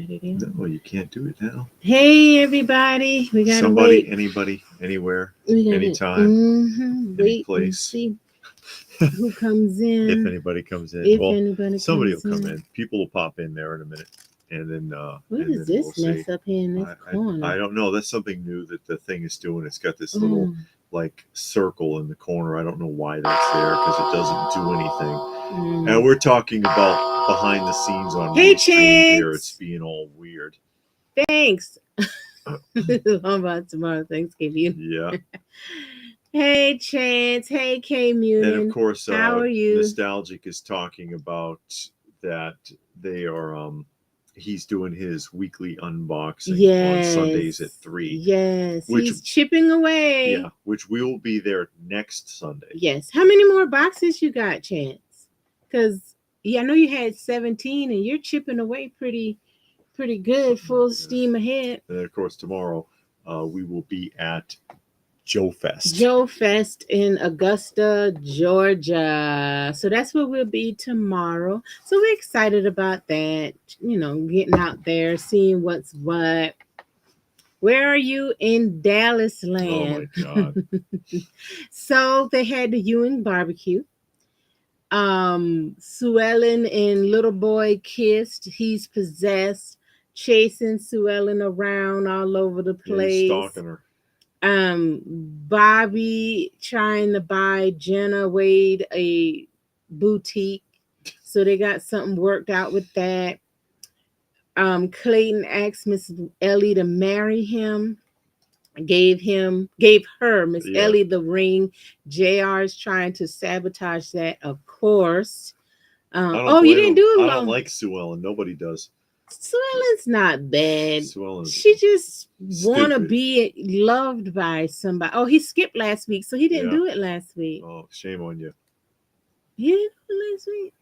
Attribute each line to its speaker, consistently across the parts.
Speaker 1: again.
Speaker 2: No, you can't do it now.
Speaker 1: Hey, everybody. We got to
Speaker 2: Somebody,
Speaker 1: wait.
Speaker 2: anybody, anywhere,
Speaker 1: We gotta,
Speaker 2: anytime, any
Speaker 1: wait and
Speaker 2: place.
Speaker 1: see who comes in.
Speaker 2: If anybody comes in.
Speaker 1: If
Speaker 2: Well,
Speaker 1: anybody
Speaker 2: somebody
Speaker 1: comes
Speaker 2: will come
Speaker 1: in.
Speaker 2: in. People will pop in there in a minute. And then
Speaker 1: What
Speaker 2: and
Speaker 1: is
Speaker 2: then
Speaker 1: this
Speaker 2: we'll
Speaker 1: mess
Speaker 2: see.
Speaker 1: up here in this corner?
Speaker 2: I don't know. That's something new that the thing is doing. It's got this little like circle in the corner. I don't know why that's there because it doesn't do anything. And we're talking about behind the scenes on Restream here. It's being all weird.
Speaker 1: Thanks. How about tomorrow, Thanksgiving?
Speaker 2: Yeah.
Speaker 1: Hey, Chance. Hey, K Munin.
Speaker 2: And of course,
Speaker 1: how are you?
Speaker 2: Nostalgic is talking about that they are he's doing his weekly unboxing on Sundays at 3.
Speaker 1: Yes, he's chipping away.
Speaker 2: Yeah, which we will be there next Sunday.
Speaker 1: Yes. How many more boxes you got, Chance? Because I know you had 17 and you're chipping away pretty good, full steam ahead.
Speaker 2: And then, of course, tomorrow we will be at Joe Fest.
Speaker 1: Joe Fest in Augusta, Georgia. So that's where we'll be tomorrow. So we're excited about that. You know, getting out there, seeing what's what. Where are you in Dallas land?
Speaker 2: Oh my God.
Speaker 1: So they had the Ewing barbecue. Sue Ellen and little boy kissed. He's possessed, chasing Sue Ellen around all over the place.
Speaker 2: Yeah, he's stalking her.
Speaker 1: Bobby trying to buy Jenna Wade a boutique, so they got something worked out with that. Clayton asked Miss Ellie to marry him. Gave her, Miss Ellie, the ring. JR is trying to sabotage that, of course. You didn't do it.
Speaker 2: I don't like Sue Ellen. Nobody does.
Speaker 1: Sue Ellen's not bad.
Speaker 2: Ellen's
Speaker 1: she just want to be loved by somebody. Oh, he skipped last week, so he didn't do it last week.
Speaker 2: Oh, shame on you.
Speaker 1: He didn't do it last week.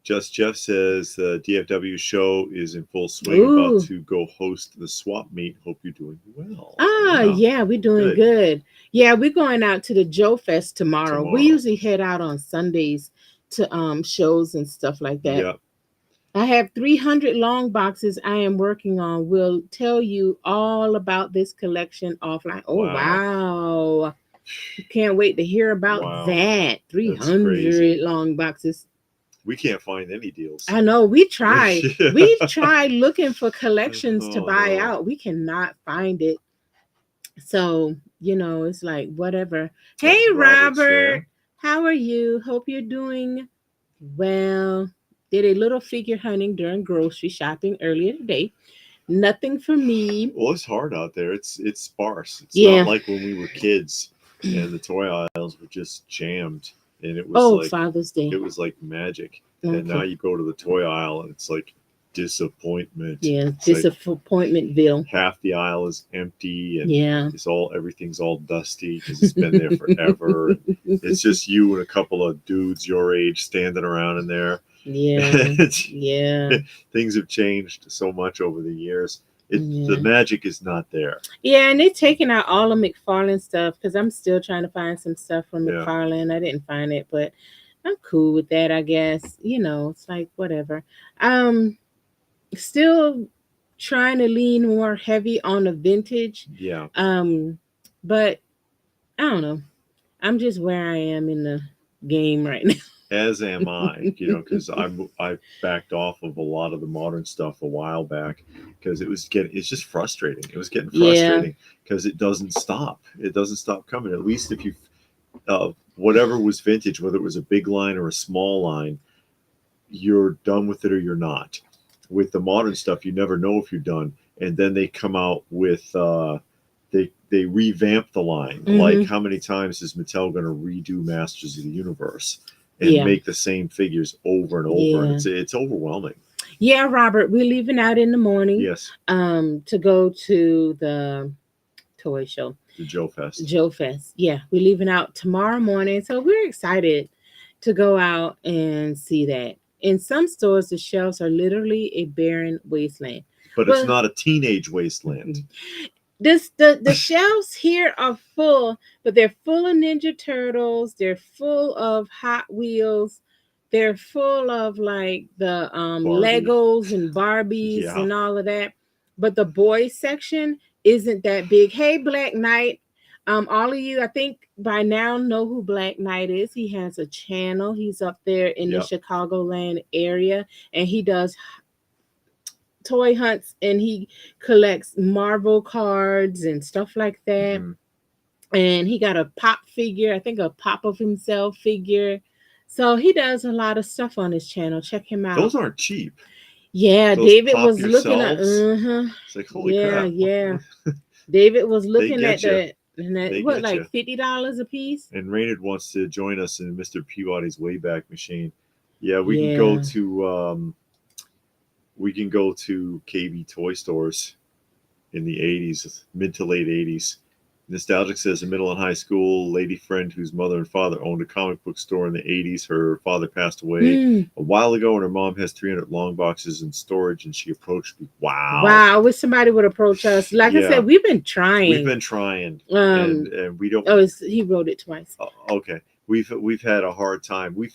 Speaker 2: Just Jeff says the DFW show is in full swing, about to go host the swap meet. Hope you're doing well.
Speaker 1: Yeah, we're doing good. Yeah, we're going out to the Joe Fest tomorrow. We usually head out on Sundays to shows and stuff like that.
Speaker 2: Yeah.
Speaker 1: I have 300 long boxes I am working on. We'll tell you all about this collection offline. Oh, wow. Can't wait to hear about that. 300 long boxes.
Speaker 2: We can't find any deals.
Speaker 1: I know. We tried. We tried looking for collections to buy out. We cannot find it. So, it's like, whatever. Hey, Robert. How are you? Hope you're doing well. Did a little figure hunting during grocery shopping earlier today. Nothing for me.
Speaker 2: Well, it's hard out there. It's sparse. It's not like when we were kids and the toy aisles were just jammed. And it was
Speaker 1: Father's Day.
Speaker 2: It was like magic. Okay. And now you go to the toy aisle and it's like disappointment.
Speaker 1: Yeah, disappointmentville.
Speaker 2: Like half the aisle is empty and everything's all dusty because it's been there forever. It's just you and a couple of dudes your age standing around in there.
Speaker 1: Yeah.
Speaker 2: Things have changed so much over the years. The magic is not there.
Speaker 1: Yeah, and they're taking out all of McFarlane stuff because I'm still trying to find some stuff from McFarlane. I didn't find it, but I'm cool with that, I guess. It's like whatever. Still trying to lean more heavy on the vintage.
Speaker 2: Yeah.
Speaker 1: But I don't know. I'm just where I am in the game right now.
Speaker 2: As am I, because I backed off of a lot of the modern stuff a while back because it's just frustrating. It was getting frustrating because it doesn't stop. It doesn't stop coming. At least if you, whatever was vintage, whether it was a big line or a small line, you're done with it or you're not. With the modern stuff, you never know if you're done. And then they come out with, they revamp the line. Mm-hmm. Like how many times is Mattel going to redo Masters of the Universe? And make the same figures over and over. And it's overwhelming.
Speaker 1: Yeah, Robert, we're leaving out in the morning.
Speaker 2: Yes.
Speaker 1: To go to the toy show.
Speaker 2: The Joe Fest.
Speaker 1: Joe Fest. Yeah, we're leaving out tomorrow morning. So we're excited to go out and see that. In some stores, the shelves are literally a barren wasteland.
Speaker 2: But it's not a teenage wasteland.
Speaker 1: The shelves here are full, but they're full of Ninja Turtles. They're full of Hot Wheels. they're full of like the
Speaker 2: Barbie.
Speaker 1: Legos and Barbies
Speaker 2: Yeah.
Speaker 1: and all of that. But the boys section isn't that big. Hey, Black Knight. All of you, I think by now know who Black Knight is. He has a channel. He's up there in the
Speaker 2: Yep.
Speaker 1: Chicagoland area, and he does toy hunts and he collects Marvel cards and stuff like that.
Speaker 2: Mhm.
Speaker 1: And he got a pop figure, I think a pop of himself figure. So he does a lot of stuff on his channel. Check him out.
Speaker 2: Those aren't cheap.
Speaker 1: Yeah,
Speaker 2: Those
Speaker 1: David
Speaker 2: pop
Speaker 1: was looking at
Speaker 2: yourselves. It's like, holy
Speaker 1: yeah,
Speaker 2: crap.
Speaker 1: yeah. David was
Speaker 2: They
Speaker 1: looking at
Speaker 2: get you.
Speaker 1: that
Speaker 2: They
Speaker 1: what,
Speaker 2: get you.
Speaker 1: like $50 a piece?
Speaker 2: And Raynard wants to join us in Mr. Peabody's Wayback Machine. Yeah,
Speaker 1: Yeah.
Speaker 2: we can go to KB toy stores in the 80s, mid to late 80s. Nostalgic says in middle and high school, lady friend whose mother and father owned a comic book store in the 80s. Her father passed away
Speaker 1: Mm.
Speaker 2: a while ago, and her mom has 300 long boxes in storage. And she approached me. Wow.
Speaker 1: Wow, I wish somebody would approach us. Like I
Speaker 2: Yeah.
Speaker 1: said, we've been trying.
Speaker 2: We've been trying, and we don't.
Speaker 1: Oh, he wrote it twice.
Speaker 2: Okay, we've had a hard time. We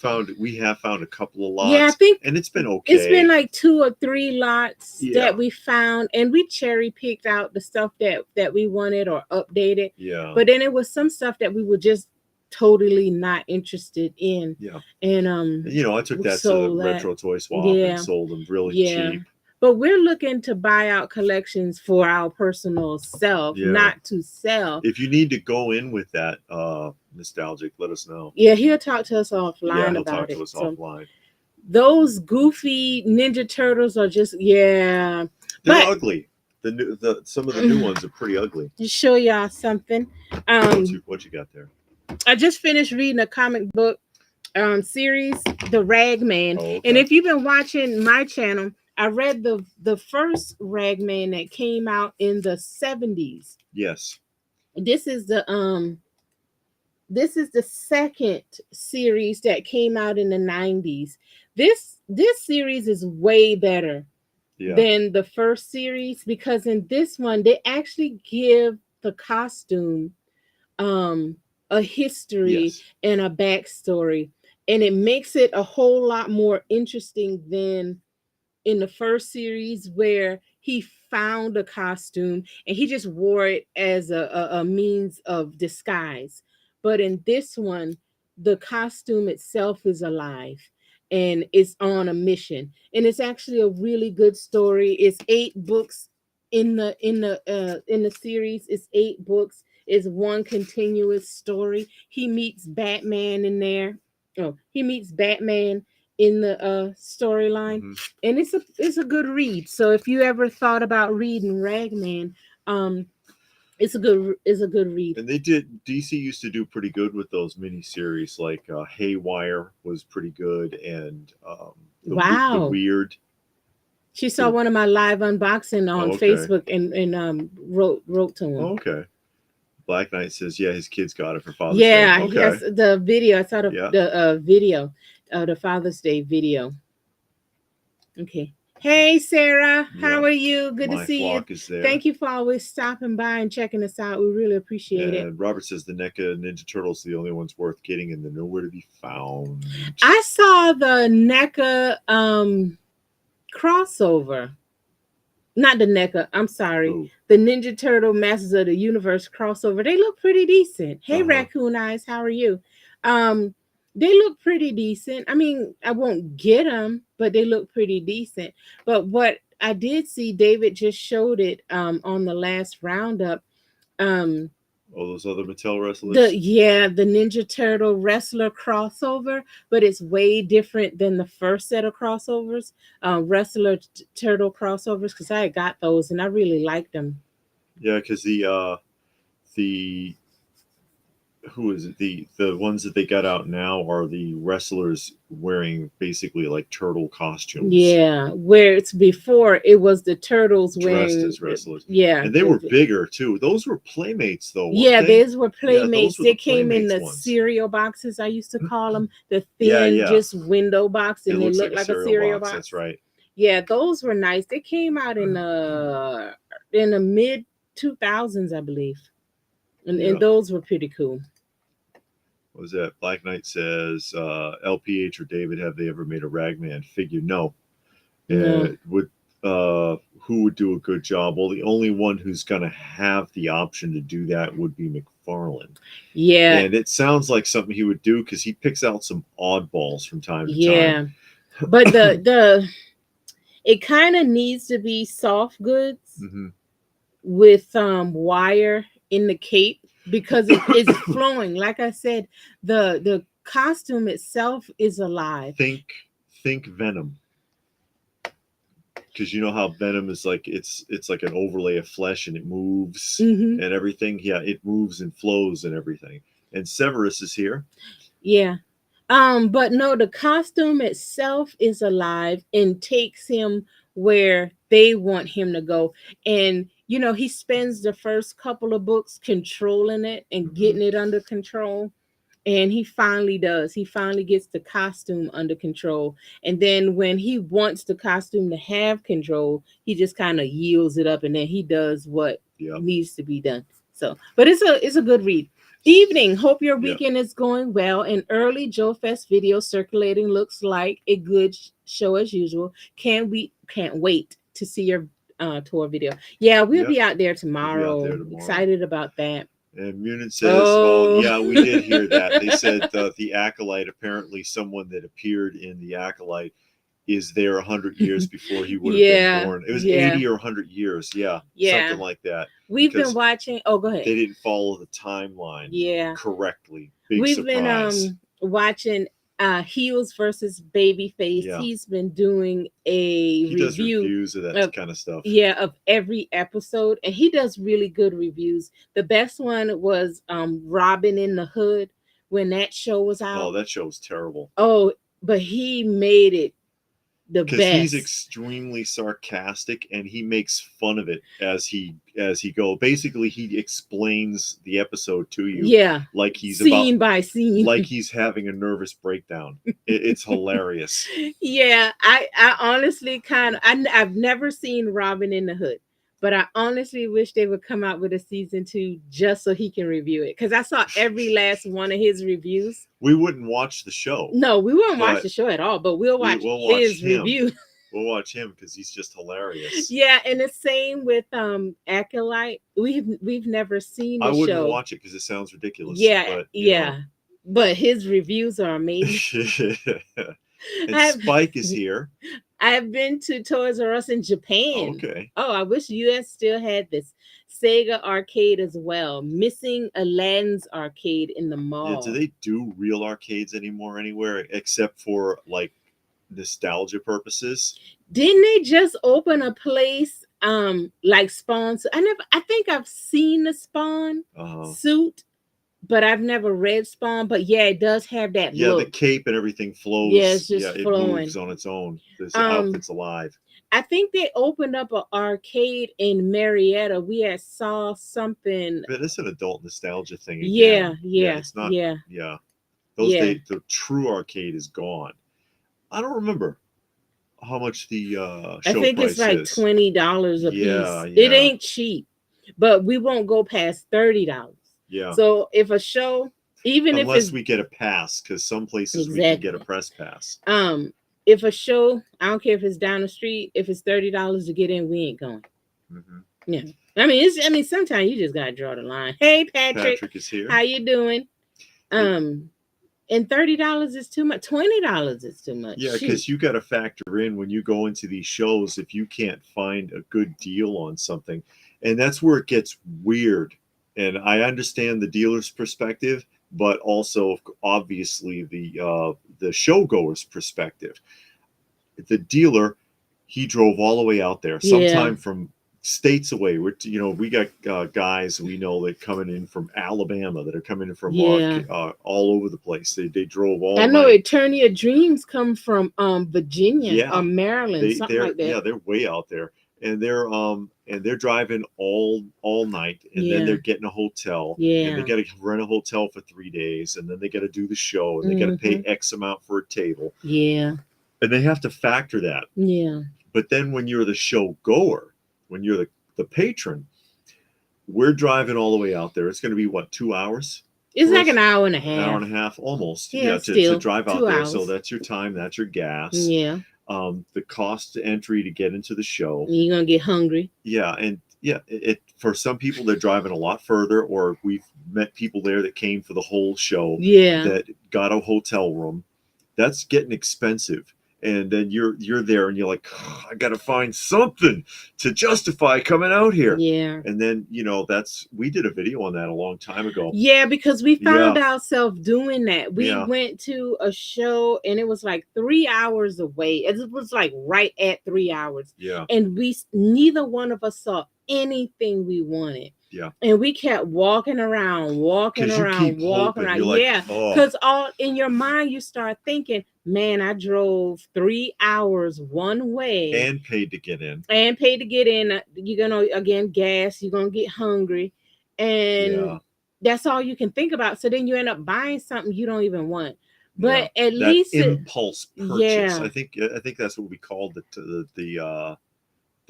Speaker 2: have found a couple of lots.
Speaker 1: Yeah, I think
Speaker 2: and it's been okay.
Speaker 1: It's been like 2 or 3 lots
Speaker 2: Yeah.
Speaker 1: that we found, and we cherry picked out the stuff that we wanted or updated.
Speaker 2: Yeah.
Speaker 1: But then it was some stuff that we were just totally not interested in.
Speaker 2: Yeah.
Speaker 1: And
Speaker 2: You know, I took that to the retro toy swap and sold them really cheap.
Speaker 1: But we're looking to buy out collections for our personal self, not to sell.
Speaker 2: If you need to go in with that nostalgic, let us know.
Speaker 1: Yeah, he'll talk to us offline
Speaker 2: Yeah, he'll
Speaker 1: about
Speaker 2: talk to us offline.
Speaker 1: Those goofy Ninja Turtles are just
Speaker 2: they're ugly. Some of the new ones are pretty ugly.
Speaker 1: To show y'all something.
Speaker 2: What you got there?
Speaker 1: I just finished reading a comic book series, The Ragman.
Speaker 2: Oh, okay.
Speaker 1: And if you've been watching my channel, I read the first Ragman that came out in the 70s.
Speaker 2: Yes.
Speaker 1: This is the second series that came out in the 90s. This series is way better than the first series, because in this one they actually give the costume a history and a backstory, and it makes it a whole lot more interesting than in the first series, where he found a costume and he just wore it as a means of disguise. But in this one, the costume itself is alive and it's on a mission, and it's actually a really good story. It's 8 books in the series. It's 8 books. It's one continuous story. He meets Batman in there. Oh, he meets Batman in the storyline. And it's a good read. So if you ever thought about reading Ragman, it's a good read.
Speaker 2: And DC used to do pretty good with those miniseries, like Haywire was pretty good, and the Weird.
Speaker 1: She saw one of my live unboxing on Facebook and wrote to him.
Speaker 2: Oh, okay. Black Knight says, yeah, his kids got it for Father's Day.
Speaker 1: Yeah, yes, the video. I saw the video, the Father's Day video. Okay. Hey, Sarah, how are you? Good to see you. Thank you for always stopping by and checking us out. We really appreciate it.
Speaker 2: And Robert says the NECA Ninja Turtles are the only ones worth getting, and they're nowhere to be found.
Speaker 1: I saw the NECA crossover. Not the NECA, I'm sorry.
Speaker 2: Ooh.
Speaker 1: The Ninja Turtle Masters of the Universe crossover. They look pretty decent. Hey, Raccoon Eyes, how are you? They look pretty decent. I mean, I won't get them, but they look pretty decent. But what I did see, David just showed it on the last roundup.
Speaker 2: Those other Mattel wrestlers?
Speaker 1: The Ninja Turtle wrestler crossover, but it's way different than the first set of crossovers, wrestler turtle crossovers, because I got those and I really liked them.
Speaker 2: Yeah, because the who is it? The ones that they got out now are the wrestlers wearing basically like turtle costumes.
Speaker 1: Yeah, where it's before it was the turtles
Speaker 2: dressed as wrestlers.
Speaker 1: Yeah,
Speaker 2: and they were bigger too. Those were Playmates though.
Speaker 1: Yeah, those were Playmates.
Speaker 2: They
Speaker 1: came in the cereal boxes. I used to call them the thin, just window box, and they looked like a cereal box.
Speaker 2: That's right.
Speaker 1: Yeah, those were nice. They came out in the mid 2000s, I believe, and those were pretty cool.
Speaker 2: what was that? Black Knight says, LPH or David, have they ever made a Ragman figure? No.
Speaker 1: No.
Speaker 2: Would who would do a good job? Well, the only one who's going to have the option to do that would be McFarlane.
Speaker 1: Yeah.
Speaker 2: And it sounds like something he would do because he picks out some oddballs from time to
Speaker 1: Yeah.
Speaker 2: time.
Speaker 1: But the it kind of needs to be soft goods
Speaker 2: Mm-hmm.
Speaker 1: with wire in the cape because it's flowing. Like I said, the costume itself is alive.
Speaker 2: Think Venom, because you know how Venom is like it's like an overlay of flesh and it moves
Speaker 1: Mm-hmm.
Speaker 2: and everything. Yeah, it moves and flows and everything. And Severus is here.
Speaker 1: Yeah. But no, the costume itself is alive and takes him where they want him to go. And he spends the first couple of books controlling it and
Speaker 2: Mm-hmm.
Speaker 1: getting it under control. And he finally does. He finally gets the costume under control. And then when he wants the costume to have control, he just kind of yields it up and then he does what
Speaker 2: Yep.
Speaker 1: needs to be done. So, but it's a good read. Evening. Hope your
Speaker 2: Yep.
Speaker 1: weekend is going well. An early Joe Fest video circulating looks like a good show as usual. Can't wait to see your tour video. Yeah, we'll
Speaker 2: Yep.
Speaker 1: be out there
Speaker 2: We'll
Speaker 1: tomorrow.
Speaker 2: be out there tomorrow.
Speaker 1: Excited about that.
Speaker 2: And Munin says, "Oh yeah, we did hear that. They
Speaker 1: Oh.
Speaker 2: said the acolyte. Apparently, someone that appeared in the acolyte is there 100 years before he would have
Speaker 1: Yeah,
Speaker 2: been born. It was
Speaker 1: yeah.
Speaker 2: 80 or 100 years. Yeah,
Speaker 1: Yeah.
Speaker 2: something like that.
Speaker 1: We've been
Speaker 2: Because
Speaker 1: watching. Oh, go ahead.
Speaker 2: they didn't follow the timeline
Speaker 1: Yeah.
Speaker 2: correctly. Big
Speaker 1: We've
Speaker 2: surprise.
Speaker 1: been watching Heels versus Babyface.
Speaker 2: Yeah.
Speaker 1: He's been doing a
Speaker 2: He does
Speaker 1: review
Speaker 2: reviews of that kind of stuff.
Speaker 1: of every episode, and he does really good reviews. The best one was Robin in the Hood when that show was out.
Speaker 2: Oh, that show was terrible.
Speaker 1: Oh, but he made it the
Speaker 2: Because
Speaker 1: best.
Speaker 2: he's extremely sarcastic and he makes fun of it as he go. Basically, he explains the episode to you.
Speaker 1: Yeah,
Speaker 2: like he's
Speaker 1: scene
Speaker 2: about
Speaker 1: by scene,
Speaker 2: like he's having a nervous breakdown. It's hilarious.
Speaker 1: Yeah, I honestly I've never seen Robin in the Hood, but I honestly wish they would come out with a season 2 just so he can review it. Because I saw every last one of his reviews.
Speaker 2: We wouldn't watch the show.
Speaker 1: No, we won't watch the show at all, but we'll watch his review.
Speaker 2: We'll watch him because he's just hilarious.
Speaker 1: Yeah, and the same with Acolyte. We've never seen the show.
Speaker 2: I wouldn't watch it because it sounds ridiculous.
Speaker 1: Yeah,
Speaker 2: but,
Speaker 1: yeah. But his reviews are amazing.
Speaker 2: And Spike is here.
Speaker 1: I've been to Toys R Us in Japan.
Speaker 2: Okay.
Speaker 1: Oh, I wish US still had this. Sega arcade as well. Missing Aladdin's arcade in the mall.
Speaker 2: Yeah, do they do real arcades anymore anywhere except for like nostalgia purposes?
Speaker 1: Didn't they just open a place like Spawn? I think I've seen the Spawn suit, but I've never read Spawn. But yeah, it does have that look.
Speaker 2: The cape and everything flows.
Speaker 1: Yeah, it's just flowing.
Speaker 2: It moves on its own. This outfit's alive.
Speaker 1: I think they opened up an arcade in Marietta. We saw something.
Speaker 2: But it's an adult nostalgia thing
Speaker 1: again.
Speaker 2: Yeah. It's not. Yeah. Those days, the true arcade is gone. I don't remember how much the show
Speaker 1: I think
Speaker 2: price
Speaker 1: it's like
Speaker 2: is.
Speaker 1: $20 a piece.
Speaker 2: Yeah.
Speaker 1: It ain't cheap, but we won't go past $30.
Speaker 2: Yeah.
Speaker 1: So if a show,
Speaker 2: unless we get a pass, because some places we can get a press pass.
Speaker 1: If a show, I don't care if it's down the street, if it's $30 to get in, we ain't going.
Speaker 2: Mm-hmm.
Speaker 1: Yeah. I mean, sometimes you just gotta draw the line. Hey, Patrick.
Speaker 2: Patrick is here.
Speaker 1: How you doing? And $30 is too much. $20 is too much.
Speaker 2: Yeah, because you got to factor in when you go into these shows if you can't find a good deal on something, and that's where it gets weird. And I understand the dealer's perspective, but also obviously the showgoer's perspective. The dealer, he drove all the way out there, sometime from states away. We got guys we know that coming in from Alabama, that are coming in from all over the place. They drove all.
Speaker 1: I know Eternia Dreams come from Virginia or Maryland, something like that.
Speaker 2: Yeah, they're way out there, and they're driving all night, and then they're getting a hotel.
Speaker 1: Yeah,
Speaker 2: and they got to rent a hotel for 3 days, and then they got to do the show, and they got to pay X amount for a table.
Speaker 1: Yeah,
Speaker 2: and they have to factor that.
Speaker 1: Yeah,
Speaker 2: but then when you're the show goer, when you're the patron, we're driving all the way out there. It's going to be 2 hours?
Speaker 1: It's like an hour and a
Speaker 2: an hour
Speaker 1: half.
Speaker 2: and a half almost.
Speaker 1: Yeah,
Speaker 2: To
Speaker 1: still
Speaker 2: drive out
Speaker 1: 2
Speaker 2: there. So
Speaker 1: hours.
Speaker 2: that's your time, that's your gas.
Speaker 1: Yeah,
Speaker 2: The cost to entry to get into the show.
Speaker 1: you're gonna get hungry.
Speaker 2: Yeah, and yeah, it for some people they're driving a lot further, or we've met people there that came for the whole show
Speaker 1: Yeah,
Speaker 2: that got a hotel room. That's getting expensive. And then you're there and you're like, "Oh, I gotta find something to justify coming out here."
Speaker 1: yeah.
Speaker 2: And then, that's we did a video on that a long time ago.
Speaker 1: Yeah, because we
Speaker 2: Yeah,
Speaker 1: found ourselves doing that. We
Speaker 2: yeah,
Speaker 1: went to a show and it was like 3 hours away. It was like right at 3 hours.
Speaker 2: yeah,
Speaker 1: And neither one of us saw anything we wanted.
Speaker 2: yeah.
Speaker 1: And we kept walking around, walking
Speaker 2: Because you
Speaker 1: around,
Speaker 2: keep
Speaker 1: walking
Speaker 2: hoping.
Speaker 1: around.
Speaker 2: You're like,
Speaker 1: Yeah.
Speaker 2: oh,
Speaker 1: Because all in your mind you start thinking, man, I drove 3 hours one way
Speaker 2: and paid to get in.
Speaker 1: and paid to get in. You're gonna again gas, you're gonna get hungry. And
Speaker 2: Yeah.
Speaker 1: that's all you can think about. So then you end up buying something you don't even want.
Speaker 2: Yeah,
Speaker 1: But at
Speaker 2: that
Speaker 1: least
Speaker 2: impulse purchase.
Speaker 1: yeah,
Speaker 2: I think that's what we called the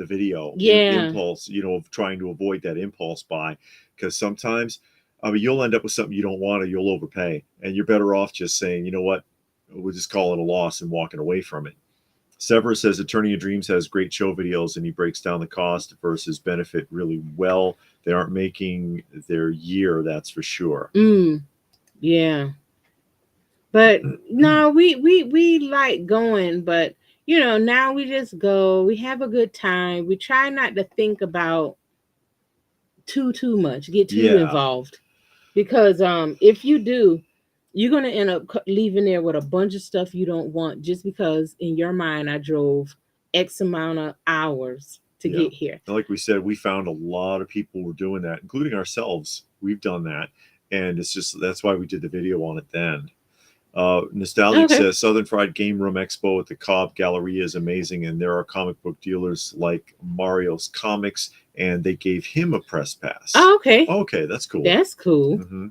Speaker 2: video.
Speaker 1: yeah,
Speaker 2: Impulse. Of trying to avoid that impulse buy, because sometimes, I mean, you'll end up with something you don't want, or you'll overpay, and you're better off just saying, you know what, we'll just call it a loss and walking away from it. Severus says Attorney of Dreams has great show videos, and he breaks down the cost versus benefit really well. They aren't making their year, that's for sure.
Speaker 1: yeah. But no, we like going, but now we just go. We have a good time. We try not to think about too much, get too
Speaker 2: Yeah,
Speaker 1: involved, because if you do, you're gonna end up leaving there with a bunch of stuff you don't want just because in your mind I drove X amount of hours to
Speaker 2: yeah.
Speaker 1: get here.
Speaker 2: And like we said, we found a lot of people were doing that, including ourselves. We've done that, and it's just that's why we did the video on it then. Nostalgic
Speaker 1: Okay.
Speaker 2: says Southern Fried Game Room Expo at the Cobb Galleria is amazing, and there are comic book dealers like Mario's Comics, and they gave him a press pass.
Speaker 1: Oh, okay.
Speaker 2: Okay, that's cool.
Speaker 1: That's cool.
Speaker 2: Mm-hmm.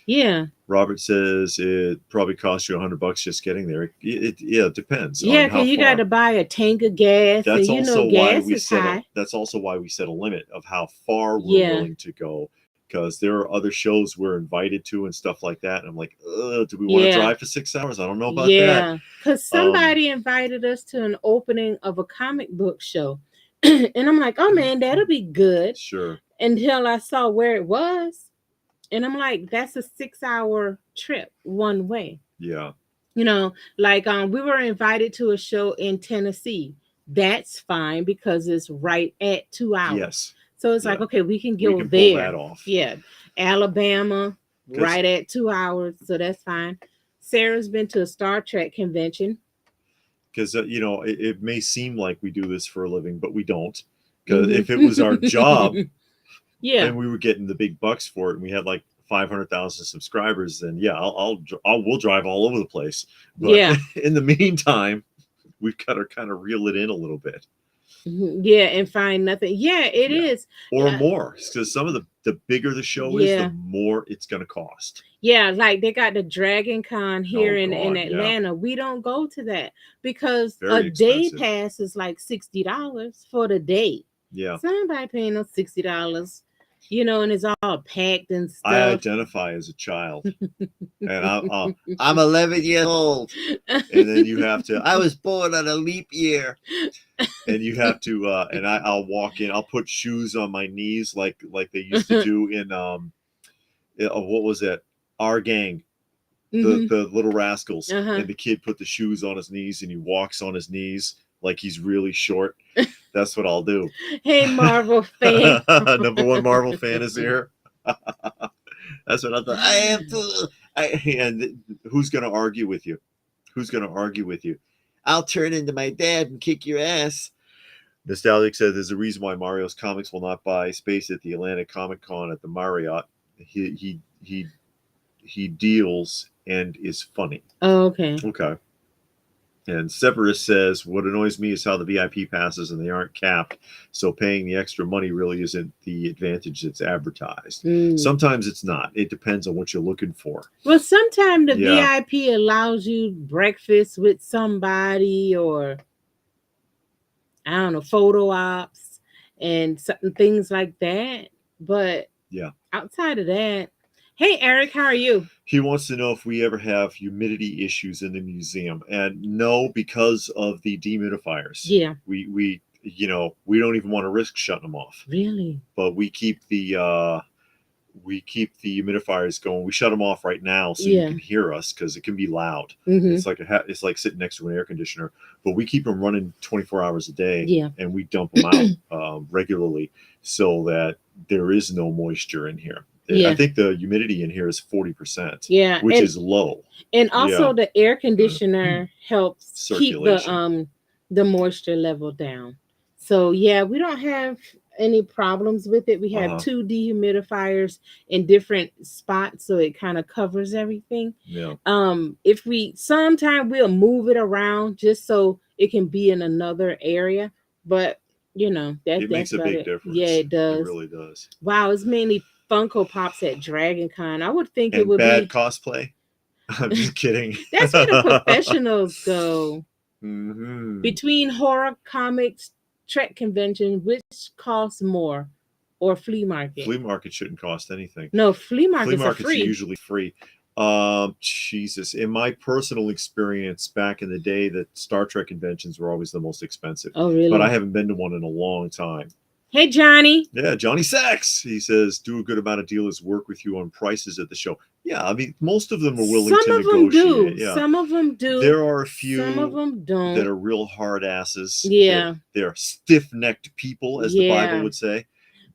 Speaker 1: Yeah.
Speaker 2: Robert says it probably costs you $100 just getting there. It depends
Speaker 1: Yeah,
Speaker 2: on how
Speaker 1: because you got
Speaker 2: far.
Speaker 1: to buy a tank of gas, and
Speaker 2: That's also why
Speaker 1: gas
Speaker 2: we
Speaker 1: is
Speaker 2: set a.
Speaker 1: high.
Speaker 2: That's also why we set a limit of how far we're
Speaker 1: Yeah.
Speaker 2: willing to go, because there are other shows we're invited to and stuff like that. And I'm like, do we want to
Speaker 1: Yeah.
Speaker 2: drive for 6 hours? I don't know about that.
Speaker 1: Yeah, because somebody invited us to an opening of a comic book show. And I'm like, oh man, that'll be good.
Speaker 2: Sure.
Speaker 1: Until I saw where it was. And I'm like, that's a 6 hour trip one way.
Speaker 2: Yeah.
Speaker 1: Like we were invited to a show in Tennessee. That's fine because it's right at 2 hours.
Speaker 2: Yes.
Speaker 1: So it's
Speaker 2: Yeah.
Speaker 1: like, okay, we can go
Speaker 2: We can
Speaker 1: there.
Speaker 2: pull that off.
Speaker 1: Yeah. Alabama, right at 2 hours. So that's fine. Sarah's been to a Star Trek convention.
Speaker 2: Because, it may seem like we do this for a living, but we don't. Because if it was our job,
Speaker 1: yeah,
Speaker 2: and we were getting the big bucks for it, and we had like 500,000 subscribers, then yeah, we'll drive all over the place. But
Speaker 1: yeah,
Speaker 2: in the meantime, we've got to kind of reel it in a little bit.
Speaker 1: Yeah, and find nothing. Yeah, it is.
Speaker 2: Or more, because some of the bigger the show is, the more it's going to cost.
Speaker 1: Yeah, like they got the Dragon Con here in
Speaker 2: God,
Speaker 1: Atlanta. We don't go to that because
Speaker 2: Very
Speaker 1: a day
Speaker 2: expensive.
Speaker 1: pass is like $60 for the day.
Speaker 2: Yeah.
Speaker 1: Somebody paying no $60, and it's all packed and stuff.
Speaker 2: I identify as a child, and I'm 11 years old, and then you have to. I was born on a leap year, and you have to. And I'll walk in. I'll put shoes on my knees like they used to do in what was it? Our Gang, the Little Rascals, and the kid put the shoes on his knees, and he walks on his knees like he's really short. That's what I'll do.
Speaker 1: Hey, Marvel fan.
Speaker 2: Number one Marvel fan is here. That's what I thought. I am too. And who's going to argue with you? Who's going to argue with you? I'll turn into my dad and kick your ass. Nostalgic says there's a reason why Mario's Comics will not buy space at the Atlanta Comic Con at the Marriott. He deals and is funny.
Speaker 1: Oh, okay.
Speaker 2: Okay. And Severus says, what annoys me is how the VIP passes and they aren't capped. So paying the extra money really isn't the advantage that's advertised. Sometimes it's not. It depends on what you're looking for.
Speaker 1: Well, sometimes the VIP allows you breakfast with somebody, or I don't know, photo ops and certain things like that. But outside of that, Hey, Eric, how are you?
Speaker 2: He wants to know if we ever have humidity issues in the museum, and no, because of the dehumidifiers.
Speaker 1: Yeah.
Speaker 2: We don't even want to risk shutting them off.
Speaker 1: Really?
Speaker 2: But we keep the humidifiers going. We shut them off right now so
Speaker 1: Yeah.
Speaker 2: you can hear us because it can be loud.
Speaker 1: Mm-hmm.
Speaker 2: It's like sitting next to an air conditioner. But we keep them running 24 hours a day.
Speaker 1: Yeah.
Speaker 2: And we dump them out regularly so that there is no moisture in here.
Speaker 1: Yeah.
Speaker 2: I think the humidity in here is 40%.
Speaker 1: Yeah.
Speaker 2: Which is low.
Speaker 1: And also the air conditioner helps keep the moisture level down. So yeah, we don't have any problems with it. We have two dehumidifiers in different spots, so it kind of covers everything.
Speaker 2: Yeah.
Speaker 1: If sometime we'll move it around just so it can be in another area, but
Speaker 2: it makes a big difference.
Speaker 1: Yeah, it does.
Speaker 2: It really does.
Speaker 1: Wow, it's mainly Funko Pops at Dragon Con. I would think
Speaker 2: and
Speaker 1: it would
Speaker 2: bad
Speaker 1: be
Speaker 2: cosplay. I'm just kidding.
Speaker 1: That's where the professionals go.
Speaker 2: Mm-hmm.
Speaker 1: Between horror comics, Trek convention, which costs more, or flea market?
Speaker 2: Flea market shouldn't cost anything.
Speaker 1: No, flea markets
Speaker 2: are
Speaker 1: free.
Speaker 2: Usually free. Jesus. In my personal experience back in the day, the Star Trek conventions were always the most expensive.
Speaker 1: Oh, really?
Speaker 2: But I haven't been to one in a long time.
Speaker 1: Hey, Johnny.
Speaker 2: Yeah, Johnny Sachs. He says, do a good amount of dealers work with you on prices at the show. Yeah, I mean, most of them are willing to negotiate.
Speaker 1: Some of them do.
Speaker 2: Yeah.
Speaker 1: Some of them do.
Speaker 2: There are a few.
Speaker 1: Some of them don't.
Speaker 2: That are real hard asses.
Speaker 1: Yeah.
Speaker 2: They're stiff-necked people, as the Bible would say.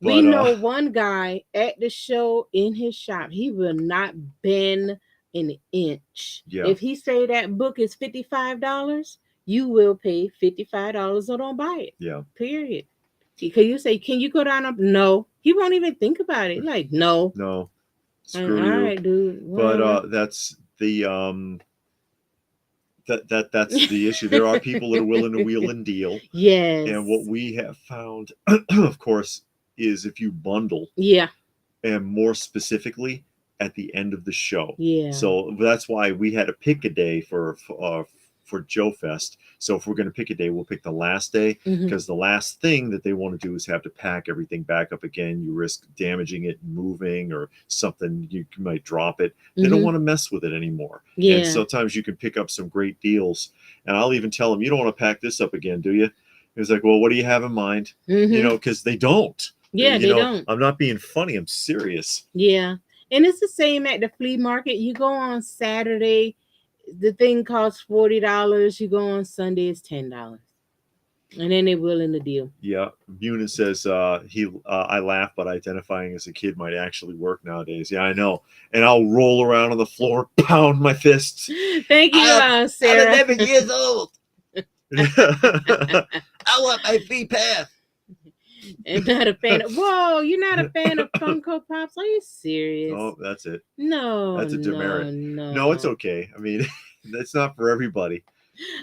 Speaker 1: But, we know one guy at the show in his shop. He will not bend an inch.
Speaker 2: Yeah.
Speaker 1: If he say that book is $55, you will pay $55 or don't buy it.
Speaker 2: Yeah.
Speaker 1: Period. Because you say, can you go down up? No. He won't even think about it. Like, no.
Speaker 2: No. Screw you.
Speaker 1: All right, dude.
Speaker 2: But that's the that's the issue. There are people that are willing to wheel and deal.
Speaker 1: Yes.
Speaker 2: And what we have found, of course, is if you bundle.
Speaker 1: Yeah.
Speaker 2: And more specifically at the end of the show.
Speaker 1: Yeah.
Speaker 2: So that's why we had to pick a day for Joe Fest. So if we're going to pick a day, we'll pick the last day, because the last thing that they want to do is have to pack everything back up again. You risk damaging it, moving, or something. You might drop it. They don't want to mess with it anymore.
Speaker 1: Yeah.
Speaker 2: And sometimes you can pick up some great deals. And I'll even tell them, you don't want to pack this up again, do you? He's like, well, what do you have in mind? Because they don't.
Speaker 1: Yeah, they don't.
Speaker 2: I'm not being funny. I'm serious.
Speaker 1: Yeah. And it's the same at the flea market. You go on Saturday, the thing costs $40. You go on Sunday, it's $10. And then they're willing to deal.
Speaker 2: Yeah. Munin says I laugh, but identifying as a kid might actually work nowadays. Yeah, I know. And I'll roll around on the floor, pound my fists.
Speaker 1: Thank you, Sarah.
Speaker 2: I'm 11 years old. I want my free pass.
Speaker 1: And not a fan of, whoa, you're not a fan of Funko Pops? Are you serious?
Speaker 2: Oh, that's it.
Speaker 1: No.
Speaker 2: That's a demerit.
Speaker 1: No,
Speaker 2: it's okay. I mean, that's not for everybody.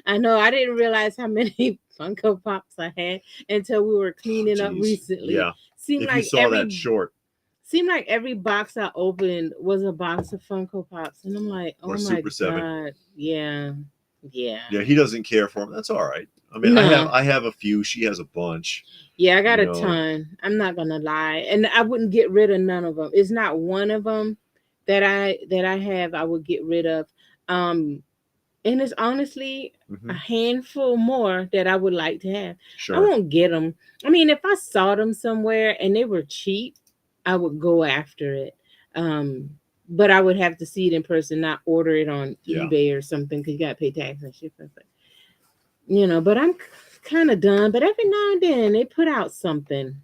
Speaker 1: I know. I didn't realize how many Funko Pops I had until we were cleaning up recently.
Speaker 2: Yeah.
Speaker 1: Seemed
Speaker 2: if
Speaker 1: like
Speaker 2: you saw that short.
Speaker 1: Seemed like every box I opened was a box of Funko Pops. And I'm like, oh, my
Speaker 2: Super
Speaker 1: God.
Speaker 2: 7.
Speaker 1: Yeah. Yeah.
Speaker 2: Yeah, he doesn't care for them. That's all right. I mean,
Speaker 1: No.
Speaker 2: I have a few. She has a bunch.
Speaker 1: Yeah, I got a ton. I'm not gonna lie, and I wouldn't get rid of none of them. It's not one of them that I have. I would get rid of. And it's honestly a handful more that I would like to have.
Speaker 2: Sure.
Speaker 1: I won't get them. I mean, if I saw them somewhere and they were cheap, I would go after it. But I would have to see it in person, not order it on eBay or something, because you got to pay tax and shit. But I'm kind of done. But every now and then they put out something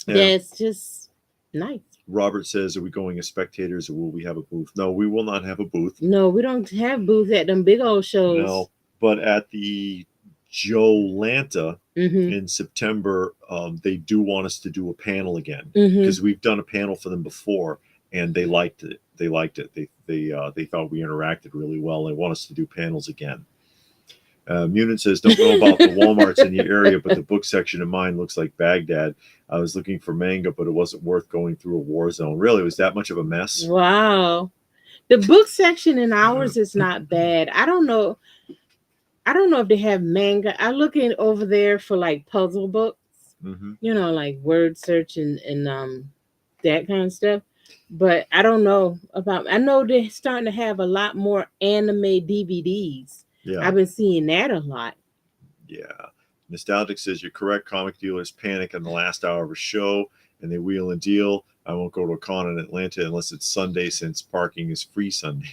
Speaker 1: that's just nice.
Speaker 2: Robert says, are we going as spectators or will we have a booth? No, we will not have a booth.
Speaker 1: No, we don't have booths at them big old shows.
Speaker 2: No, but at the Joe-Lanta in September, they do want us to do a panel again, because we've done a panel for them before and they liked it. They thought we interacted really well. They want us to do panels again. Munin says, don't know about the Walmarts in your area, but the book section of mine looks like Baghdad. I was looking for manga, but it wasn't worth going through a war zone. Really? Was that much of a mess?
Speaker 1: Wow. The book section in ours is not bad. I don't know if they have manga. I look in over there for like puzzle books, like word search and that kind of stuff. But I don't know about. I know they're starting to have a lot more anime DVDs.
Speaker 2: Yeah.
Speaker 1: I've been seeing that a lot.
Speaker 2: Yeah. Nostalgic says you're correct. Comic dealers panic in the last hour of a show and they wheel and deal. I won't go to a con in Atlanta unless it's Sunday since parking is free Sundays.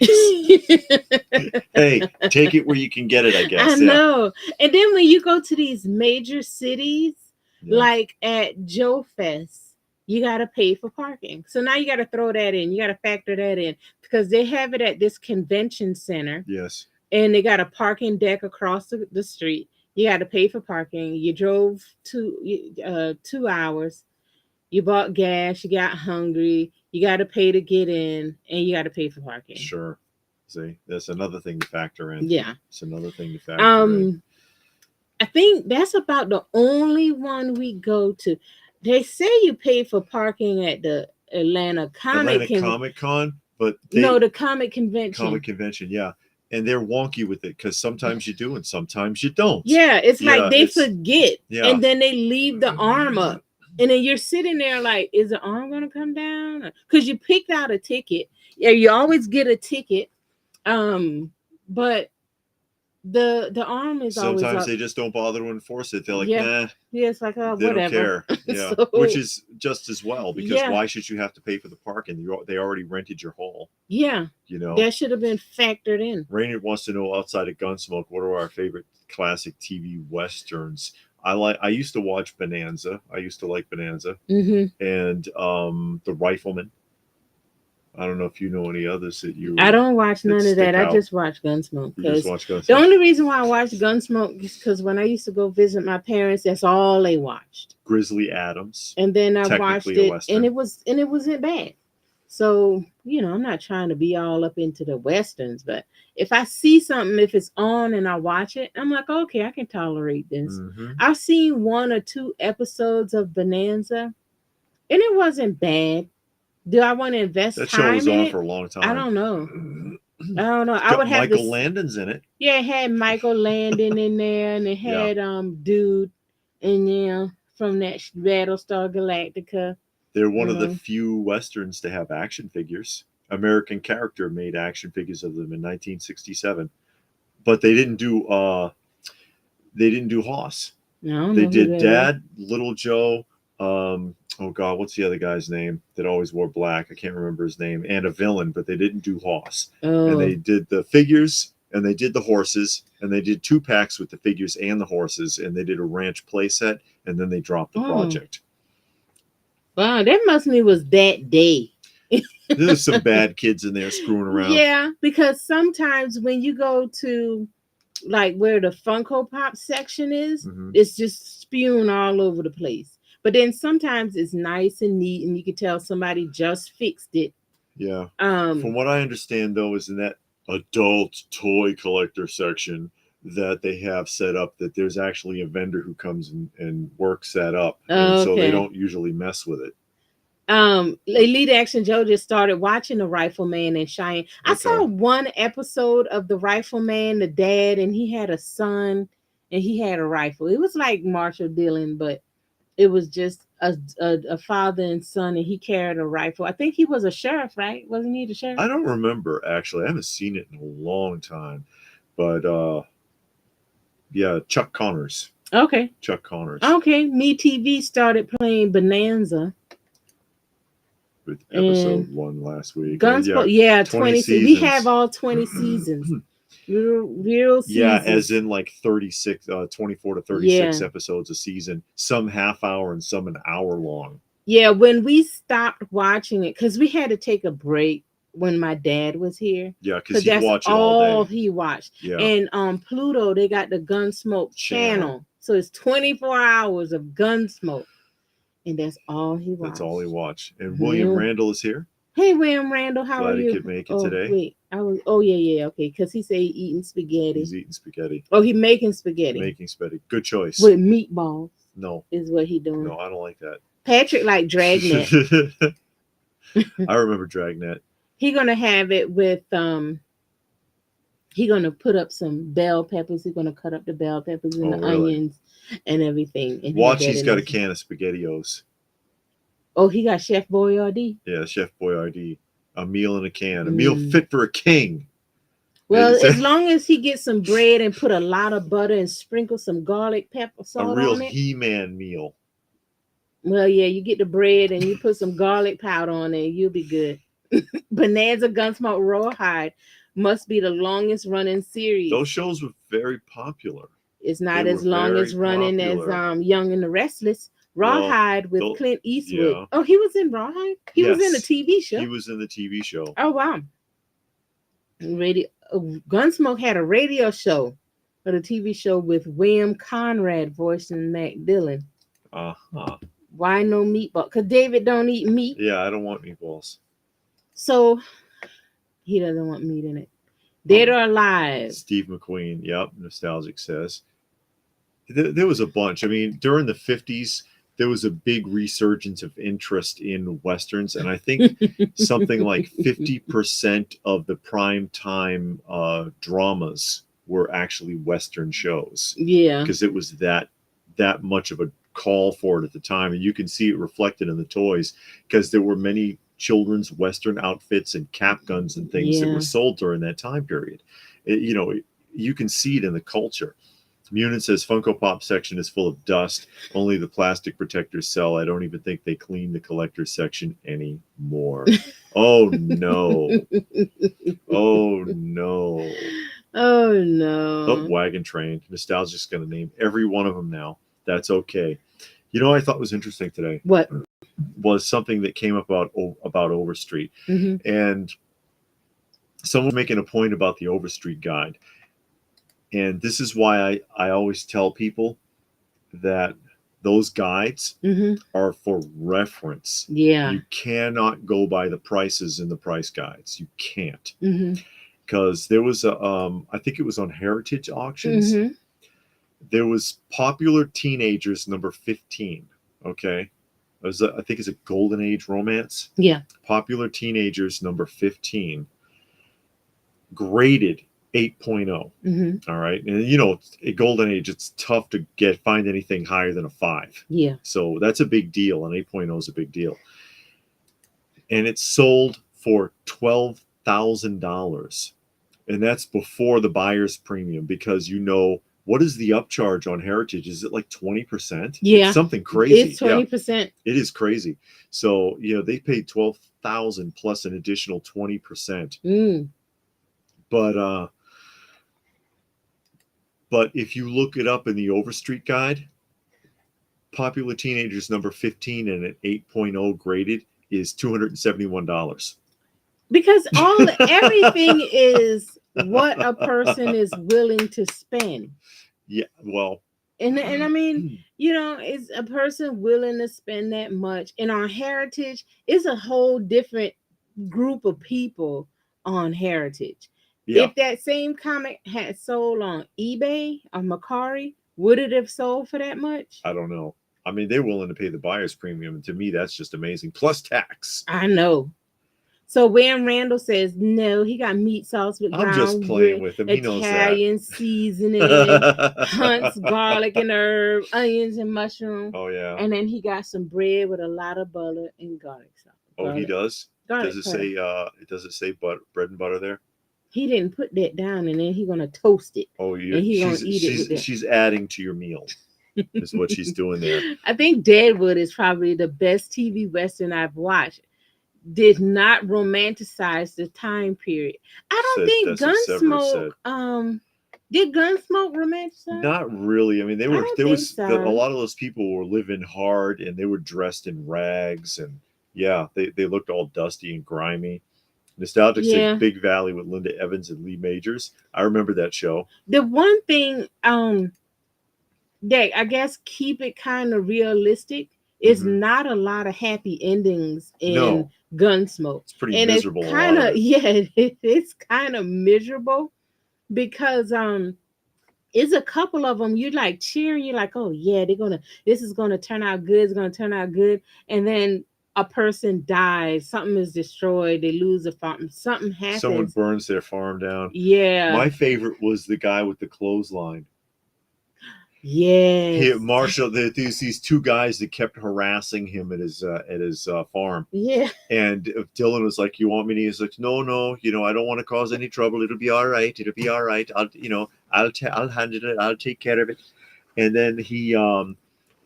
Speaker 2: Hey, take it where you can get it, I guess.
Speaker 1: I know. And then when you go to these major cities,
Speaker 2: Yeah.
Speaker 1: like at Joe Fest, you got to pay for parking. So now you got to throw that in. You got to factor that in because they have it at this convention center.
Speaker 2: Yes.
Speaker 1: And they got a parking deck across the street. You got to pay for parking. You drove 2 hours. You bought gas. You got hungry. You got to pay to get in, and you got to pay for parking.
Speaker 2: Sure. See, that's another thing to factor in.
Speaker 1: Yeah,
Speaker 2: it's another thing to factor in.
Speaker 1: I think that's about the only one we go to. They say you pay for parking at the Atlanta Comic
Speaker 2: Con, but
Speaker 1: no, the comic convention.
Speaker 2: Comic convention, yeah. And they're wonky with it because sometimes you do and sometimes you don't.
Speaker 1: Yeah, it's like they forget, and then they leave the arm
Speaker 2: Mm-hmm.
Speaker 1: up, and then you're sitting there like, is the arm gonna come down? Because you picked out a ticket. Yeah, you always get a ticket, but the arm is always up.
Speaker 2: Sometimes they just don't bother to enforce it. They're like,
Speaker 1: Yeah.
Speaker 2: nah.
Speaker 1: Yeah, it's like, oh,
Speaker 2: They
Speaker 1: whatever.
Speaker 2: don't care. Yeah,
Speaker 1: So-
Speaker 2: which is just as well because
Speaker 1: Yeah.
Speaker 2: why should you have to pay for the parking? They already rented your hall.
Speaker 1: Yeah,
Speaker 2: You know,
Speaker 1: that should have been factored in.
Speaker 2: Raynard wants to know outside of Gunsmoke, what are our favorite classic TV westerns? I used to watch Bonanza. I used to like Bonanza
Speaker 1: Mm-hmm.
Speaker 2: and The Rifleman. I don't know if you know any others that you.
Speaker 1: I don't watch none of
Speaker 2: stick
Speaker 1: that. I
Speaker 2: out.
Speaker 1: just watch Gunsmoke.
Speaker 2: You just
Speaker 1: Because
Speaker 2: watch Gunsmoke.
Speaker 1: the only reason why I watched Gunsmoke is because when I used to go visit my parents, that's all they watched.
Speaker 2: Grizzly Adams.
Speaker 1: And then I watched
Speaker 2: Technically a
Speaker 1: it,
Speaker 2: Western.
Speaker 1: and it wasn't bad. So I'm not trying to be all up into the westerns, but if I see something, if it's on and I watch it, I'm like, okay, I can tolerate this.
Speaker 2: Mm-hmm.
Speaker 1: I've seen 1 or 2 episodes of Bonanza, and it wasn't bad. Do I want to invest
Speaker 2: That show
Speaker 1: time
Speaker 2: was
Speaker 1: in
Speaker 2: on
Speaker 1: it?
Speaker 2: for a long time.
Speaker 1: I don't know. I
Speaker 2: Got
Speaker 1: would have
Speaker 2: Michael Landon's in it.
Speaker 1: Yeah, it had Michael Landon in there, and it had dude in there from that Battlestar Galactica.
Speaker 2: They're one of the few westerns to have action figures. American Character made action figures of them in 1967, but they didn't do Hoss.
Speaker 1: No,
Speaker 2: they did Dad, Little Joe. Oh God, what's the other guy's name that always wore black? I can't remember his name. And a villain, but they didn't do Hoss.
Speaker 1: Oh.
Speaker 2: And they did the figures, and they did the horses, and they did 2 packs with the figures and the horses, and they did a ranch play set, and then they dropped the project.
Speaker 1: Wow, that must mean was that day.
Speaker 2: There's some bad kids in there screwing around.
Speaker 1: Yeah, because sometimes when you go to like where the Funko Pop section is, it's just spewing all over the place. But then sometimes it's nice and neat, and you can tell somebody just fixed it.
Speaker 2: Yeah. From what I understand, though, is in that adult toy collector section that they have set up that there's actually a vendor who comes and works that up, and so they don't usually mess with it.
Speaker 1: Elite Action Joe just started watching The Rifleman and Cheyenne. I saw 1 episode of The Rifleman, the dad, and he had a son, and he had a rifle. It was like Marshall Dillon, but it was just a father and son, and he carried a rifle. I think he was a sheriff, right? Wasn't he the sheriff?
Speaker 2: I don't remember, actually. I haven't seen it in a long time. But, yeah, Chuck Connors.
Speaker 1: Okay.
Speaker 2: Chuck Connors.
Speaker 1: Okay. MeTV started playing Bonanza.
Speaker 2: With episode 1 last week.
Speaker 1: Gunsmoke, 20 seasons. We have all 20 seasons. Real seasons.
Speaker 2: Yeah, as in like 36, 24 to 36 episodes a season. Some half hour and some an hour long.
Speaker 1: Yeah, when we stopped watching it, because we had to take a break when my dad was here.
Speaker 2: Yeah, because he watched it all day.
Speaker 1: He watched.
Speaker 2: Yeah.
Speaker 1: And on Pluto, they got the Gunsmoke channel. So it's 24 hours of Gunsmoke. And that's all he watched.
Speaker 2: That's all he watched. And William Randall is here.
Speaker 1: Hey, William Randall, how are you?
Speaker 2: Glad he could make it today.
Speaker 1: Wait, yeah, okay. Because he said he eating spaghetti.
Speaker 2: He's eating spaghetti.
Speaker 1: Oh, he making spaghetti.
Speaker 2: Making spaghetti. Good choice.
Speaker 1: With meatballs.
Speaker 2: No.
Speaker 1: Is what he doing.
Speaker 2: No, I don't like that.
Speaker 1: Patrick like Dragnet.
Speaker 2: I remember Dragnet.
Speaker 1: He gonna have it with he gonna put up some bell peppers. He's gonna cut up the bell peppers and the onions and everything. And
Speaker 2: watch, he's got a can of SpaghettiOs.
Speaker 1: Oh, he got Chef Boyardee.
Speaker 2: Yeah, Chef Boyardee. A meal in a can. A meal
Speaker 1: Mm.
Speaker 2: fit for a king.
Speaker 1: Well,
Speaker 2: It's
Speaker 1: as long as he gets some bread and put a lot of butter and sprinkle some garlic pepper
Speaker 2: a
Speaker 1: salt
Speaker 2: real
Speaker 1: on it.
Speaker 2: He-Man meal.
Speaker 1: Well, yeah, you get the bread and you put some garlic powder on it, you'll be good. Bonanza Gunsmoke Rawhide must be the longest running series.
Speaker 2: Those shows were very popular.
Speaker 1: It's
Speaker 2: They
Speaker 1: not
Speaker 2: were
Speaker 1: as long
Speaker 2: very
Speaker 1: as running
Speaker 2: popular.
Speaker 1: as Young and the Restless.
Speaker 2: Well,
Speaker 1: Rawhide with
Speaker 2: tho-
Speaker 1: Clint Eastwood.
Speaker 2: yeah.
Speaker 1: Oh, he was in Rawhide? He was in a
Speaker 2: Yes.
Speaker 1: TV show.
Speaker 2: He was in the TV show.
Speaker 1: Oh wow. Radio Gunsmoke had a radio show, but a TV show with William Conrad voicing Mac Dillon.
Speaker 2: Uh-huh.
Speaker 1: Why no meatball? Because David don't eat meat.
Speaker 2: Yeah, I don't want meatballs.
Speaker 1: So he doesn't want meat in it. Dead or Alive.
Speaker 2: Steve McQueen. Yep. Nostalgic says. There was a bunch. I mean, during the 50s, there was a big resurgence of interest in Westerns. And I think something like 50% of the prime time dramas were actually Western shows.
Speaker 1: Yeah.
Speaker 2: Because it was that much of a call for it at the time. And you can see it reflected in the toys because there were many children's Western outfits and cap guns and things that were sold during that time period. You can see it in the culture. Munin says Funko Pop section is full of dust. Only the plastic protectors sell. I don't even think they clean the collector section anymore. Oh no. Oh no.
Speaker 1: Oh no.
Speaker 2: Oh, Wagon Train. Nostalgic's going to name every one of them now. That's okay. You know what I thought was interesting today?
Speaker 1: What?
Speaker 2: Was something that came up about Overstreet.
Speaker 1: Mm-hmm.
Speaker 2: And someone was making a point about the Overstreet guide. And this is why I always tell people that those guides are for reference.
Speaker 1: Yeah.
Speaker 2: You cannot go by the prices in the price guides. You can't. Because there was I think it was on Heritage Auctions. There was Popular Teenagers number 15. Okay. It was I think it's a Golden Age romance.
Speaker 1: Yeah.
Speaker 2: Popular Teenagers number 15. Graded 8.0. All right. And a Golden Age, it's tough to find anything higher than a 5.
Speaker 1: Yeah.
Speaker 2: So that's a big deal. And 8.0 is a big deal. And it's sold for $12,000. And that's before the buyer's premium because what is the upcharge on Heritage? Is it like 20%?
Speaker 1: Yeah.
Speaker 2: It's something crazy.
Speaker 1: It's 20%.
Speaker 2: Yeah, it is crazy. So, they paid $12,000 plus an additional 20%. But if you look it up in the Overstreet guide, Popular Teenagers number 15 and an 8.0 graded is $271.
Speaker 1: Because everything is what a person is willing to spend.
Speaker 2: Yeah, well.
Speaker 1: And I mean, is a person willing to spend that much? And on Heritage, it's a whole different group of people on Heritage. Yeah. If that same comic had sold on eBay or Mercari, would it have sold for that much?
Speaker 2: I don't know. I mean, they're willing to pay the buyer's premium. And to me, that's just amazing. Plus tax.
Speaker 1: I know. So Wham Randall says, no, he got meat sauce with
Speaker 2: I'm just playing with him. He knows that.
Speaker 1: Italian seasoning, Hunt's garlic and herb, onions and mushroom.
Speaker 2: Oh, yeah.
Speaker 1: And then he got some bread with a lot of butter and garlic sauce.
Speaker 2: Oh, he does?
Speaker 1: Garlic
Speaker 2: does it say bread and butter there?
Speaker 1: He didn't put that down, and then he's going to toast it.
Speaker 2: Oh,
Speaker 1: and he's going to eat it with that.
Speaker 2: She's adding to your meal. Is what she's doing there.
Speaker 1: I think Deadwood is probably the best TV Western I've watched. Did not romanticize the time period. I don't think Gunsmoke. Did Gunsmoke romanticize?
Speaker 2: Not really. I mean, a lot of those people were living hard, and they were dressed in rags, and they looked all dusty and grimy. Nostalgic said Big Valley with Linda Evans and Lee Majors. I remember that show.
Speaker 1: The one thing that I guess keep it kind of realistic is not a lot of happy endings in Gunsmoke.
Speaker 2: It's pretty miserable.
Speaker 1: It's kind of it's kind of miserable because it's a couple of them you like cheering, you're like, oh yeah, this is gonna turn out good, it's gonna turn out good, and then a person dies, something is destroyed, they lose a farm, something happens.
Speaker 2: Someone burns their farm down.
Speaker 1: Yeah.
Speaker 2: My favorite was the guy with the clothesline.
Speaker 1: Yes.
Speaker 2: Marshall, there's these two guys that kept harassing him at his farm.
Speaker 1: Yeah.
Speaker 2: And Dylan was like, "You want me to?" He's like, "No, no, I don't want to cause any trouble. It'll be all right. It'll be all right. I'll handle it. I'll take care of it." And then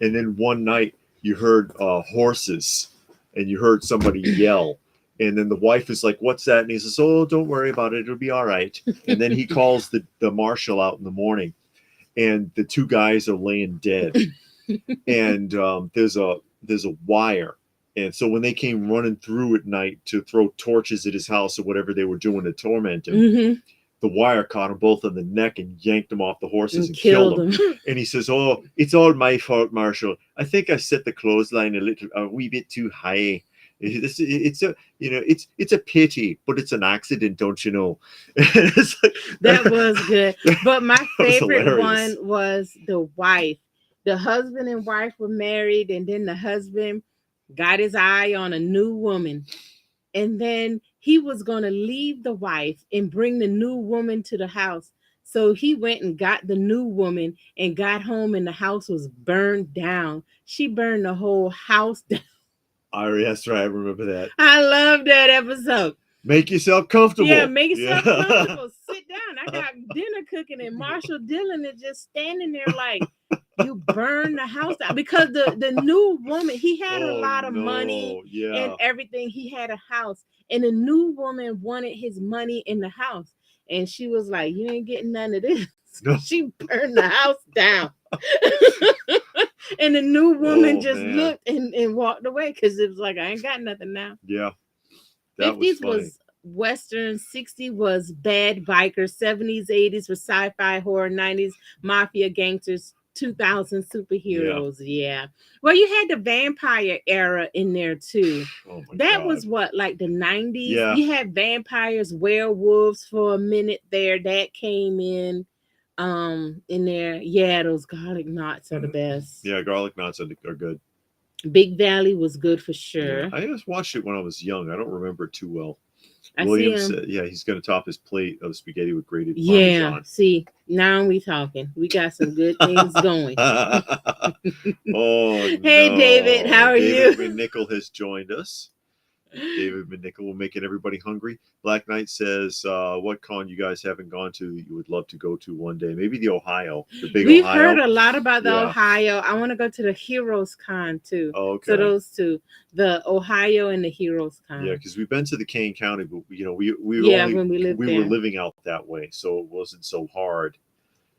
Speaker 2: and then one night you heard horses, and you heard somebody yell. And then the wife is like, "What's that?" And he says, "Oh, don't worry about it. It'll be all right." And then he calls the marshal out in the morning, and the two guys are laying dead. And there's a wire. And so when they came running through at night to throw torches at his house or whatever they were doing to torment him,
Speaker 1: Mm-hmm.
Speaker 2: the wire caught them both on the neck and yanked them off the horses and
Speaker 1: killed
Speaker 2: killed them. And he says, "Oh, it's all my fault, Marshall. I think I set the clothesline a wee bit too high. It's a pity, but it's an accident, don't you know?" It's like,
Speaker 1: That was good. But my favorite
Speaker 2: hilarious.
Speaker 1: one was the wife. The husband and wife were married, and then the husband got his eye on a new woman. And then he was going to leave the wife and bring the new woman to the house. So he went and got the new woman and got home, and the house was burned down. She burned the whole house down.
Speaker 2: That's right. I remember that.
Speaker 1: I love that episode.
Speaker 2: Make yourself comfortable.
Speaker 1: Yeah, make yourself comfortable. Sit down. I got dinner cooking, and Marshall Dillon is just standing there like, "You burn the house down," because the new woman, he had a lot of money and everything. He had a house, and the new woman wanted his money in the house, and she was like, "You ain't getting none of this." No. She burned the house down. And the new woman just looked and walked away, because it was like, "I ain't got nothing now."
Speaker 2: Yeah.
Speaker 1: 50s was Western, 60s was bad bikers, 70s, 80s was sci-fi, horror, 90s mafia, gangsters, 2000 superheroes. Yeah. Well, you had the vampire era in there too.
Speaker 2: Oh my
Speaker 1: that
Speaker 2: God.
Speaker 1: was what, like the 90s?
Speaker 2: Yeah.
Speaker 1: You had vampires, werewolves for a minute there. That came in there. Yeah, those garlic knots are the best.
Speaker 2: Yeah, garlic knots are good.
Speaker 1: Big Valley was good for sure.
Speaker 2: Yeah. I just watched it when I was young. I don't remember it too well.
Speaker 1: Williams,
Speaker 2: he's going to top his plate of spaghetti with grated
Speaker 1: Parmesan.
Speaker 2: Parmesan.
Speaker 1: See, now we talking. We got some good things going.
Speaker 2: Oh,
Speaker 1: hey,
Speaker 2: no.
Speaker 1: David, how are you?
Speaker 2: David McNichol has joined us. David McNichol will making everybody hungry. Black Knight says, "What con you guys haven't gone to that you would love to go to one day? Maybe the Ohio, the big
Speaker 1: We've
Speaker 2: Ohio."
Speaker 1: heard a lot about the Ohio. I want to go to the Heroes Con too.
Speaker 2: Oh, okay.
Speaker 1: So those two, the Ohio and the Heroes Con.
Speaker 2: Yeah, because we've been to the Kane County, but when we were living out that way, so it wasn't so hard.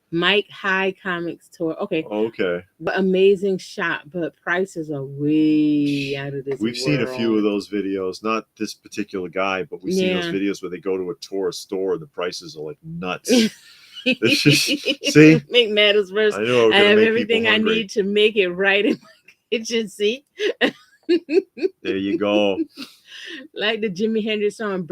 Speaker 1: Mike High Comics Tour. Okay.
Speaker 2: Okay.
Speaker 1: Amazing shop, but prices are way out of this
Speaker 2: We've seen a few of those videos, not this particular guy, but we've seen those videos where they go to a tourist store and the prices are like nuts. See?
Speaker 1: Make matters worse.
Speaker 2: I know.
Speaker 1: I have everything I need to make it right in my kitchen. See?
Speaker 2: There you go.
Speaker 1: Like the Jimi Hendrix song,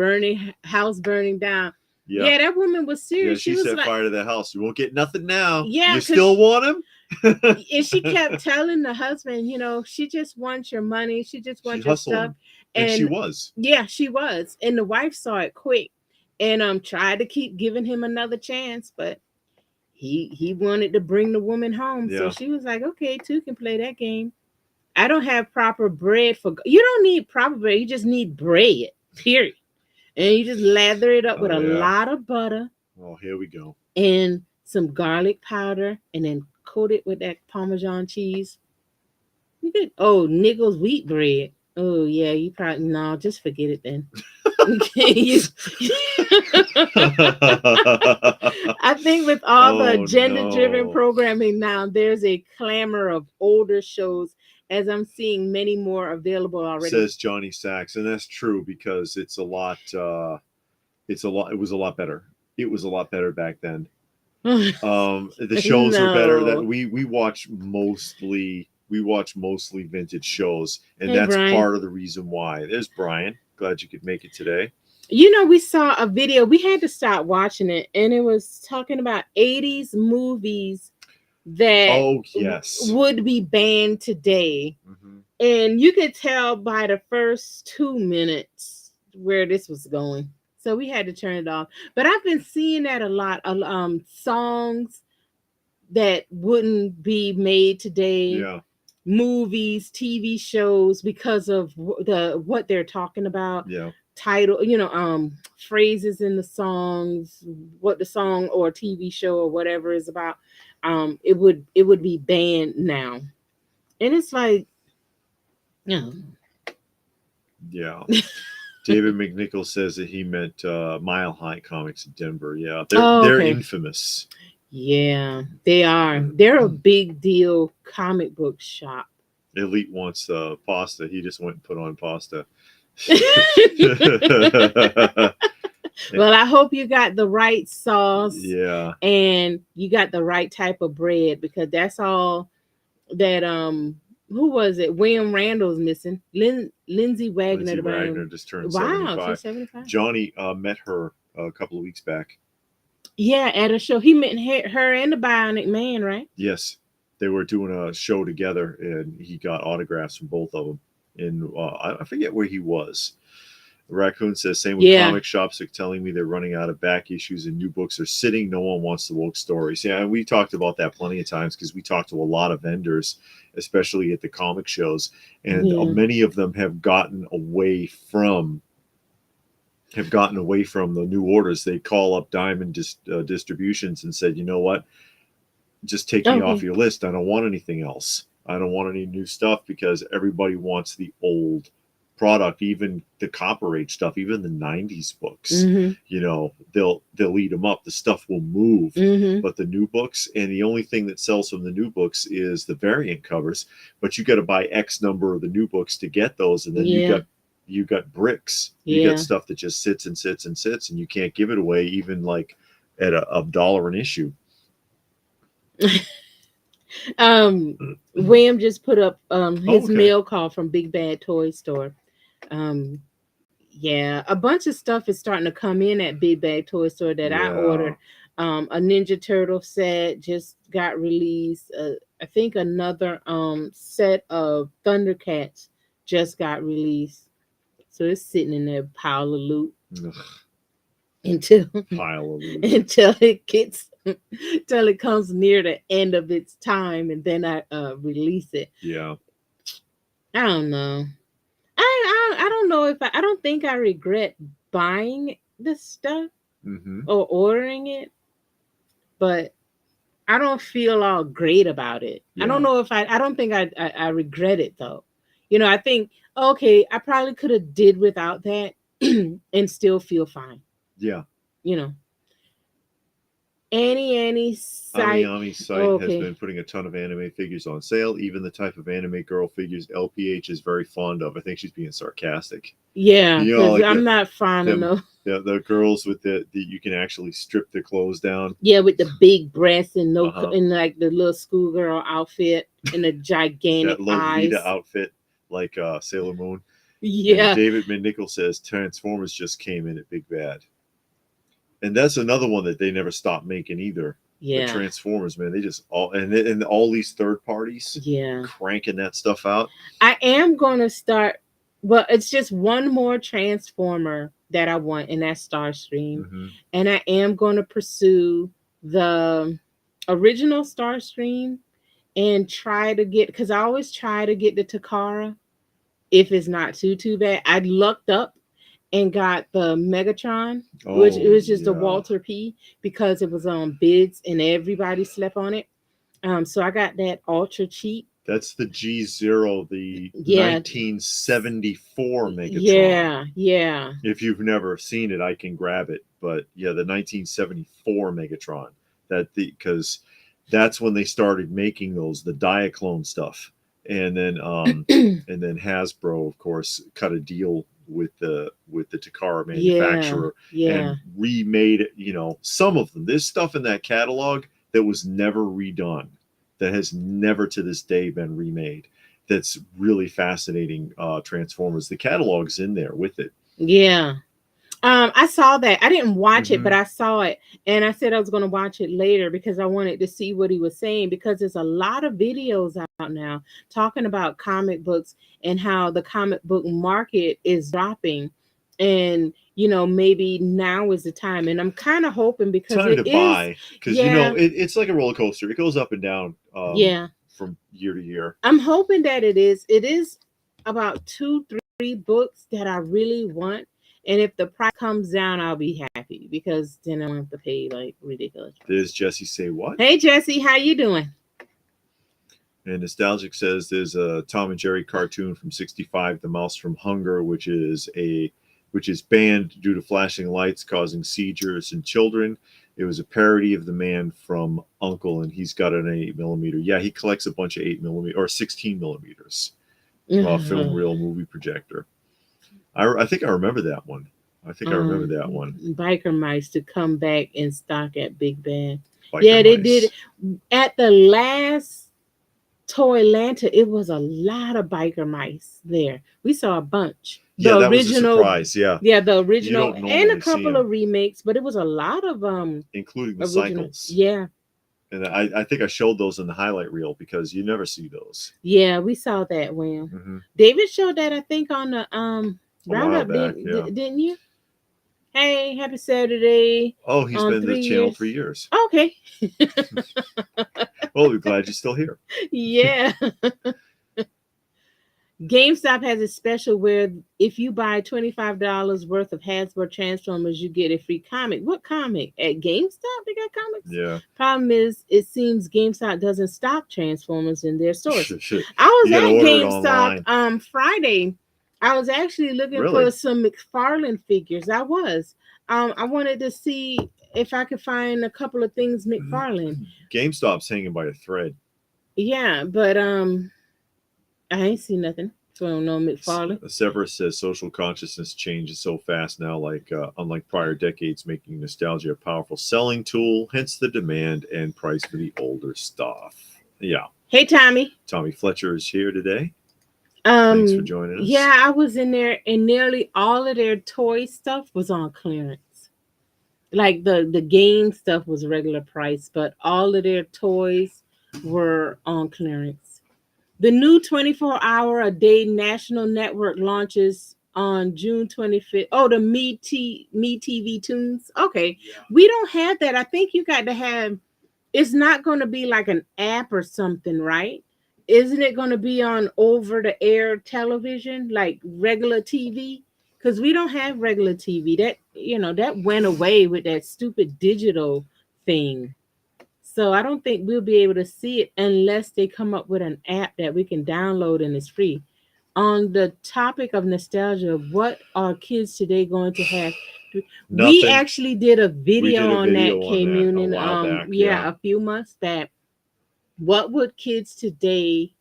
Speaker 1: house burning down. Yeah, that woman was serious.
Speaker 2: Yeah, she set fire to the house. You won't get nothing now.
Speaker 1: Yeah,
Speaker 2: you still want him?
Speaker 1: And she kept telling the husband, she just wants your money. She just wants your stuff.
Speaker 2: And she was.
Speaker 1: Yeah, she was. And the wife saw it quick and tried to keep giving him another chance, but he wanted to bring the woman home. Yeah. So she was like, "Okay, two can play that game. I don't have proper bread for." You don't need proper bread. You just need bread, period. And you just lather it up with a lot of butter.
Speaker 2: Oh, here we go.
Speaker 1: And some garlic powder, and then coat it with that Parmesan cheese. You could, Nichols wheat bread. Oh, yeah, you probably, no, just forget it then. I think with all the gender-driven programming now, there's a clamor of older shows, as I'm seeing many more available already.
Speaker 2: Says Johnny Sachs, and that's true because it was a lot better. It was a lot better back then. The shows were better. That we watch mostly vintage shows, and that's Brian. Part of the reason why. There's Brian. Glad you could make it today.
Speaker 1: We saw a video. We had to stop watching it, and it was talking about 80s movies that would be banned today. Mm-hmm. And you could tell by the first 2 minutes where this was going. So we had to turn it off. But I've been seeing that a lot. Songs that wouldn't be made today,
Speaker 2: Yeah.
Speaker 1: movies, TV shows, because of what they're talking about,
Speaker 2: Yeah.
Speaker 1: title, phrases in the songs, what the song or TV show or whatever is about. It would be banned now, and it's like, no.
Speaker 2: Yeah. David McNichol says that he meant Mile High Comics in Denver. Yeah,
Speaker 1: Oh,
Speaker 2: they're
Speaker 1: okay.
Speaker 2: infamous.
Speaker 1: Yeah, they are. They're a big deal comic book shop.
Speaker 2: Elite wants pasta. He just went and put on pasta.
Speaker 1: Well, I hope you got the right sauce
Speaker 2: Yeah.
Speaker 1: and you got the right type of bread, because that's all that who was it? William Randall's missing. Lindsay Wagner
Speaker 2: Lindsay
Speaker 1: to buy
Speaker 2: Wagner
Speaker 1: him.
Speaker 2: just turned
Speaker 1: Wow, she's
Speaker 2: 75.
Speaker 1: 75.
Speaker 2: Johnny met her a couple of weeks back.
Speaker 1: Yeah, at a show. He met her and the Bionic Man, right?
Speaker 2: Yes, they were doing a show together, and he got autographs from both of them. And I forget where he was. Raccoon says, same with
Speaker 1: Yeah.
Speaker 2: comic shops are telling me they're running out of back issues and new books are sitting. No one wants the woke stories. Yeah, and we talked about that plenty of times because we talked to a lot of vendors, especially at the comic shows, and
Speaker 1: Yeah.
Speaker 2: many of them have gotten away from the new orders. They call up Diamond Distributions and said, you know what, just take me off
Speaker 1: Okay.
Speaker 2: your list. I don't want anything else. I don't want any new stuff because everybody wants the old product, even the Copper Age stuff, even the 90s books.
Speaker 1: Mm-hmm.
Speaker 2: You know, they'll eat them up. The stuff will move.
Speaker 1: Mm-hmm.
Speaker 2: But the new books, and the only thing that sells from the new books is the variant covers, but you got to buy X number of the new books to get those, and then
Speaker 1: Yeah.
Speaker 2: you got bricks. You
Speaker 1: Yeah.
Speaker 2: got stuff that just sits and sits and sits, and you can't give it away even like at a dollar an issue.
Speaker 1: William just put up
Speaker 2: Oh,
Speaker 1: his
Speaker 2: okay.
Speaker 1: mail call from Big Bad Toy Store. Um yeah, a bunch of stuff is starting to come in at Big Bad Toy Store that I
Speaker 2: Yeah.
Speaker 1: ordered. A Ninja Turtle set just got released. I think another set of Thundercats just got released. So it's sitting in there pile of loot
Speaker 2: Ugh,
Speaker 1: until
Speaker 2: pile of loot.
Speaker 1: until it gets till it comes near the end of its time, and then I release it.
Speaker 2: Yeah.
Speaker 1: I don't know. I don't know if I don't think I regret buying this stuff
Speaker 2: Mm-hmm.
Speaker 1: or ordering it, but I don't feel all great about it. I don't
Speaker 2: Yeah.
Speaker 1: know if I don't think I regret it though. I think, okay, I probably could have did without that and still feel fine.
Speaker 2: Yeah.
Speaker 1: You know. Any site.
Speaker 2: Amiyami's site has
Speaker 1: Okay.
Speaker 2: been putting a ton of anime figures on sale, even the type of anime girl figures LPH is very fond of. I think she's being sarcastic.
Speaker 1: Yeah,
Speaker 2: You know,
Speaker 1: because
Speaker 2: like
Speaker 1: I'm not fond of
Speaker 2: them,
Speaker 1: no.
Speaker 2: the girls with the you can actually strip the clothes down.
Speaker 1: Yeah, with the big breasts and no,
Speaker 2: Uh-huh.
Speaker 1: and like the little schoolgirl outfit and the gigantic
Speaker 2: That Lolita
Speaker 1: eyes.
Speaker 2: outfit, like Sailor Moon. And
Speaker 1: Yeah,
Speaker 2: David McNichol says Transformers just came in at Big Bad. And that's another one that they never stopped making either. The
Speaker 1: yeah,
Speaker 2: Transformers, man, they just and all these third parties
Speaker 1: yeah.
Speaker 2: cranking that stuff out.
Speaker 1: I am gonna start. Well, it's just one more Transformer that I want, and that's Starscream.
Speaker 2: Mm-hmm.
Speaker 1: And I am going to pursue the original Starscream and try to get, because I always try to get the Takara if it's not too bad. I lucked up and got the Megatron, which it
Speaker 2: Oh
Speaker 1: was just a
Speaker 2: yeah,
Speaker 1: Walter P, because it was on bids and everybody slept on it. So I got that ultra cheap.
Speaker 2: that's the G0, the
Speaker 1: Yeah,
Speaker 2: 1974 Megatron.
Speaker 1: yeah, yeah,
Speaker 2: If you've never seen it, I can grab it. But yeah, the 1974 Megatron. Because that's when they started making those, the Diaclone stuff, and then Hasbro, of course, cut a deal with the Takara
Speaker 1: yeah,
Speaker 2: manufacturer
Speaker 1: yeah,
Speaker 2: and remade it. Some of them. There's stuff in that catalog that was never redone, that has never to this day been remade. That's really fascinating. Transformers. The catalog's in there with it.
Speaker 1: yeah. I saw that. I didn't watch it,
Speaker 2: Mm-hmm.
Speaker 1: but I saw it, and I said I was going to watch it later because I wanted to see what he was saying. Because there's a lot of videos out now talking about comic books and how the comic book market is dropping, and maybe now is the time, and I'm kind of hoping because
Speaker 2: Time
Speaker 1: it
Speaker 2: to
Speaker 1: is.
Speaker 2: buy, because
Speaker 1: Yeah,
Speaker 2: it's like a roller coaster. It goes up and down
Speaker 1: yeah,
Speaker 2: from year to year.
Speaker 1: I'm hoping that it is about 2 3 books that I really want, and if the price comes down I'll be happy because then I don't have to pay like ridiculous
Speaker 2: There's
Speaker 1: prices.
Speaker 2: Jesse say what?
Speaker 1: Hey Jesse, how you doing?
Speaker 2: And Nostalgic says there's a Tom and Jerry cartoon from '65, The Mouse from Hunger, which is banned due to flashing lights causing seizures in children. It was a parody of the man from Uncle, and he's got an 8 millimeter. Yeah, he collects a bunch of 8 millimeter or 16 millimeters film reel movie projector. I think I remember that one. I think I remember that one.
Speaker 1: Biker mice to come back in stock at Big Bad.
Speaker 2: Biker
Speaker 1: Yeah, they did
Speaker 2: mice.
Speaker 1: at the last Toy Lanta. It was a lot of biker mice there. We saw a bunch.
Speaker 2: Yeah,
Speaker 1: The
Speaker 2: that was a
Speaker 1: original,
Speaker 2: surprise. Yeah,
Speaker 1: yeah, the
Speaker 2: you
Speaker 1: original,
Speaker 2: don't
Speaker 1: and a
Speaker 2: normally see
Speaker 1: couple of
Speaker 2: them,
Speaker 1: remakes, but it was a lot of
Speaker 2: including the
Speaker 1: original.
Speaker 2: cycles.
Speaker 1: Yeah,
Speaker 2: And I think I showed those in the highlight reel because you never see those.
Speaker 1: yeah, we saw that one.
Speaker 2: Hmm.
Speaker 1: David showed that I think on the
Speaker 2: A while
Speaker 1: roundup.
Speaker 2: back, yeah.
Speaker 1: Didn't you? Hey, happy Saturday
Speaker 2: Oh, he's
Speaker 1: on
Speaker 2: been to the
Speaker 1: three
Speaker 2: channel
Speaker 1: years.
Speaker 2: 3 years.
Speaker 1: Okay.
Speaker 2: Well, we're glad you're still here.
Speaker 1: Yeah. GameStop has a special where if you buy $25 worth of Hasbro Transformers, you get a free comic. What comic? At GameStop, they got comics?
Speaker 2: Yeah.
Speaker 1: Problem is, it seems GameStop doesn't stock Transformers in their stores.
Speaker 2: You
Speaker 1: I was
Speaker 2: gotta
Speaker 1: at
Speaker 2: order it
Speaker 1: GameStop
Speaker 2: online.
Speaker 1: Friday. I was actually looking for
Speaker 2: Really?
Speaker 1: some McFarlane figures. I was. I wanted to see if I could find a couple of things McFarlane.
Speaker 2: GameStop's hanging by a thread.
Speaker 1: Yeah, but I ain't see nothing from no McFarlane.
Speaker 2: Severus says social consciousness changes so fast now, like unlike prior decades, making nostalgia a powerful selling tool. Hence the demand and price for the older stuff. Yeah.
Speaker 1: Hey Tommy.
Speaker 2: Tommy Fletcher is here today. Thanks for joining us.
Speaker 1: Yeah, I was in there and nearly all of their toy stuff was on clearance. Like the game stuff was regular price, but all of their toys were on clearance. The new 24-hour a day national network launches on June 25th. Oh, the Me TV Tunes. Okay.
Speaker 3: Yeah.
Speaker 1: We don't have that. I think you got to have, it's not going to be like an app or something, right? Isn't it going to be on over the air television like regular TV? Because we don't have regular TV. That went away with that stupid digital thing. So I don't think we'll be able to see it unless they come up with an app that we can download and it's free. On the topic of nostalgia, what are kids today going to have? We
Speaker 2: Nothing.
Speaker 1: actually did a
Speaker 2: We
Speaker 1: video
Speaker 2: did a
Speaker 1: on that,
Speaker 2: video on
Speaker 1: K
Speaker 2: that a
Speaker 1: Munin.
Speaker 2: while back.
Speaker 1: Yeah, a few months back. What would kids today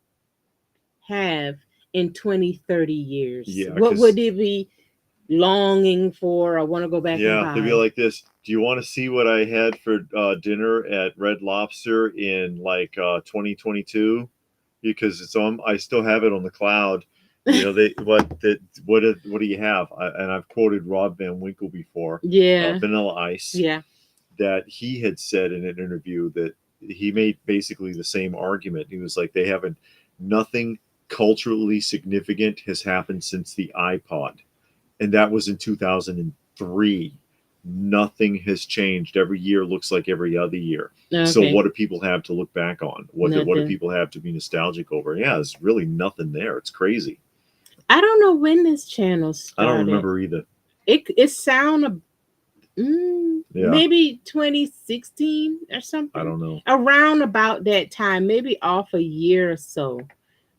Speaker 1: have in 20, 30 years?
Speaker 2: Yeah,
Speaker 1: What
Speaker 2: 'cause-
Speaker 1: would they be longing for? I want to go back and
Speaker 2: Yeah,
Speaker 1: buy.
Speaker 2: they'd be like this. Do you want to see what I had for dinner at Red Lobster in like 2022? Because it's on. I still have it on the cloud. What do you have? And I've quoted Rob Van Winkle before.
Speaker 1: Yeah.
Speaker 2: Vanilla Ice.
Speaker 1: Yeah.
Speaker 2: That he had said in an interview that he made basically the same argument. He was like, they haven't. Nothing culturally significant has happened since the iPod, and that was in 2003. Nothing has changed. Every year looks like every other year.
Speaker 1: Okay.
Speaker 2: So what do people have to look back on? What do
Speaker 1: Nothing.
Speaker 2: people have to be nostalgic over? Yeah, there's really nothing there. It's crazy.
Speaker 1: I don't know when this channel started.
Speaker 2: I don't remember either.
Speaker 1: It sound
Speaker 2: Yeah.
Speaker 1: maybe 2016 or something.
Speaker 2: I don't know.
Speaker 1: Around about that time, maybe off a year or so.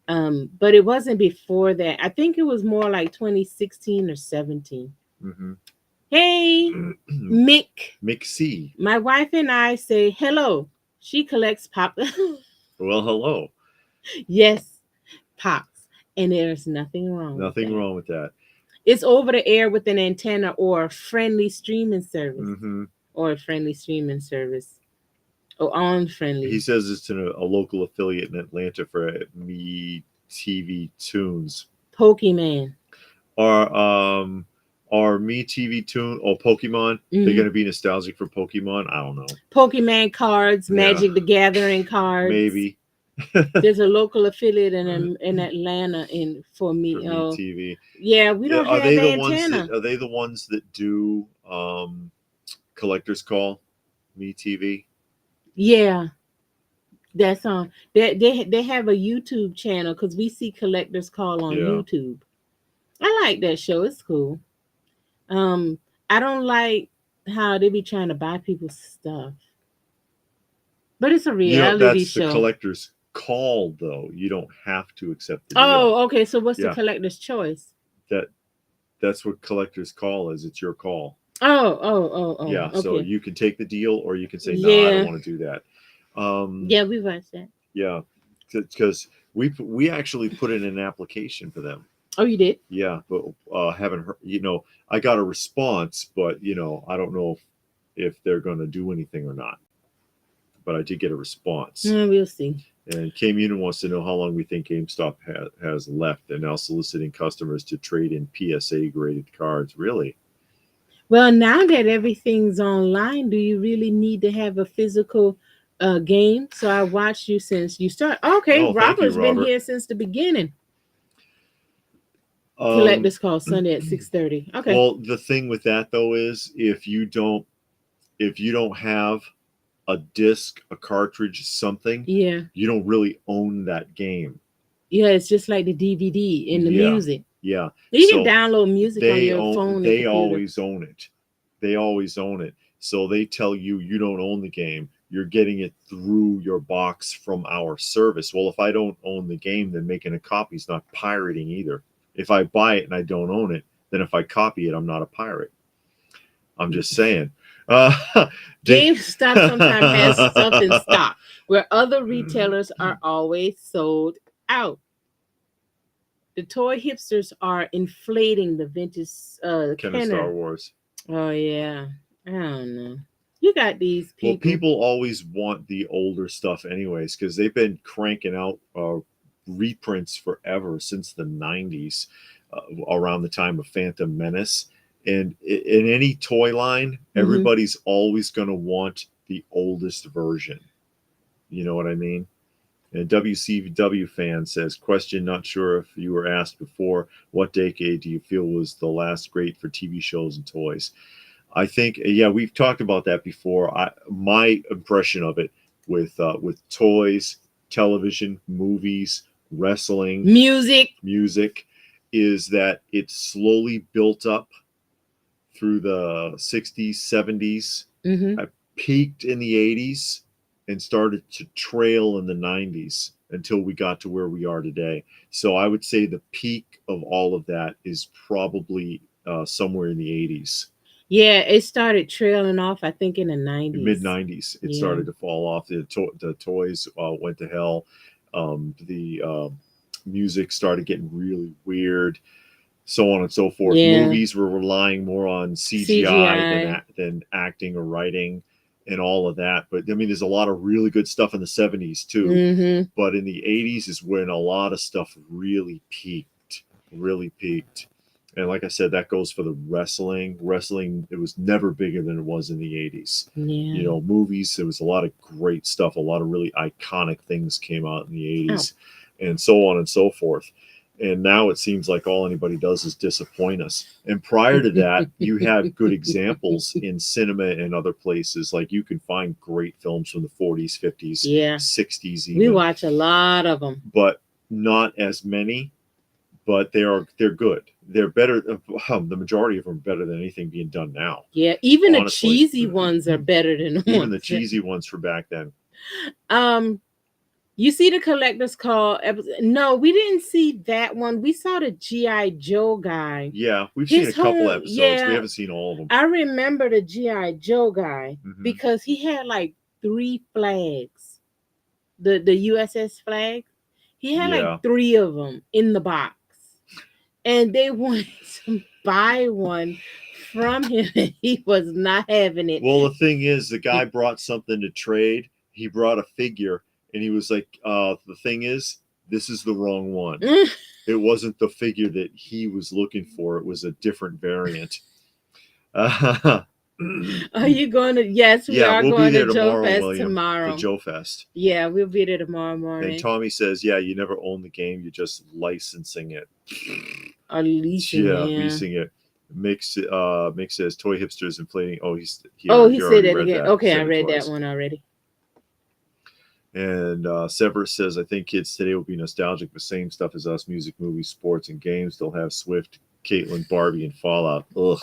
Speaker 1: But it wasn't before that. I think it was more like 2016 or 17.
Speaker 2: Mm-hmm.
Speaker 1: Hey, Mick.
Speaker 2: Mick C.
Speaker 1: My wife and I say hello. She collects pop.
Speaker 2: Well, hello.
Speaker 1: Yes, pops. And there's nothing wrong.
Speaker 2: Nothing wrong with that.
Speaker 1: It's over the air with an antenna or a friendly streaming service.
Speaker 2: Mm-hmm.
Speaker 1: Or a friendly streaming service. Or on friendly.
Speaker 2: He says it's in a local affiliate in Atlanta for Me TV Tunes.
Speaker 1: Pokemon.
Speaker 2: Are Me TV Tune or Pokemon?
Speaker 1: Mm-hmm.
Speaker 2: They're going to be nostalgic for Pokemon? I don't know.
Speaker 1: Pokemon cards, Magic the Gathering cards.
Speaker 2: Maybe.
Speaker 1: There's a local affiliate in Atlanta for
Speaker 2: for
Speaker 1: me.
Speaker 2: Me TV.
Speaker 1: Yeah, we don't
Speaker 2: Are
Speaker 1: have
Speaker 2: they the ones that
Speaker 1: antenna.
Speaker 2: do collectors call Me TV?
Speaker 1: Yeah, that's on. They have a YouTube channel because we see collectors call on
Speaker 2: Yeah.
Speaker 1: YouTube. I like that show. It's cool. Um, I don't like how they be trying to buy people's stuff, but it's a
Speaker 2: You know,
Speaker 1: reality
Speaker 2: that's the
Speaker 1: show.
Speaker 2: collector's call, though. You don't have to accept the deal.
Speaker 1: Oh, okay. So what's the
Speaker 2: Yeah,
Speaker 1: collector's choice?
Speaker 2: that that's what collector's call is. It's your call.
Speaker 1: Oh.
Speaker 2: Yeah, so
Speaker 1: Okay.
Speaker 2: you can take the deal, or you can say, "No, I don't
Speaker 1: Yeah.
Speaker 2: want to do that." Um,
Speaker 1: Yeah, we watched that.
Speaker 2: yeah, because we actually put in an application for them.
Speaker 1: Oh, you did?
Speaker 2: Yeah, but haven't heard. You know, I got a response, but I don't know if they're going to do anything or not. But I did get a response.
Speaker 1: We'll see.
Speaker 2: And Cam Union wants to know how long we think GameStop has left, and now soliciting customers to trade in PSA graded cards. Really?
Speaker 1: Well, now that everything's online, do you really need to have a physical game? So I watched you since you started. Okay,
Speaker 2: Oh, thank you,
Speaker 1: Robert's been
Speaker 2: Robert.
Speaker 1: here since the beginning.
Speaker 2: Um,
Speaker 1: Collector's call Sunday at 6:30. Okay.
Speaker 2: well, the thing with that though is if you don't have a disc, a cartridge, something,
Speaker 1: Yeah.
Speaker 2: you don't really own that game.
Speaker 1: Yeah, it's just like the DVD and the
Speaker 2: Yeah,
Speaker 1: music.
Speaker 2: yeah.
Speaker 1: You can
Speaker 2: So
Speaker 1: download music on your phone and
Speaker 2: they
Speaker 1: computer.
Speaker 2: always own it. They always own it. So they tell you you don't own the game. You're getting it through your box from our service. Well, if I don't own the game, then making a copy is not pirating either. If I buy it and I don't own it, then if I copy it, I'm not a pirate. I'm just saying. They
Speaker 1: GameStop sometimes has stuff in stock where other retailers are always sold out. The toy hipsters are inflating the vintage
Speaker 2: Kind of Star
Speaker 1: Kenner.
Speaker 2: Wars.
Speaker 1: Oh yeah, I don't know. You got these
Speaker 2: Well,
Speaker 1: people.
Speaker 2: people always want the older stuff anyways because they've been cranking out reprints forever since the 90s, around the time of Phantom Menace. And in any toy line, everybody's always going to want the oldest version. You know what I mean? And WCW fan says, question, not sure if you were asked before, what decade do you feel was the last great for TV shows and toys? I think, yeah, we've talked about that before. My impression of it with toys, television, movies, wrestling, music, is that it slowly built up through the 60s, 70s, peaked in the 80s, and started to trail in the 90s until we got to where we are today. So I would say the peak of all of that is probably somewhere in the 80s.
Speaker 1: Yeah, it started trailing off, I think, in the 90s.
Speaker 2: Mid 90s, it started to fall off. The toys went to hell. The music started getting really weird, so on and so forth.
Speaker 1: Yeah.
Speaker 2: Movies were relying more on CGI than acting or writing and all of that. But I mean, there's a lot of really good stuff in the 70s too. But in the 80s is when a lot of stuff really peaked. And like I said, that goes for the wrestling. Wrestling, it was never bigger than it was in the 80s.
Speaker 1: Yeah.
Speaker 2: Movies, there was a lot of great stuff. A lot of really iconic things came out in the 80s, and so on and so forth. And now it seems like all anybody does is disappoint us. And prior to that, you had good examples in cinema and other places. Like you can find great films from the 40s, 50s, 60s even.
Speaker 1: We watch a lot of them.
Speaker 2: But not as many. But they're good. They're better. The majority of them are better than anything being done now.
Speaker 1: Yeah, even honestly. The cheesy ones are better than
Speaker 2: the cheesy ones from back then.
Speaker 1: You see the collector's call episode? No, we didn't see that one. We saw the G.I. Joe guy.
Speaker 2: Yeah, we've seen a couple episodes. We haven't seen all of them.
Speaker 1: I remember the G.I. Joe guy because he had like 3 flags. The USS flag. He had like 3 of them in the box. And they wanted to buy one from him, and he was not having it.
Speaker 2: Well, the thing is, the guy brought something to trade. He brought a figure, and he was like, the thing is, this is the wrong one. It wasn't the figure that he was looking for. It was a different variant.
Speaker 1: Are you going to? Yes, we
Speaker 2: Yeah,
Speaker 1: are
Speaker 2: we'll be
Speaker 1: going to
Speaker 2: there
Speaker 1: Joe
Speaker 2: tomorrow,
Speaker 1: Fest
Speaker 2: William. The
Speaker 1: tomorrow.
Speaker 2: Joe Fest.
Speaker 1: Yeah, we'll be there tomorrow
Speaker 2: And
Speaker 1: morning.
Speaker 2: Tommy says, yeah, you never own the game. You're just licensing it.
Speaker 1: Or leasing,
Speaker 2: Yeah,
Speaker 1: yeah.
Speaker 2: leasing it. Mick says toy hipsters inflating. Oh, he
Speaker 1: Oh, he said
Speaker 2: already
Speaker 1: that
Speaker 2: read
Speaker 1: again.
Speaker 2: that.
Speaker 1: Okay,
Speaker 2: Said
Speaker 1: I
Speaker 2: it
Speaker 1: read that
Speaker 2: twice.
Speaker 1: one already.
Speaker 2: And Severus says, I think kids today will be nostalgic for same stuff as us: music, movies, sports, and games. They'll have Swift, Caitlin, Barbie, and Fallout. Ugh,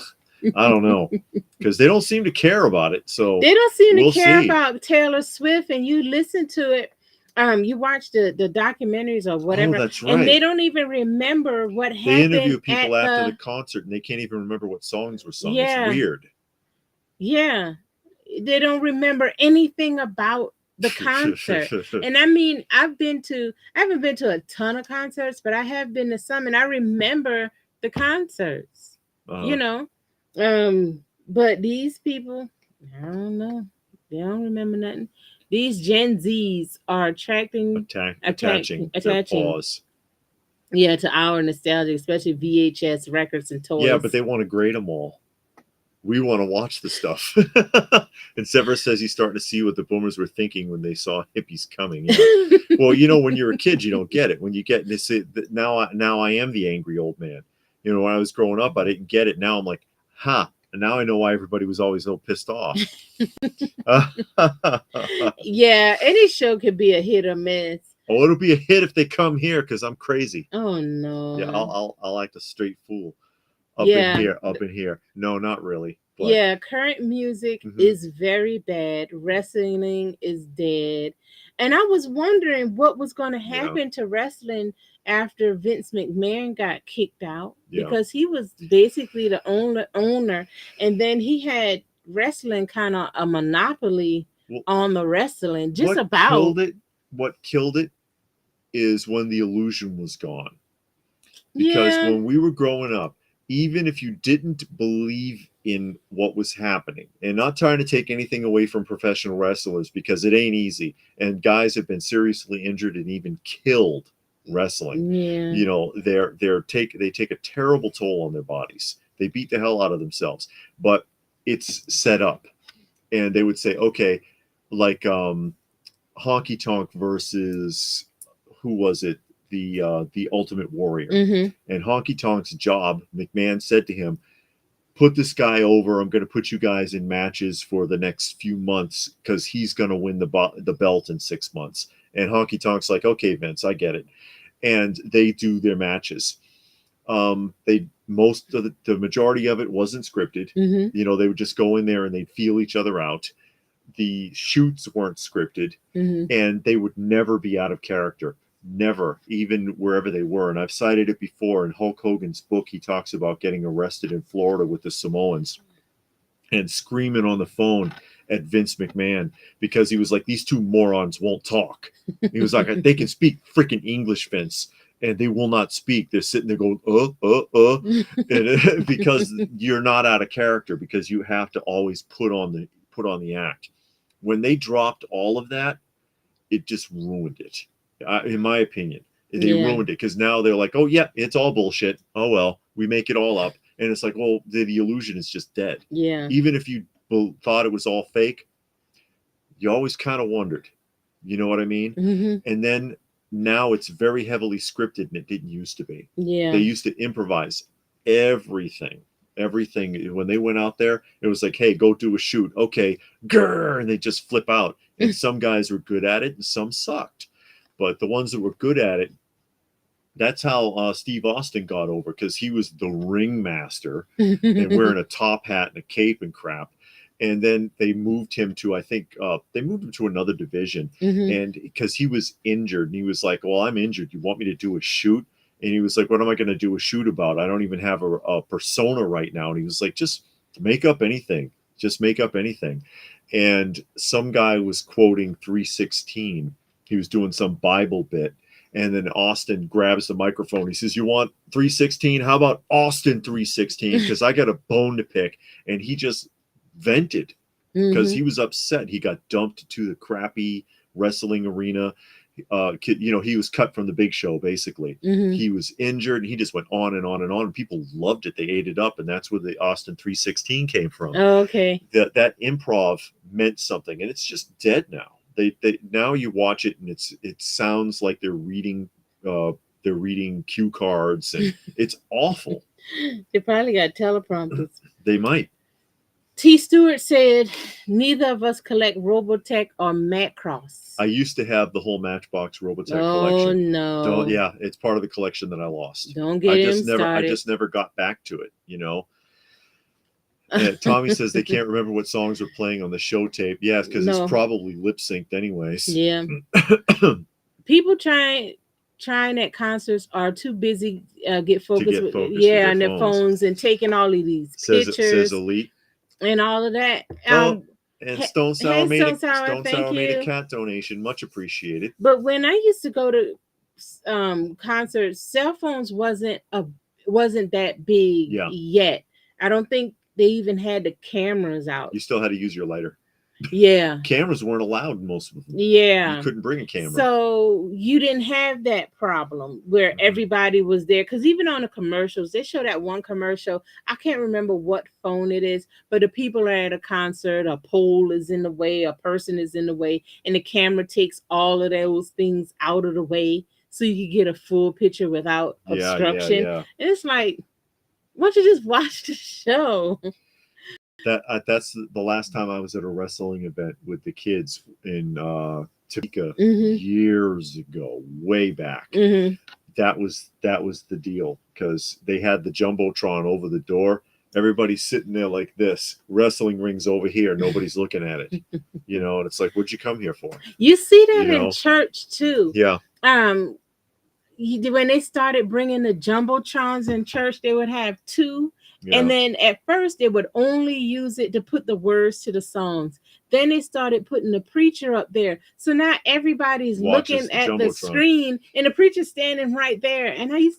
Speaker 2: I don't know, because they don't seem to care about it. So
Speaker 1: They don't seem to
Speaker 2: we'll
Speaker 1: care
Speaker 2: see.
Speaker 1: about Taylor Swift, and you listen to it. You watch the documentaries or whatever,
Speaker 2: Oh, that's
Speaker 1: and
Speaker 2: right.
Speaker 1: they don't even remember what
Speaker 2: They
Speaker 1: happened
Speaker 2: interview
Speaker 1: at
Speaker 2: people after the concert, and they can't even remember what songs were sung.
Speaker 1: Yeah.
Speaker 2: It's weird.
Speaker 1: Yeah, they don't remember anything about the concert. And I mean, I haven't been to a ton of concerts, but I have been to some, and I remember the concerts. You know, but these people, I don't know, they don't remember nothing. These Gen Zs are
Speaker 2: attaching their paws.
Speaker 1: Yeah, to our nostalgia, especially VHS records and toys.
Speaker 2: Yeah, but they want to grade them all. We want to watch the stuff. And Severus says he's starting to see what the boomers were thinking when they saw hippies coming. Yeah. Well, when you're a kid, you don't get it. When you get this, now I am the angry old man. When I was growing up, I didn't get it. Now I'm like, and now I know why everybody was always so pissed off.
Speaker 1: Yeah, any show could be a hit or miss.
Speaker 2: Oh, it'll be a hit if they come here because I'm crazy.
Speaker 1: Oh no.
Speaker 2: Yeah, I'll act a straight fool. Up in here. No, not really.
Speaker 1: But. Yeah, current music is very bad. Wrestling is dead. And I was wondering what was going to happen to wrestling after Vince McMahon got kicked out, because he was basically the owner, and then he had wrestling kind of a monopoly on the wrestling.
Speaker 2: What killed it is when the illusion was gone. Because when we were growing up, even if you didn't believe in what was happening, and not trying to take anything away from professional wrestlers, because it ain't easy, and guys have been seriously injured and even killed wrestling. They take a terrible toll on their bodies. They beat the hell out of themselves, but it's set up. And they would say, okay, like Honky Tonk versus, who was it? The Ultimate Warrior. And Honky Tonk's job, McMahon said to him, put this guy over. I'm going to put you guys in matches for the next few months because he's going to win the belt in 6 months. And Honky Tonk's like, okay, Vince, I get it. And they do their matches. The majority of it wasn't scripted. They would just go in there and they'd feel each other out. The shoots weren't scripted, and they would never be out of character. Never, even wherever they were. And I've cited it before in Hulk Hogan's book. He talks about getting arrested in Florida with the Samoans and screaming on the phone at Vince McMahon because he was like, these two morons won't talk. He was like, they can speak freaking English, Vince, and they will not speak. They're sitting there going, and, because you're not out of character, because you have to always put on the act. When they dropped all of that, it just ruined it. In my opinion, they ruined it, because now they're like, oh yeah, it's all bullshit. Oh well, we make it all up. And it's like, well, the illusion is just dead.
Speaker 1: Yeah.
Speaker 2: Even if you thought it was all fake, you always kind of wondered. You know what I mean? And then now it's very heavily scripted, and it didn't used to be.
Speaker 1: Yeah.
Speaker 2: They used to improvise everything. When they went out there, it was like, hey, go do a shoot. Okay, grrr, and they just flip out. And some guys were good at it and some sucked. But the ones that were good at it, that's how Steve Austin got over, because he was the ringmaster and wearing a top hat and a cape and crap. And then they moved him to, I think, another division. And because he was injured, and he was like, well, I'm injured. You want me to do a shoot? And he was like, what am I going to do a shoot about? I don't even have a persona right now. And he was like, just make up anything. Just make up anything. And some guy was quoting 3:16. He was doing some Bible bit. And then Austin grabs the microphone. He says, you want 3:16? How about Austin 3:16? Because I got a bone to pick. And he just vented because he was upset. He got dumped to the crappy wrestling arena. he was cut from the Big Show. Basically,
Speaker 1: Mm-hmm.
Speaker 2: he was injured, and he just went on and on and on. And people loved it; they ate it up, and that's where the Austin 316 came from.
Speaker 1: Oh, okay.
Speaker 2: That improv meant something, and it's just dead now. They now you watch it, and it sounds like they're reading cue cards, and it's awful.
Speaker 1: They probably got teleprompters.
Speaker 2: They might.
Speaker 1: T. Stewart said, "Neither of us collect Robotech or Macross."
Speaker 2: I used to have the whole Matchbox Robotech
Speaker 1: Oh
Speaker 2: collection.
Speaker 1: no!
Speaker 2: Yeah, it's part of the collection that I lost.
Speaker 1: Don't get him
Speaker 2: I
Speaker 1: started.
Speaker 2: just never got back to it. Tommy says they can't remember what songs were playing on the show tape. Yes, because
Speaker 1: No.
Speaker 2: it's probably lip synced anyways.
Speaker 1: Yeah. People trying at concerts are too busy get focused with on their phones and taking all of these pictures.
Speaker 2: Says Elite.
Speaker 1: And all of that.
Speaker 2: And Stone Sour made a cat donation. Much appreciated.
Speaker 1: But when I used to go to concerts, cell phones wasn't that big yet. I don't think they even had the cameras out.
Speaker 2: You still had to use your lighter.
Speaker 1: Yeah.
Speaker 2: Cameras weren't allowed in most of them.
Speaker 1: Yeah.
Speaker 2: You couldn't bring a camera.
Speaker 1: So you didn't have that problem where everybody was there. Because even on the commercials, they show that one commercial. I can't remember what phone it is, but the people are at a concert, a pole is in the way, a person is in the way, and the camera takes all of those things out of the way so you can get a full picture without obstruction.
Speaker 2: Yeah.
Speaker 1: And it's like, why don't you just watch the show?
Speaker 2: That's the last time I was at a wrestling event with the kids in Topeka years ago, way back. That was the deal, because they had the jumbotron over the door. Everybody's sitting there like this. Wrestling rings over here. Nobody's looking at it. And it's like, what'd you come here for?
Speaker 1: You see that in church too.
Speaker 2: Yeah.
Speaker 1: When they started bringing the jumbotrons in church, they would have two. Yeah. And then at first they would only use it to put the words to the songs. Then they started putting the preacher up there. So now everybody's looking at the screen and the preacher's standing right there. And I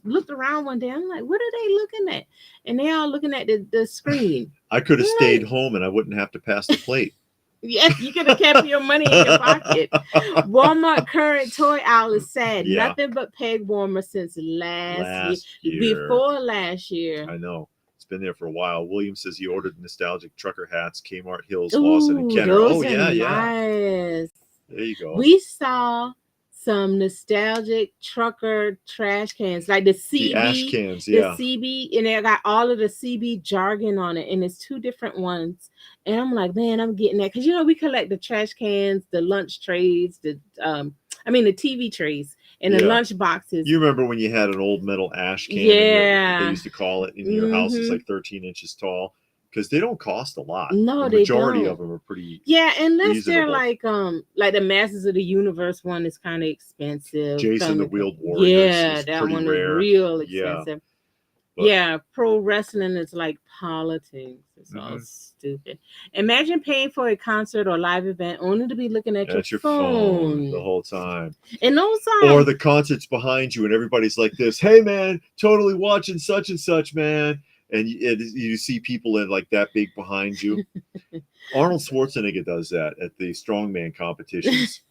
Speaker 1: looked around one day. I'm like, what are they looking at? And they all looking at the screen.
Speaker 2: I could have stayed home and I wouldn't have to pass the plate.
Speaker 1: Yes, you could have kept your money in your pocket. Walmart current toy aisle is sad. Yeah. Nothing but peg warmer since last year. Before last year.
Speaker 2: I know. It's been there for a while. William says he ordered nostalgic trucker hats, Kmart, Hills, Lawson, and Kenner.
Speaker 1: Nice.
Speaker 2: There you go.
Speaker 1: We saw some nostalgic trucker trash cans, like the CB.
Speaker 2: The ash cans,
Speaker 1: the CB, and they got all of the CB jargon on it, and it's two different ones. And I'm like, man, I'm getting that, because we collect the trash cans, the lunch trays, the TV trays and the lunch boxes.
Speaker 2: You remember when you had an old metal ash can?
Speaker 1: Yeah,
Speaker 2: they used to call it in your house. It's like 13 inches tall. Because they don't cost a lot.
Speaker 1: No,
Speaker 2: the majority of them are pretty.
Speaker 1: Yeah, unless they're like the Masters of the Universe one is kind of expensive.
Speaker 2: Jason the Wheeled Warrior.
Speaker 1: Yeah, that one is real expensive. Yeah, pro wrestling is like politics. It's all stupid. Imagine paying for a concert or live event only to be looking at your phone
Speaker 2: the whole time.
Speaker 1: And those times,
Speaker 2: or the concert's behind you and everybody's like this. Hey man, totally watching such and such, man. And you see people in like that big behind you. Arnold Schwarzenegger does that at the strongman competitions.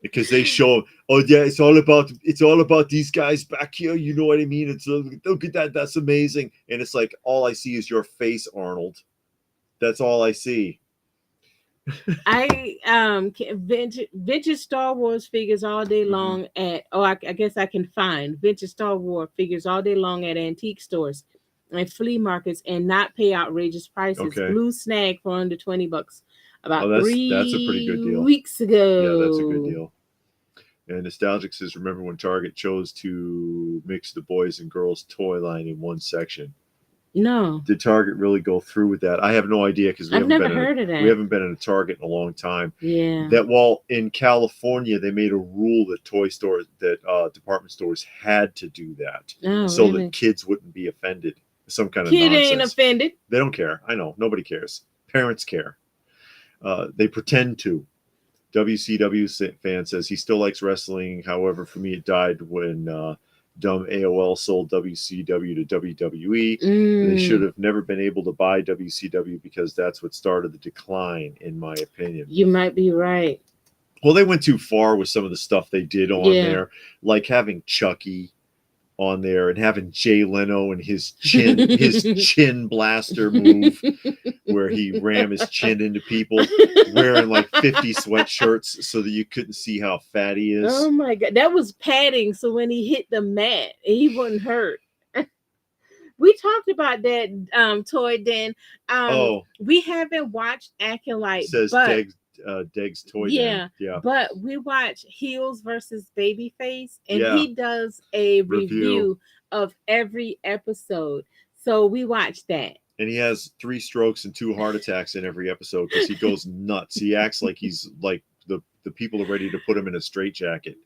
Speaker 2: Because they show, oh yeah, it's all about these guys back here. You know what I mean? It's look at that, that's amazing. And it's like, all I see is your face, Arnold. That's all I see.
Speaker 1: I vintage Star Wars figures all day long at I guess I can find vintage Star Wars figures all day long at antique stores and flea markets and not pay outrageous prices.
Speaker 2: Okay.
Speaker 1: Blue Snag for under $20 about
Speaker 2: that's a pretty good deal.
Speaker 1: weeks ago.
Speaker 2: Yeah, that's a good deal. And Nostalgic says, remember when Target chose to mix the boys and girls toy line in one section?
Speaker 1: No.
Speaker 2: Did Target really go through with that? I have no idea, because
Speaker 1: I've never heard of that.
Speaker 2: We haven't been in a Target in a long time.
Speaker 1: Yeah.
Speaker 2: That in California they made a rule that department stores had to do that, that kids wouldn't be offended. Some kind of
Speaker 1: kid
Speaker 2: nonsense.
Speaker 1: Ain't offended.
Speaker 2: They don't care. I know, nobody cares. Parents care. They pretend to. WCW fan says he still likes wrestling. However, for me, it died when dumb AOL sold WCW to WWE. They should have never been able to buy WCW because that's what started the decline, in my opinion.
Speaker 1: You might be right.
Speaker 2: Well, they went too far with some of the stuff they did on
Speaker 1: Yeah.
Speaker 2: there, like having Chucky on there and having Jay Leno and his chin blaster move where he ram his chin into people wearing like 50 sweatshirts so that you couldn't see how fat he
Speaker 1: Oh
Speaker 2: is.
Speaker 1: my god, that was padding, so when he hit the mat, he wouldn't hurt. We talked about that toy then.
Speaker 2: Oh,
Speaker 1: We haven't watched Acolyte,
Speaker 2: says
Speaker 1: but
Speaker 2: Deg's Toy Den.
Speaker 1: yeah,
Speaker 2: Yeah.
Speaker 1: but we watch Heels versus Babyface, and
Speaker 2: Yeah.
Speaker 1: he does a
Speaker 2: Review.
Speaker 1: review of every episode. So we watch that.
Speaker 2: And he has 3 strokes and 2 heart attacks in every episode because he goes nuts. He acts like he's like the people are ready to put him in a straitjacket.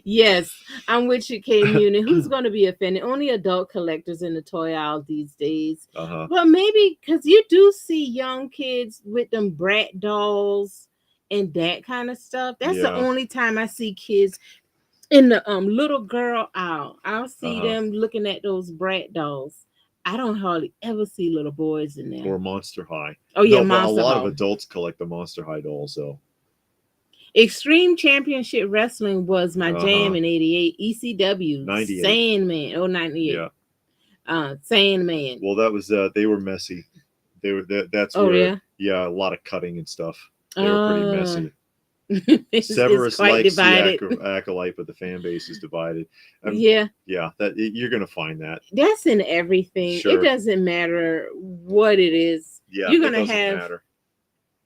Speaker 1: Yes, I'm with you, K Muni. Who's going to be offended? Only adult collectors in the toy aisle these days.
Speaker 2: Uh-huh.
Speaker 1: Well, maybe because you do see young kids with them brat dolls and that kind of stuff. That's the
Speaker 2: Yeah.
Speaker 1: only time I see kids in the little girl aisle. I'll see
Speaker 2: Uh-huh.
Speaker 1: them looking at those brat dolls. I don't hardly ever see little boys in there.
Speaker 2: Or Monster High.
Speaker 1: Oh yeah,
Speaker 2: No, but a
Speaker 1: Monster
Speaker 2: lot
Speaker 1: High.
Speaker 2: of adults collect the Monster High dolls, though.
Speaker 1: Extreme Championship Wrestling was my jam in 88. ECW.
Speaker 2: 98.
Speaker 1: Sandman. Oh, 98.
Speaker 2: Yeah.
Speaker 1: Sandman.
Speaker 2: Well, that was they were messy. They were that's
Speaker 1: Oh,
Speaker 2: where
Speaker 1: yeah?
Speaker 2: a lot of cutting and stuff. They were pretty messy.
Speaker 1: It's
Speaker 2: Severus
Speaker 1: quite
Speaker 2: likes
Speaker 1: divided.
Speaker 2: the Acolyte, but the fan base is divided.
Speaker 1: Yeah.
Speaker 2: Yeah, you're gonna find that.
Speaker 1: That's in everything.
Speaker 2: Sure.
Speaker 1: It doesn't matter what it is.
Speaker 2: Yeah,
Speaker 1: You're
Speaker 2: it
Speaker 1: gonna
Speaker 2: doesn't
Speaker 1: have
Speaker 2: matter.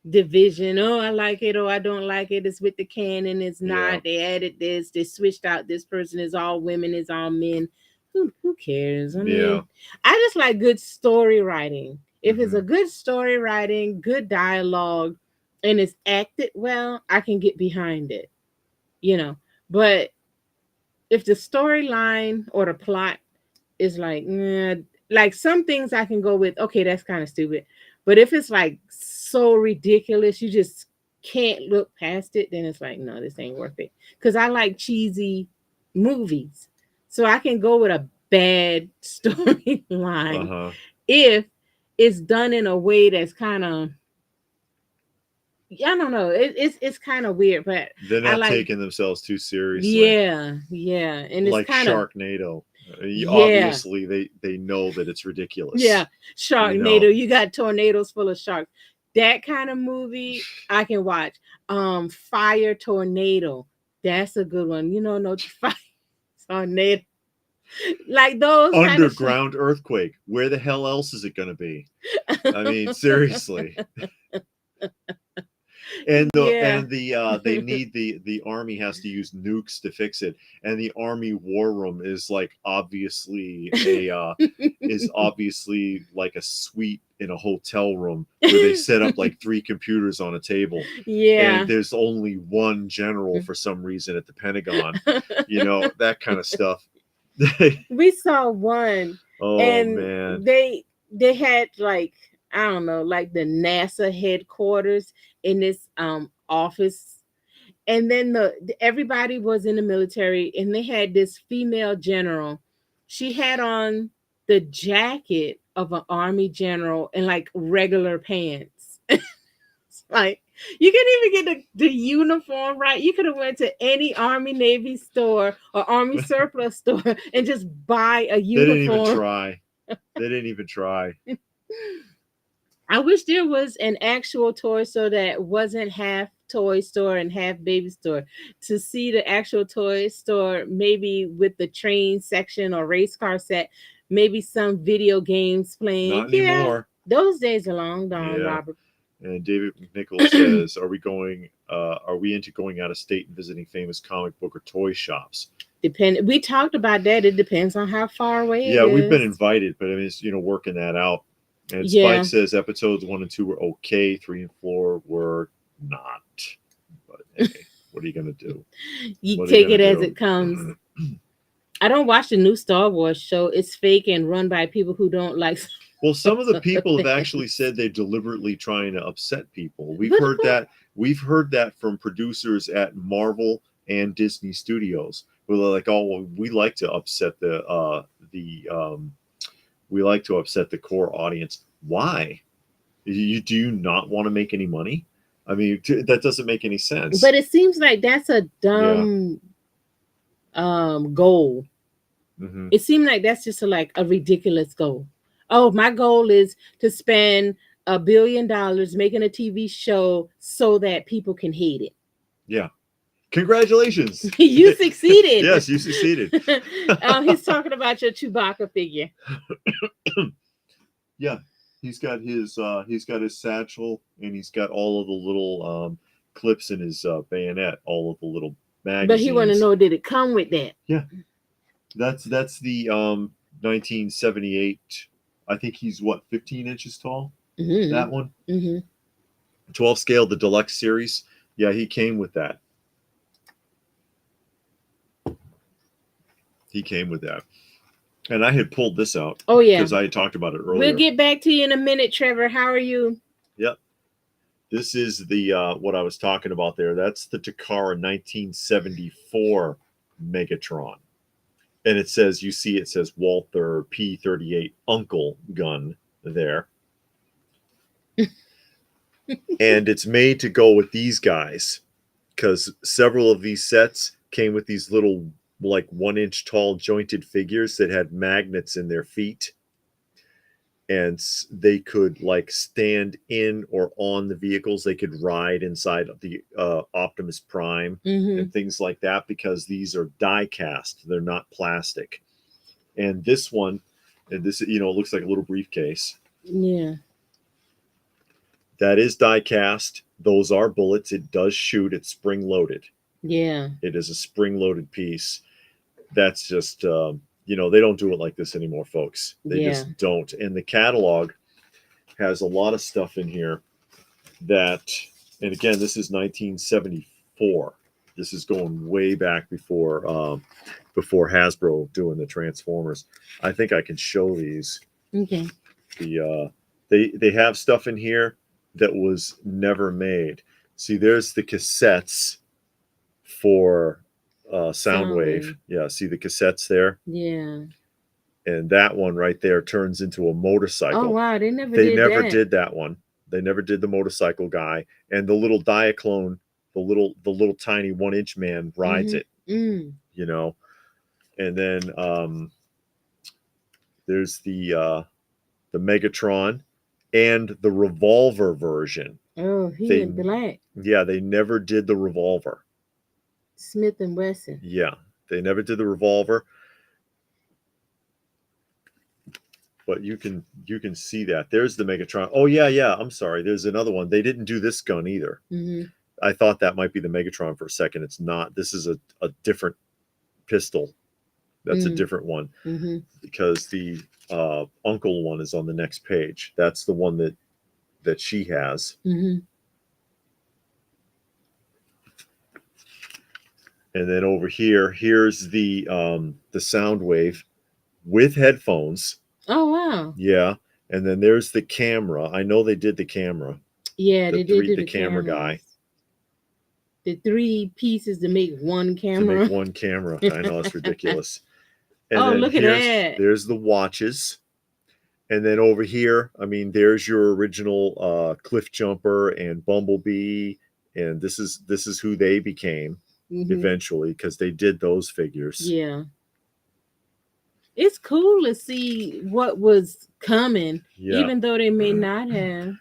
Speaker 1: division. Oh, I like it. Oh, I don't like it. It's with the canon. It's not.
Speaker 2: Yeah.
Speaker 1: They added this. They switched out this person is all women, is all men. Who cares? I mean, I just like good story writing. If it's a good story writing, good dialogue, and it's acted well, I can get behind it. You know. But if the storyline or the plot is like, like some things I can go with, okay, that's kind of stupid. But if it's like so ridiculous, you just can't look past it, then it's like, no, this ain't worth it. Because I like cheesy movies. So I can go with a bad storyline if it's done in a way that's kind of, I don't know. It's kind of weird, but
Speaker 2: they're not
Speaker 1: like,
Speaker 2: taking themselves too seriously.
Speaker 1: Yeah, and it's
Speaker 2: like
Speaker 1: kind of
Speaker 2: Sharknado. Obviously, they know that it's ridiculous.
Speaker 1: Yeah, Sharknado. You got tornadoes full of sharks. That kind of movie I can watch. Fire Tornado. That's a good one. No fire tornado. Like those
Speaker 2: underground earthquake. Where the hell else is it going to be? I mean, seriously. And they need the army has to use nukes to fix it, and the army war room is like obviously like a suite in a hotel room where they set up like 3 computers on a table.
Speaker 1: Yeah,
Speaker 2: and there's only one general for some reason at the Pentagon. That kind of stuff.
Speaker 1: We saw one.
Speaker 2: Oh,
Speaker 1: and
Speaker 2: man.
Speaker 1: They had like, I don't know, like the NASA headquarters in this office, and then everybody was in the military, and they had this female general. She had on the jacket of an army general and like regular pants. It's like, you can even get the uniform right. You could have went to any Army Navy store or Army surplus store and just buy a uniform.
Speaker 2: They didn't even try.
Speaker 1: I wish there was an actual toy store that wasn't half toy store and half baby store, to see the actual toy store, maybe with the train section or race car set, maybe some video games playing.
Speaker 2: Not anymore.
Speaker 1: Those days are long gone, Robert.
Speaker 2: And David McNichols says, are we into going out of state and visiting famous comic book or toy shops?
Speaker 1: We talked about that. It depends on how far away it is.
Speaker 2: Yeah, we've been invited, but I mean, it's, working that out. And Spike says episodes 1 and 2 were okay, 3 and 4 were not. But hey, what are you gonna do?
Speaker 1: You take it as it comes. I don't watch the new Star Wars show. It's fake and run by people who don't like.
Speaker 2: Well, some of the people have actually said they're deliberately trying to upset people. We've heard that. We've heard that from producers at Marvel and Disney Studios, who are like, "Oh, well, we like to upset the core audience." Why? Do you not want to make any money? I mean, that doesn't make any sense.
Speaker 1: But it seems like that's a
Speaker 2: Yeah.
Speaker 1: dumb goal.
Speaker 2: Hmm.
Speaker 1: It seemed like that's just a ridiculous goal. Oh, my goal is to spend $1 billion making a TV show so that people can hate it.
Speaker 2: Yeah. Congratulations.
Speaker 1: You succeeded.
Speaker 2: Yes, you succeeded.
Speaker 1: He's talking about your Chewbacca figure.
Speaker 2: Yeah, he's got his satchel, and he's got all of the little clips in his bayonet, all of the little
Speaker 1: But he want to
Speaker 2: magazines.
Speaker 1: know, did it come with that?
Speaker 2: Yeah, that's the 1978. I think he's what, 15 inches tall.
Speaker 1: Mm-hmm.
Speaker 2: That one,
Speaker 1: Mm-hmm.
Speaker 2: 12 scale, the deluxe series. Yeah, he came with that. He came with that. And I had pulled this out.
Speaker 1: Oh yeah,
Speaker 2: because I had talked about it earlier.
Speaker 1: We'll get back to you in a minute, Trevor. How are you?
Speaker 2: Yep. This is the what I was talking about there. That's the Takara 1974 Megatron. And it says, you see, it says Walther P38 Uncle gun there. And it's made to go with these guys, because several of these sets came with these little, like 1 inch tall jointed figures that had magnets in their feet. And they could like stand in or on the vehicles. They could ride inside of the Optimus Prime and things like that, because these are die cast. They're not plastic. And this one, and this, looks like a little briefcase.
Speaker 1: Yeah.
Speaker 2: That is die cast. Those are bullets. It does shoot. It's spring loaded.
Speaker 1: Yeah.
Speaker 2: It is a spring loaded piece. That's just, they don't do it like this anymore, folks. They just don't. And the catalog has a lot of stuff in here that, and again, this is 1974. This is going way back before Hasbro doing the Transformers. I think I can show these.
Speaker 1: Okay.
Speaker 2: They have stuff in here that was never made. See, there's the cassettes for Soundwave. Yeah, see the cassettes there?
Speaker 1: Yeah.
Speaker 2: And that one right there turns into a motorcycle.
Speaker 1: Oh wow, they never
Speaker 2: did that one. They never did the motorcycle guy. And the little Diaclone, the little tiny 1 inch man rides it. And then there's the Megatron and the revolver version.
Speaker 1: Oh, he in black.
Speaker 2: Yeah, they never did the revolver.
Speaker 1: Smith and Wesson.
Speaker 2: Yeah, they never did the revolver. But you can see that. There's the Megatron. Oh yeah. I'm sorry. There's another one. They didn't do this gun either. I thought that might be the Megatron for a second. It's not. This is a different pistol. That's a different one, because the Uncle one is on the next page. That's the one that she has. And then over here's the Soundwave with headphones.
Speaker 1: Oh wow.
Speaker 2: Yeah. And then there's the camera. I know they did the camera.
Speaker 1: Yeah, they did do
Speaker 2: the camera guy.
Speaker 1: The 3 pieces to make one camera.
Speaker 2: To make one camera. I know, it's ridiculous. And
Speaker 1: oh, look at that.
Speaker 2: There's the watches. And then over here, I mean, there's your original Cliff Jumper and Bumblebee. And this is who they became eventually, because they did those figures.
Speaker 1: Yeah. It's cool to see what was coming, even though they may not have,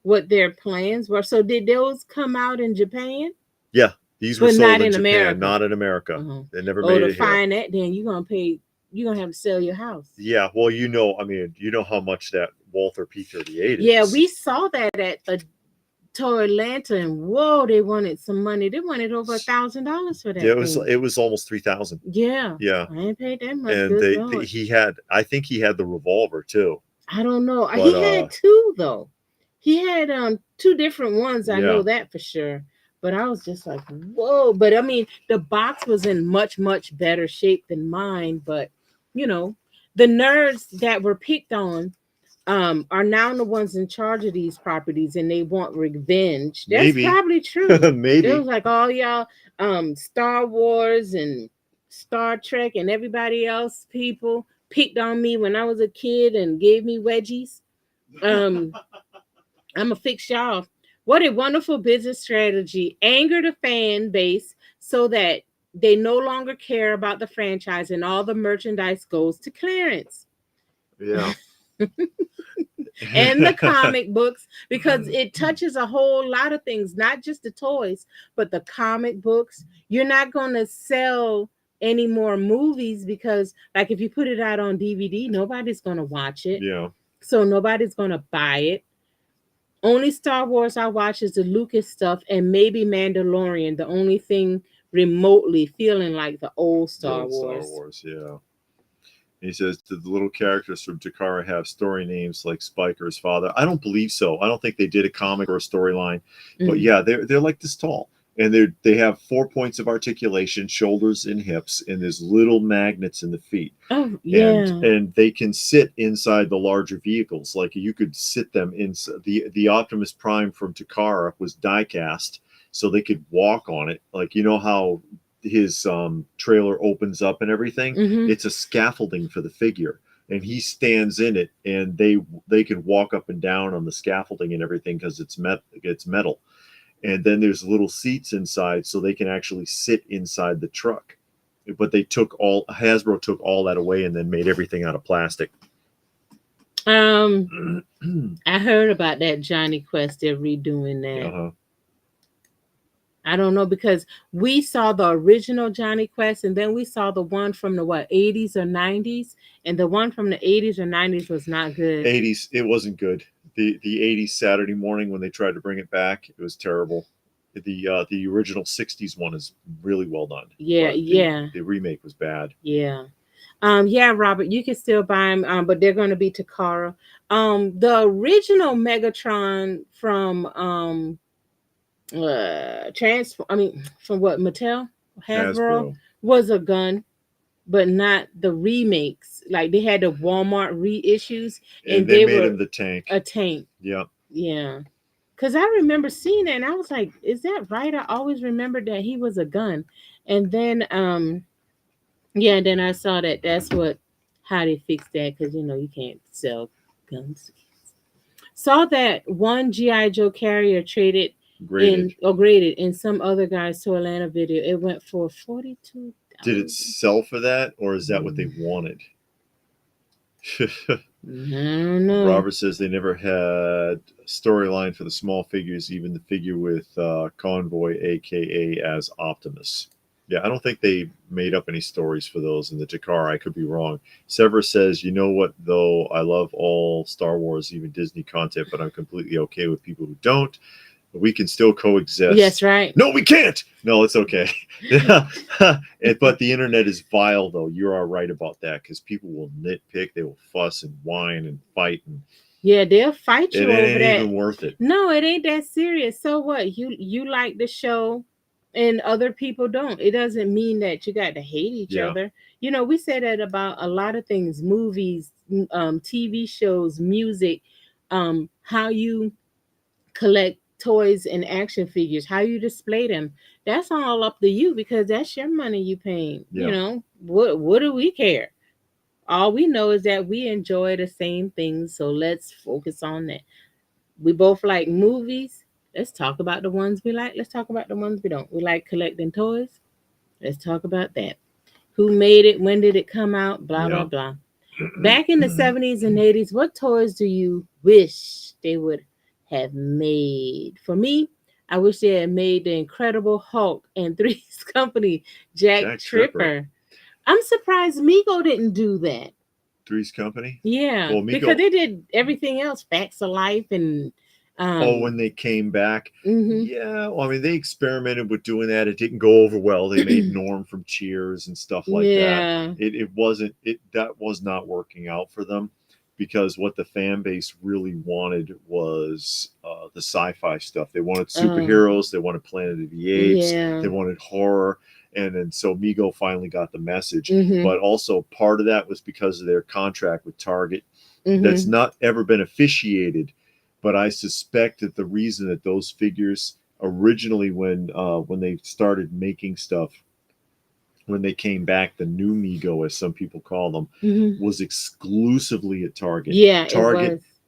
Speaker 1: what their plans were. So did those come out in Japan?
Speaker 2: Yeah, these were sold not in Japan, America. Not in America. They never made it here.
Speaker 1: To find that, then you're gonna have to sell your house.
Speaker 2: Yeah, well, I mean, you know how much that Walther P38 is.
Speaker 1: Yeah, we saw that at the Tour Atlanta, and whoa, they wanted some money. They wanted over $1,000 for that.
Speaker 2: Yeah, it was almost $3,000.
Speaker 1: Yeah,
Speaker 2: yeah.
Speaker 1: I ain't paid that much.
Speaker 2: And I think he had the revolver too.
Speaker 1: I don't know. But, he had 2 though. He had 2 different ones. I know that for sure. But I was just like, whoa. But I mean, the box was in much, much better shape than mine. But the nerds that were picked on are now the ones in charge of these properties, and they want revenge. That's probably true.
Speaker 2: Maybe
Speaker 1: it was like all y'all Star Wars and Star Trek and everybody else people picked on me when I was a kid and gave me wedgies. I'm gonna fix y'all. What a wonderful business strategy. Anger the fan base so that they no longer care about the franchise and all the merchandise goes to clearance.
Speaker 2: Yeah.
Speaker 1: And the comic books, because it touches a whole lot of things, not just the toys, but the comic books. You're not going to sell any more movies because, like, if you put it out on DVD, nobody's going to watch it.
Speaker 2: Yeah.
Speaker 1: So nobody's going to buy it. Only Star Wars I watch is the Lucas stuff and maybe Mandalorian, the only thing remotely feeling like the old
Speaker 2: The
Speaker 1: Star
Speaker 2: old Star
Speaker 1: Wars.
Speaker 2: Wars, yeah. He says, did the little characters from Takara have story names like Spike or his father? I don't believe so. I don't think they did a comic or a storyline. But yeah, they're like this tall. And they have 4 points of articulation, shoulders and hips, and there's little magnets in the feet.
Speaker 1: Oh, yeah.
Speaker 2: And they can sit inside the larger vehicles. Like you could sit them in the Optimus Prime from Takara was die cast, so they could walk on it. Like you know how his trailer opens up and everything, it's a scaffolding for the figure, and he stands in it, and they can walk up and down on the scaffolding and everything because it's metal. And then there's little seats inside so they can actually sit inside the truck. But Hasbro took all that away and then made everything out of plastic.
Speaker 1: I heard about that Johnny Quest. They're redoing that. I don't know, because we saw the original Johnny Quest and then we saw the one from the 80s or 90s, and the one from the 80s or 90s was not good.
Speaker 2: 80s, it wasn't good. The 80s Saturday morning when they tried to bring it back, it was terrible. The original 60s one is really well done.
Speaker 1: Yeah,
Speaker 2: the remake was bad.
Speaker 1: Yeah. Yeah, Robert, you can still buy them, but they're going to be Takara. The original Megatron from from what, Mattel, Hasbro was a gun, but not the remakes. Like they had the Walmart reissues, and
Speaker 2: they made him the tank.
Speaker 1: A tank.
Speaker 2: Yeah.
Speaker 1: Yeah. Because I remember seeing it and I was like, is that right? I always remembered that he was a gun. And then then I saw that that's how they fixed that, because you can't sell guns. Saw that one G.I. Joe carrier graded in some other guy's to Atlanta video. It went for $42.
Speaker 2: Did it sell for that, or is that what they wanted?
Speaker 1: I don't know.
Speaker 2: Robert says they never had a storyline for the small figures, even the figure with Convoy, aka as Optimus. Yeah, I don't think they made up any stories for those in the Takara. I could be wrong. Sever says, you know what, though? I love all Star Wars, even Disney content, but I'm completely okay with people who don't. We can still coexist.
Speaker 1: Yes, right.
Speaker 2: No, we can't. No, it's okay. But the internet is vile, though. You are right about that, because people will nitpick. They will fuss and whine and fight. And
Speaker 1: yeah, they'll fight you over that.
Speaker 2: It ain't even worth it.
Speaker 1: No, it ain't that serious. So what? You like the show and other people don't. It doesn't mean that you got to hate each other. We say that about a lot of things: movies, TV shows, music, how you collect toys and action figures, how you display them. That's all up to you, because that's your money you paying. What do we care? All we know is that we enjoy the same things, so let's focus on that. We both like movies. Let's talk about the ones we like. Let's talk about the ones we don't. We like collecting toys. Let's talk about that. Who made it? When did it come out? Blah, blah, blah. Back in the 70s and 80s, what toys do you wish they would have made? For me, I wish they had made the Incredible Hulk and Three's Company, Jack Tripper. I'm surprised Mego didn't do that.
Speaker 2: Three's Company?
Speaker 1: Yeah, well, because they did everything else, Facts of Life and...
Speaker 2: when they came back. Yeah, well, I mean, they experimented with doing that. It didn't go over well. They made Norm from Cheers and stuff like that. That was not working out for them, because what the fan base really wanted was the sci-fi stuff. They wanted superheroes. They wanted Planet of the Apes. They wanted horror. And then so Mego finally got the message. But also part of that was because of their contract with Target. That's not ever been officiated. But I suspect that the reason that those figures originally, when they started making stuff, when they came back, the new Mego, as some people call them, was exclusively at Target.
Speaker 1: Yeah,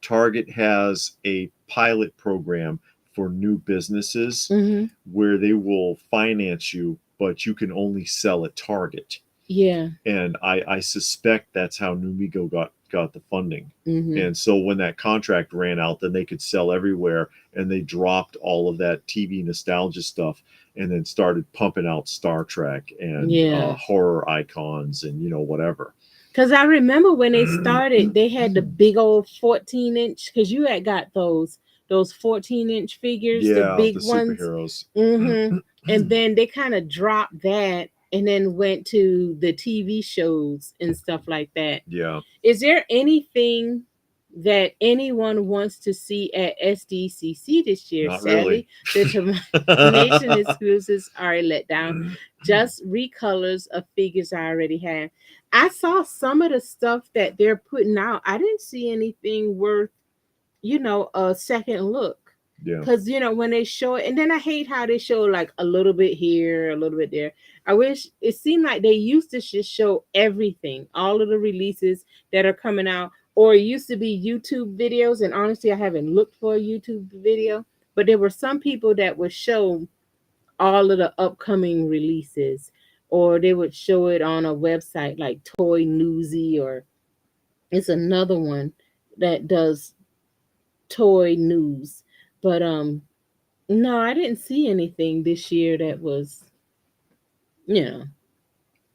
Speaker 2: Target has a pilot program for new businesses
Speaker 1: Mhm.
Speaker 2: where they will finance you, but you can only sell at Target.
Speaker 1: Yeah.
Speaker 2: And I suspect that's how Numigo got the funding.
Speaker 1: Mhm.
Speaker 2: And so when that contract ran out, then they could sell everywhere, and they dropped all of that TV nostalgia stuff, and then started pumping out Star Trek and
Speaker 1: Yeah.
Speaker 2: horror icons and whatever.
Speaker 1: Cause I remember when they started, they had the big old 14-inch. Cause you had got those 14-inch figures, the
Speaker 2: Yeah,
Speaker 1: big
Speaker 2: the
Speaker 1: ones.
Speaker 2: superheroes.
Speaker 1: Mm-hmm. And then they kind of dropped that, and then went to the TV shows and stuff like that.
Speaker 2: Yeah,
Speaker 1: Is there anything that anyone wants to see at SDCC this year?
Speaker 2: not really.
Speaker 1: Sadly, the Tomation exclusives are let down. Just recolors of figures I already have. I saw some of the stuff that they're putting out. I didn't see anything worth, a second look.
Speaker 2: Yeah.
Speaker 1: Cause when they show it, and then I hate how they show like a little bit here, a little bit there. I wish it seemed like they used to just show everything, all of the releases that are coming out, or it used to be YouTube videos. And honestly, I haven't looked for a YouTube video, but there were some people that would show all of the upcoming releases, or they would show it on a website like Toy Newsy, or it's another one that does toy news. But no, I didn't see anything this year that was, you know,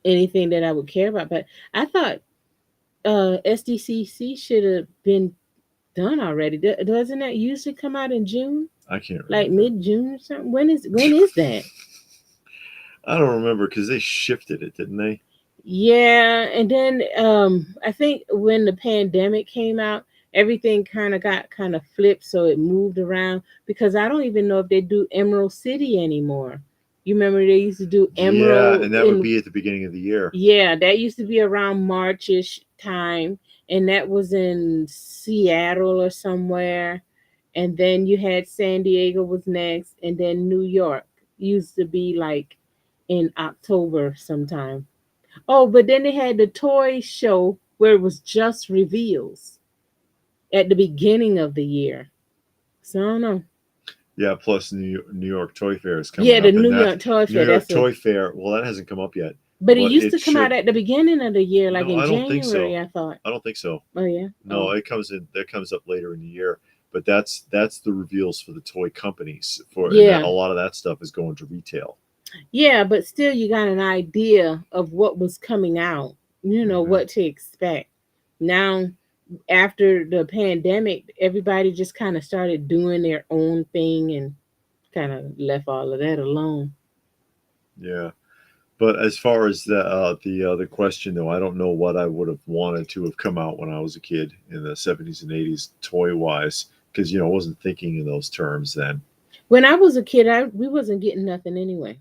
Speaker 1: anything that I would care about. But I thought SDCC should have been done already. Doesn't that usually come out in June?
Speaker 2: I can't
Speaker 1: Like
Speaker 2: remember.
Speaker 1: mid June or something? When is that?
Speaker 2: I don't remember because they shifted it, didn't they?
Speaker 1: Yeah, and then I think when the pandemic came out, everything kind of got kind of flipped, so it moved around, because I don't even know if they do Emerald City anymore. You remember they used to do
Speaker 2: Yeah,
Speaker 1: Emerald
Speaker 2: and that would
Speaker 1: in,
Speaker 2: be at the beginning of the year.
Speaker 1: yeah, that used to be around Marchish time, and that was in Seattle or somewhere. And then you had San Diego was next, and then New York used to be like in October sometime. Oh, but then they had the toy show where it was just reveals at the beginning of the year. So I don't know.
Speaker 2: Yeah, plus New York Toy Fair is coming
Speaker 1: Yeah, the
Speaker 2: up, and
Speaker 1: New
Speaker 2: that
Speaker 1: York Toy
Speaker 2: New
Speaker 1: Fair.
Speaker 2: York
Speaker 1: That's a.
Speaker 2: Toy Fair. Well, that hasn't come up yet,
Speaker 1: But it
Speaker 2: but
Speaker 1: used
Speaker 2: it
Speaker 1: to come out
Speaker 2: should.
Speaker 1: at the beginning of the year, like
Speaker 2: No,
Speaker 1: in
Speaker 2: I don't think so.
Speaker 1: January. I thought.
Speaker 2: I don't think so.
Speaker 1: Oh yeah.
Speaker 2: No,
Speaker 1: Oh
Speaker 2: it comes in. That comes up later in the year. But that's the reveals for the toy companies and that
Speaker 1: yeah.
Speaker 2: a lot of that stuff is going to retail.
Speaker 1: Yeah, but still, you got an idea of what was coming out. You know
Speaker 2: Hmm.
Speaker 1: what to expect. Now, after the pandemic, everybody just kind of started doing their own thing and kind of left all of that alone.
Speaker 2: Yeah. But as far as the question though, I don't know what I would have wanted to have come out when I was a kid in the 70s and 80s toy wise, because I wasn't thinking in those terms then.
Speaker 1: When I was a kid, we wasn't getting nothing anyway.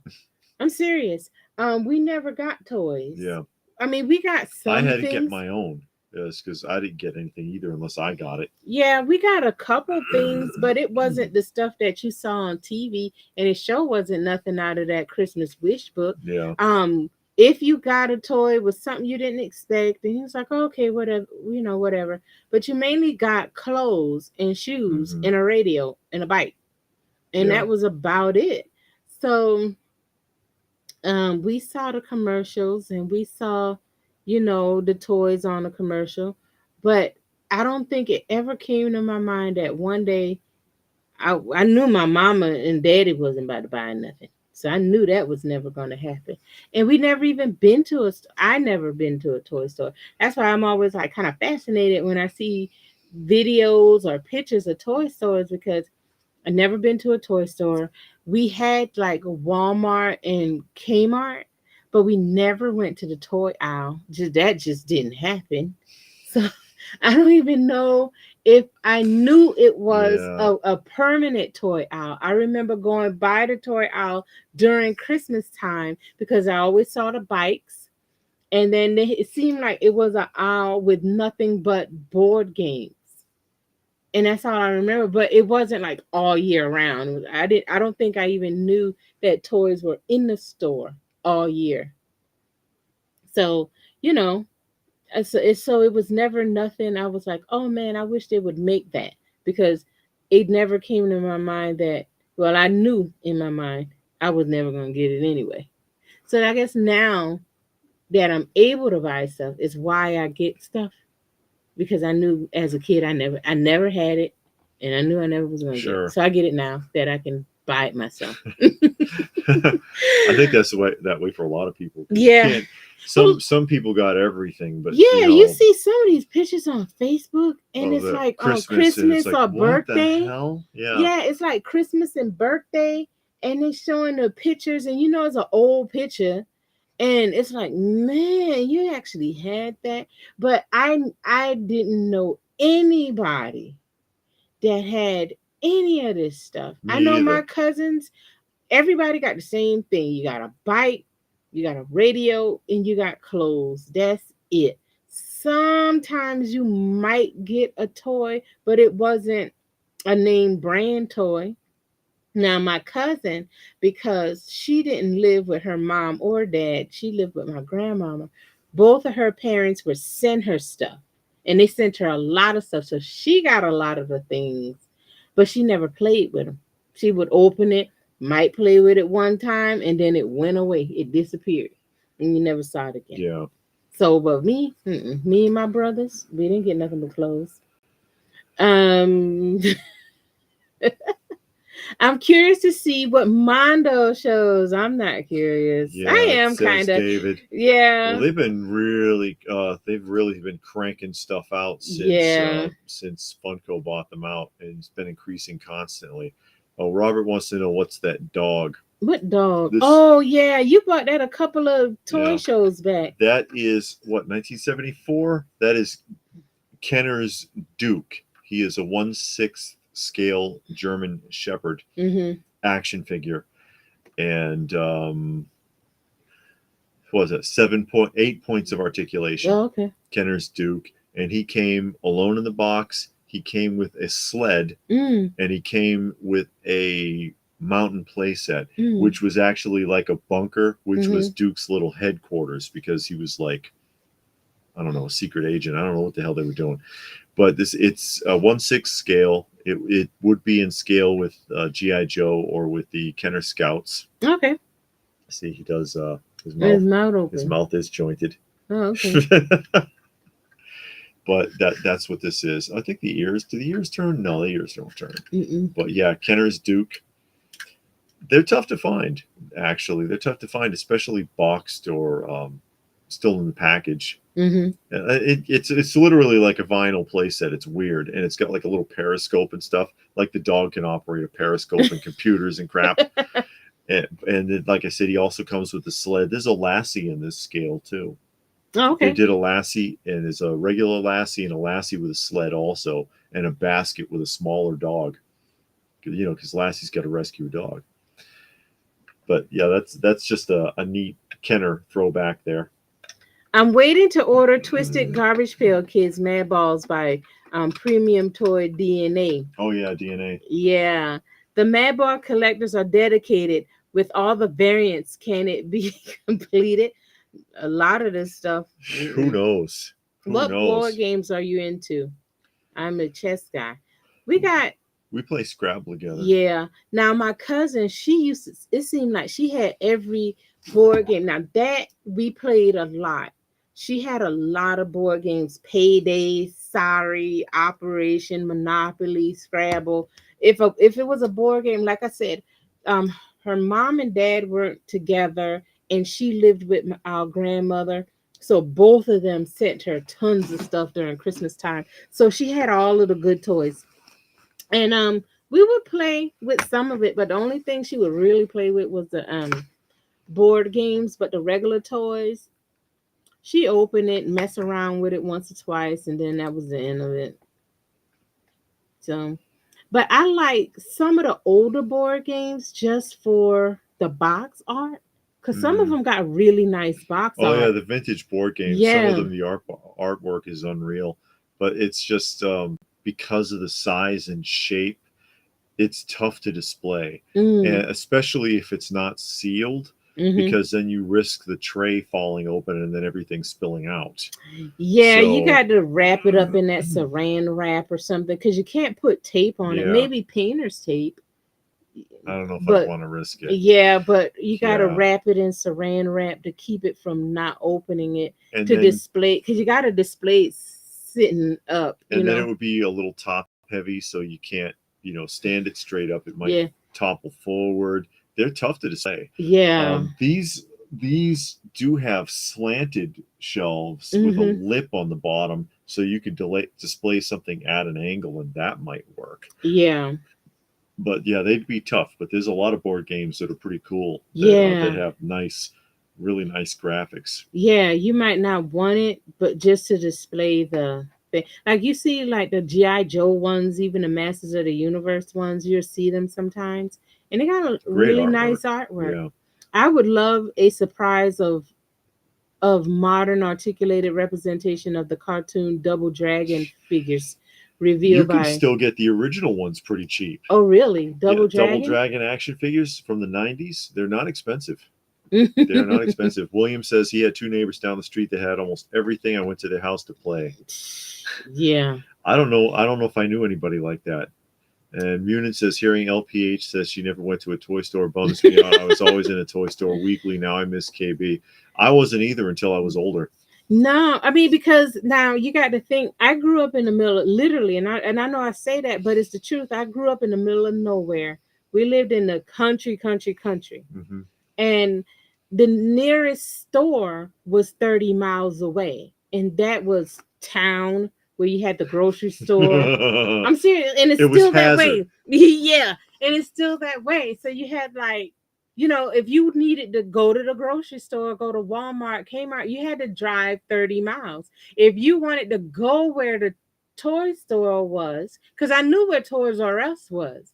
Speaker 1: I'm serious. We never got toys.
Speaker 2: Yeah,
Speaker 1: I mean, we got
Speaker 2: I
Speaker 1: some
Speaker 2: had to get
Speaker 1: things.
Speaker 2: my own because I didn't get anything either unless I got it.
Speaker 1: Yeah, we got a couple things, but it wasn't the stuff that you saw on TV, and it sure wasn't nothing out of that Christmas wish book.
Speaker 2: Yeah.
Speaker 1: If you got a toy with something you didn't expect, and he was like, oh, okay, whatever, whatever. But you mainly got clothes and shoes
Speaker 2: Hmm.
Speaker 1: and a radio and a bike, and
Speaker 2: Yeah.
Speaker 1: that was about it. So we saw the commercials, and we saw, the toys on the commercial, but I don't think it ever came to my mind that one day I knew my mama and daddy wasn't about to buy nothing. So I knew that was never going to happen. And we never even been to I never been to a toy store. That's why I'm always like kind of fascinated when I see videos or pictures of toy stores, because I never been to a toy store. We had like Walmart and Kmart, but we never went to the toy aisle. Just didn't happen. So I don't even know if I knew it was
Speaker 2: Yeah.
Speaker 1: a permanent toy aisle. I remember going by the toy aisle during Christmas time because I always saw the bikes. And then it seemed like it was an aisle with nothing but board games, and that's all I remember. But it wasn't like all year round. I don't think I even knew that toys were in the store all year. So you know, so it was never nothing. I was like, oh man, I wish they would make that, because it never came to my mind that, well, I knew in my mind I was never going to get it anyway. So I guess now that I'm able to buy stuff is why I get stuff, because I knew as a kid I never had it, and I knew I never was going to get it.
Speaker 2: Sure.
Speaker 1: So I get it now that I can buy it myself.
Speaker 2: I think that's that way for a lot of people. 'Cause you
Speaker 1: Yeah.
Speaker 2: can't.
Speaker 1: But
Speaker 2: Some people got everything, but
Speaker 1: yeah, you see some of these pictures on Facebook, and
Speaker 2: of
Speaker 1: it's
Speaker 2: the
Speaker 1: like on
Speaker 2: Christmas, and it's
Speaker 1: Christmas
Speaker 2: like,
Speaker 1: or
Speaker 2: what the
Speaker 1: birthday.
Speaker 2: hell? Yeah.
Speaker 1: Yeah, it's like Christmas and birthday, and they showing the pictures, and you know it's an old picture, and it's like, man, you actually had that. But I didn't know anybody that had any of this stuff. I
Speaker 2: Me
Speaker 1: know my
Speaker 2: either.
Speaker 1: cousins, everybody got the same thing. You got a bike, you got a radio, and you got clothes. That's it. Sometimes you might get a toy, but it wasn't a name brand toy. Now, my cousin, because she didn't live with her mom or dad, she lived with my grandmama. Both of her parents would send her stuff, and they sent her a lot of stuff. So she got a lot of the things, but she never played with them. She would open it, might play with it one time, and then it went away. It disappeared, and you never saw it again.
Speaker 2: Yeah.
Speaker 1: So, but me, me and my brothers, we didn't get nothing but clothes. Um, I'm curious to see what Mondo shows. I'm not curious. I
Speaker 2: Yeah, it
Speaker 1: am
Speaker 2: says
Speaker 1: kind of.
Speaker 2: David. Well,
Speaker 1: Yeah.
Speaker 2: they've really been cranking stuff out
Speaker 1: Yeah.
Speaker 2: since Funko bought them out, and it's been increasing constantly. Oh, Robert wants to know, what's that dog?
Speaker 1: What dog?
Speaker 2: This,
Speaker 1: Oh, yeah. You bought that a couple of toy
Speaker 2: yeah,
Speaker 1: shows back.
Speaker 2: that is what, 1974. That is Kenner's Duke. He is a 1/6 scale German Shepherd
Speaker 1: Mm-hmm.
Speaker 2: action figure, and what was it, 7.8 points of articulation.
Speaker 1: Oh, okay.
Speaker 2: Kenner's Duke, and he came alone in the box. He came with a sled,
Speaker 1: Mm.
Speaker 2: and he came with a mountain playset,
Speaker 1: Mm.
Speaker 2: which was actually like a bunker, which
Speaker 1: Mm-hmm.
Speaker 2: was Duke's little headquarters, because he was like, I don't know, a secret agent. I don't know what the hell they were doing. But it's a 1/6 scale. It would be in scale with GI Joe or with the Kenner Scouts.
Speaker 1: Okay.
Speaker 2: See, he does his
Speaker 1: His
Speaker 2: mouth.
Speaker 1: mouth
Speaker 2: His
Speaker 1: open.
Speaker 2: mouth is jointed.
Speaker 1: Oh, okay.
Speaker 2: But that's what this is. I think the ears. Do the ears turn? No, the ears don't turn.
Speaker 1: Mm-mm.
Speaker 2: But yeah, Kenner's Duke. They're tough to find. Actually, they're tough to find, especially boxed or still in the package.
Speaker 1: Mm-hmm.
Speaker 2: It's literally like a vinyl playset. It's weird, and it's got like a little periscope and stuff. Like the dog can operate a periscope and computers and crap. And then, like I said, he also comes with the sled. There's a Lassie in this scale too.
Speaker 1: Oh,
Speaker 2: They
Speaker 1: okay.
Speaker 2: did a Lassie, and there's a regular Lassie and a Lassie with a sled also, and a basket with a smaller dog. You know, because Lassie's got to rescue a dog. But yeah, that's just a neat Kenner throwback there.
Speaker 1: I'm waiting to order Twisted Garbage Pail Kids Mad Balls by Premium Toy DNA.
Speaker 2: Oh yeah, DNA.
Speaker 1: Yeah. The Mad Ball collectors are dedicated with all the variants. Can it be completed? A lot of this stuff.
Speaker 2: Who
Speaker 1: Mm-mm.
Speaker 2: knows? Who
Speaker 1: What board
Speaker 2: knows?
Speaker 1: games are you into? I'm a chess guy. We got,
Speaker 2: We play Scrabble together.
Speaker 1: yeah. Now my cousin, she used to, it seemed like she had every board game. Now that we played a lot. She had a lot of board games, Payday, Sorry, Operation, Monopoly, Scrabble. If it was a board game, like I said, um, her mom and dad weren't together, and she lived with our grandmother. So both of them sent her tons of stuff during Christmas time. So she had all of the good toys. And we would play with some of it, but the only thing she would really play with was the board games. But the regular toys, she opened it, mess around with it once or twice, and then that was the end of it. So, but I like some of the older board games just for the box art, because some of
Speaker 2: Mm.
Speaker 1: them got really nice box
Speaker 2: Oh yeah,
Speaker 1: art.
Speaker 2: the vintage board games. Some of
Speaker 1: Yeah.
Speaker 2: them, the artwork is unreal, but it's just because of the size and shape, it's tough to display, and
Speaker 1: Mm.
Speaker 2: especially if it's not sealed. because then you risk the tray falling open and then everything spilling out.
Speaker 1: Yeah, you
Speaker 2: So
Speaker 1: got to wrap it up in that saran wrap or something because you can't put tape on it.
Speaker 2: yeah,
Speaker 1: Maybe painter's tape,
Speaker 2: I don't know if I'd
Speaker 1: but
Speaker 2: want to risk it.
Speaker 1: yeah, but you got to
Speaker 2: Yeah,
Speaker 1: wrap it in saran wrap to keep it from not opening it
Speaker 2: and
Speaker 1: to
Speaker 2: then
Speaker 1: display because you got to display it sitting up, you
Speaker 2: and then
Speaker 1: know.
Speaker 2: it would be a little top heavy, so you can't stand it straight up. It might
Speaker 1: Yeah,
Speaker 2: topple forward. They're tough to display.
Speaker 1: yeah.
Speaker 2: These do have slanted shelves with a
Speaker 1: Hmm.
Speaker 2: lip on the bottom, so you could display something at an angle, and that might work.
Speaker 1: Yeah,
Speaker 2: But yeah, they'd be tough. But there's a lot of board games that are pretty cool that
Speaker 1: yeah,
Speaker 2: have really nice graphics.
Speaker 1: yeah. You might not want it, but just to display the thing. Like you see, like the GI Joe ones, even the Masters of the Universe ones, you'll see them sometimes, and they got a
Speaker 2: Great
Speaker 1: really
Speaker 2: artwork.
Speaker 1: nice artwork.
Speaker 2: Yeah.
Speaker 1: I would love a surprise of modern articulated representation of the cartoon Double Dragon figures
Speaker 2: You
Speaker 1: revealed
Speaker 2: can
Speaker 1: by.
Speaker 2: still get the original ones pretty cheap.
Speaker 1: Oh, really?
Speaker 2: Yeah,
Speaker 1: Double
Speaker 2: Double
Speaker 1: Dragon?
Speaker 2: Dragon action figures from the 90s, they're not expensive. They're not expensive. William says he had two neighbors down the street that had almost everything. I went to their house to play.
Speaker 1: Yeah.
Speaker 2: I don't know. I don't know if I knew anybody like that. And Munin says hearing LPH says she never went to a toy store bums me out. I was always in a toy store weekly. Now I miss KB. I wasn't either until I was older.
Speaker 1: No, I mean because now you got to think. I grew up in the middle, literally, and I know I say that, but it's the truth. I grew up in the middle of nowhere. We lived in the country,
Speaker 2: Hmm.
Speaker 1: and the nearest store was 30 miles away, and that was town where you had the grocery store. I'm serious, and it's
Speaker 2: It was
Speaker 1: still that
Speaker 2: Hazard.
Speaker 1: way. Yeah, and it's still that way. So you had like, if you needed to go to the grocery store, go to Walmart, Kmart, you had to drive 30 miles. If you wanted to go where the toy store was, because I knew where Toys R Us was,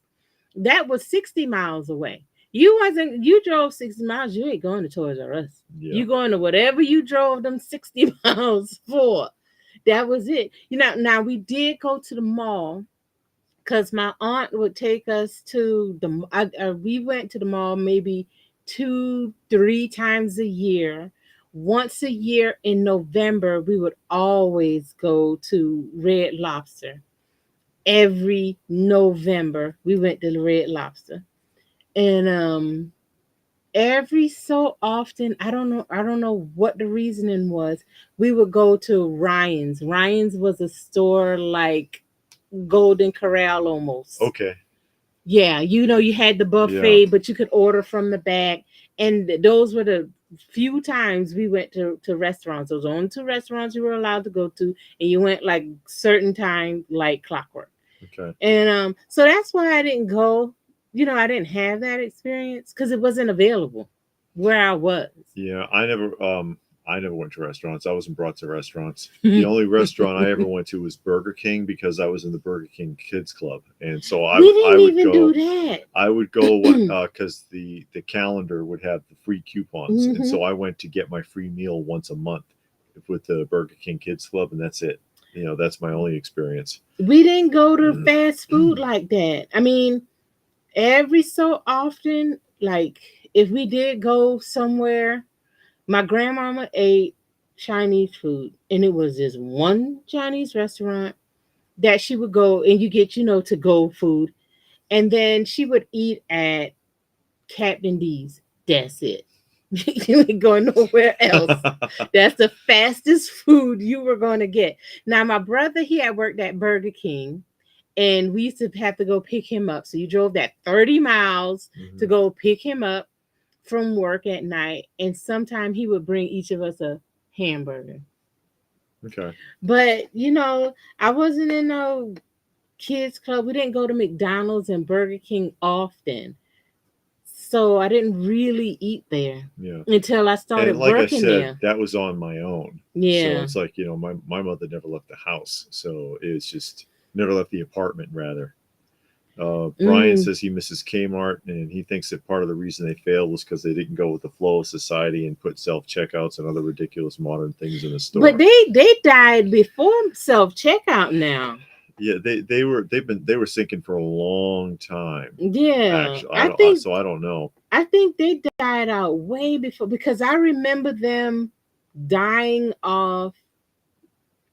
Speaker 1: that was 60 miles away. You drove 60 miles, you ain't going to Toys R Us.
Speaker 2: Yeah.
Speaker 1: You going to whatever you drove them 60 miles for. That was it. Now we did go to the mall because my aunt would take us to we went to the mall maybe 2-3 times a year. Once a year in November, we would always go to Red Lobster. Every November, we went to the Red Lobster, and every so often, I don't know what the reasoning was. We would go to Ryan's. Ryan's was a store like Golden Corral almost.
Speaker 2: Okay.
Speaker 1: Yeah, you had the
Speaker 2: Yeah.
Speaker 1: buffet, but you could order from the back. And those were the few times we went to restaurants. Those only two restaurants you were allowed to go to, and you went like certain time, like clockwork.
Speaker 2: Okay.
Speaker 1: And so that's why I didn't go. I didn't have that experience because it wasn't available where I was.
Speaker 2: Yeah. I never went to restaurants. I wasn't brought to restaurants. The only restaurant I ever went to was Burger King because I was in the Burger King Kids Club, and so I
Speaker 1: We
Speaker 2: I
Speaker 1: didn't
Speaker 2: would
Speaker 1: even
Speaker 2: go.
Speaker 1: do that.
Speaker 2: I would go because the calendar would have the free coupons, and
Speaker 1: Hmm.
Speaker 2: so I went to get my free meal once a month with the Burger King Kids Club, and that's it. That's my only experience.
Speaker 1: We didn't go to fast food like that. I mean, every so often, like if we did go somewhere, my grandmama ate Chinese food, and it was this one Chinese restaurant that she would go, and you get, to go food, and then she would eat at Captain D's. That's it. You ain't going nowhere else. That's the fastest food you were going to get. Now, my brother, he had worked at Burger King, and we used to have to go pick him up. So you drove that 30 miles to
Speaker 2: Mhm.
Speaker 1: go pick him up from work at night. And sometime he would bring each of us a hamburger.
Speaker 2: Okay.
Speaker 1: But, I wasn't in no kids club. We didn't go to McDonald's and Burger King often. So I didn't really eat there
Speaker 2: Yeah.
Speaker 1: until I
Speaker 2: And
Speaker 1: started
Speaker 2: like I
Speaker 1: working
Speaker 2: said,
Speaker 1: there.
Speaker 2: that was on my own. So
Speaker 1: Yeah.
Speaker 2: it's like, my mother never left the house. So it's just never left the apartment, rather. Brian
Speaker 1: Mm.
Speaker 2: says he misses Kmart, and he thinks that part of the reason they failed was because they didn't go with the flow of society and put self checkouts and other ridiculous modern things in the store.
Speaker 1: But they died before self checkout now.
Speaker 2: Yeah, they were sinking for a long time.
Speaker 1: Yeah,
Speaker 2: Actually, I don't know.
Speaker 1: I think they died out way before, because I remember them dying off,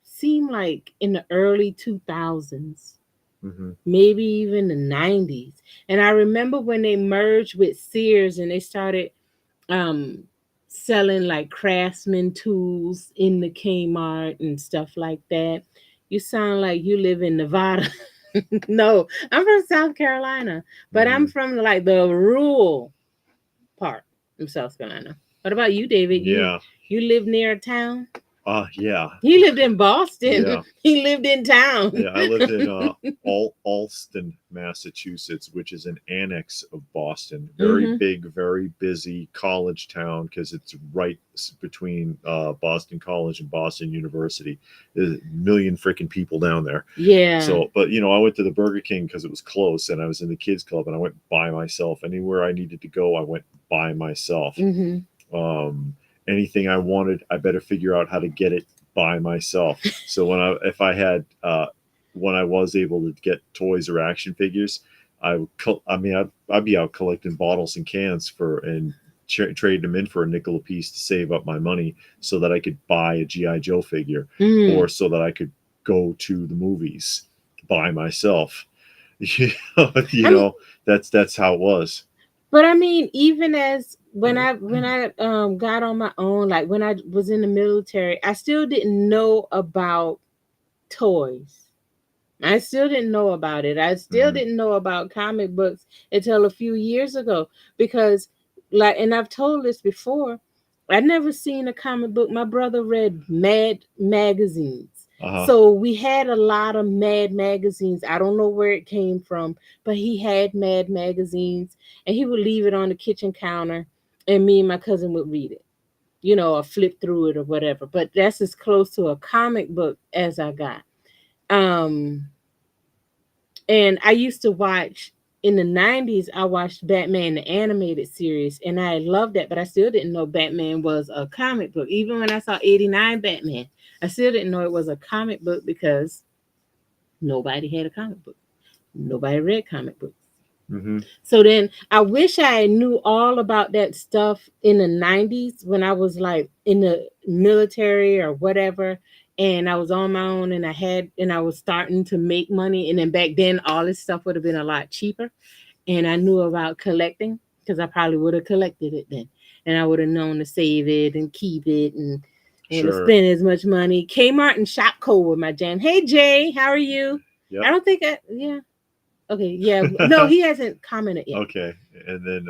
Speaker 1: seemed like in the early 2000s,
Speaker 2: Hmm.
Speaker 1: maybe even the 90s. And I remember when they merged with Sears and they started um selling like craftsman tools in the Kmart and stuff like that. You sound like you live in Nevada. No, I'm from South Carolina, but I'm
Speaker 2: Hmm.
Speaker 1: from like the rural part of South Carolina. What about you, David? You
Speaker 2: Yeah.
Speaker 1: you live near a town?
Speaker 2: Yeah.
Speaker 1: He lived in Boston.
Speaker 2: Yeah.
Speaker 1: He lived in town.
Speaker 2: Yeah. I lived in Alston, Massachusetts, which is an annex of Boston. Very
Speaker 1: Hmm.
Speaker 2: big, very busy college town because it's right between Boston College and Boston University. There's a million freaking people down there.
Speaker 1: Yeah.
Speaker 2: So, but I went to the Burger King because it was close, and I was in the kids club, and I went by myself. Anywhere I needed to go, I went by myself.
Speaker 1: Hmm.
Speaker 2: Um, Anything I wanted, I better figure out how to get it by myself. So if I had when I was able to get toys or action figures, I'd be out collecting bottles and cans and trade them in for a nickel a piece to save up my money so that I could buy a GI Joe figure, or
Speaker 1: Mm.
Speaker 2: so that I could go to the movies by myself.
Speaker 1: I mean,
Speaker 2: That's how it was.
Speaker 1: but I mean, even as when I got on my own, like when I was in the military, I still didn't know about toys. I still didn't know about it. I still
Speaker 2: Mhm.
Speaker 1: didn't know about comic books until a few years ago, because like, and I've told this before, I'd never seen a comic book. My brother read Mad magazines.
Speaker 2: Uh-huh.
Speaker 1: So we had a lot of Mad magazines. I don't know where it came from, but he had Mad magazines and he would leave it on the kitchen counter and me and my cousin would read it, or flip through it or whatever. But that's as close to a comic book as I got. Um and I used to watch in the 90s, I watched Batman the animated series and I loved that, but I still didn't know Batman was a comic book. Even when I saw 89 Batman, I still didn't know it was a comic book because nobody had a comic book. Nobody read comic books.
Speaker 2: Hmm.
Speaker 1: So then I wish I knew all about that stuff in the 90s when I was like in the military or whatever. And I was on my own and I was starting to make money. And then back then, all this stuff would have been a lot cheaper. And I knew about collecting because I probably would have collected it then. And I would have known to save it and keep it and to
Speaker 2: Sure.
Speaker 1: spend as much money. Kmart and Shopco were my jam. Hey, Jay, how are you? I
Speaker 2: Yep.
Speaker 1: don't think yeah. Okay, yeah. No, he hasn't commented yet.
Speaker 2: Okay. And then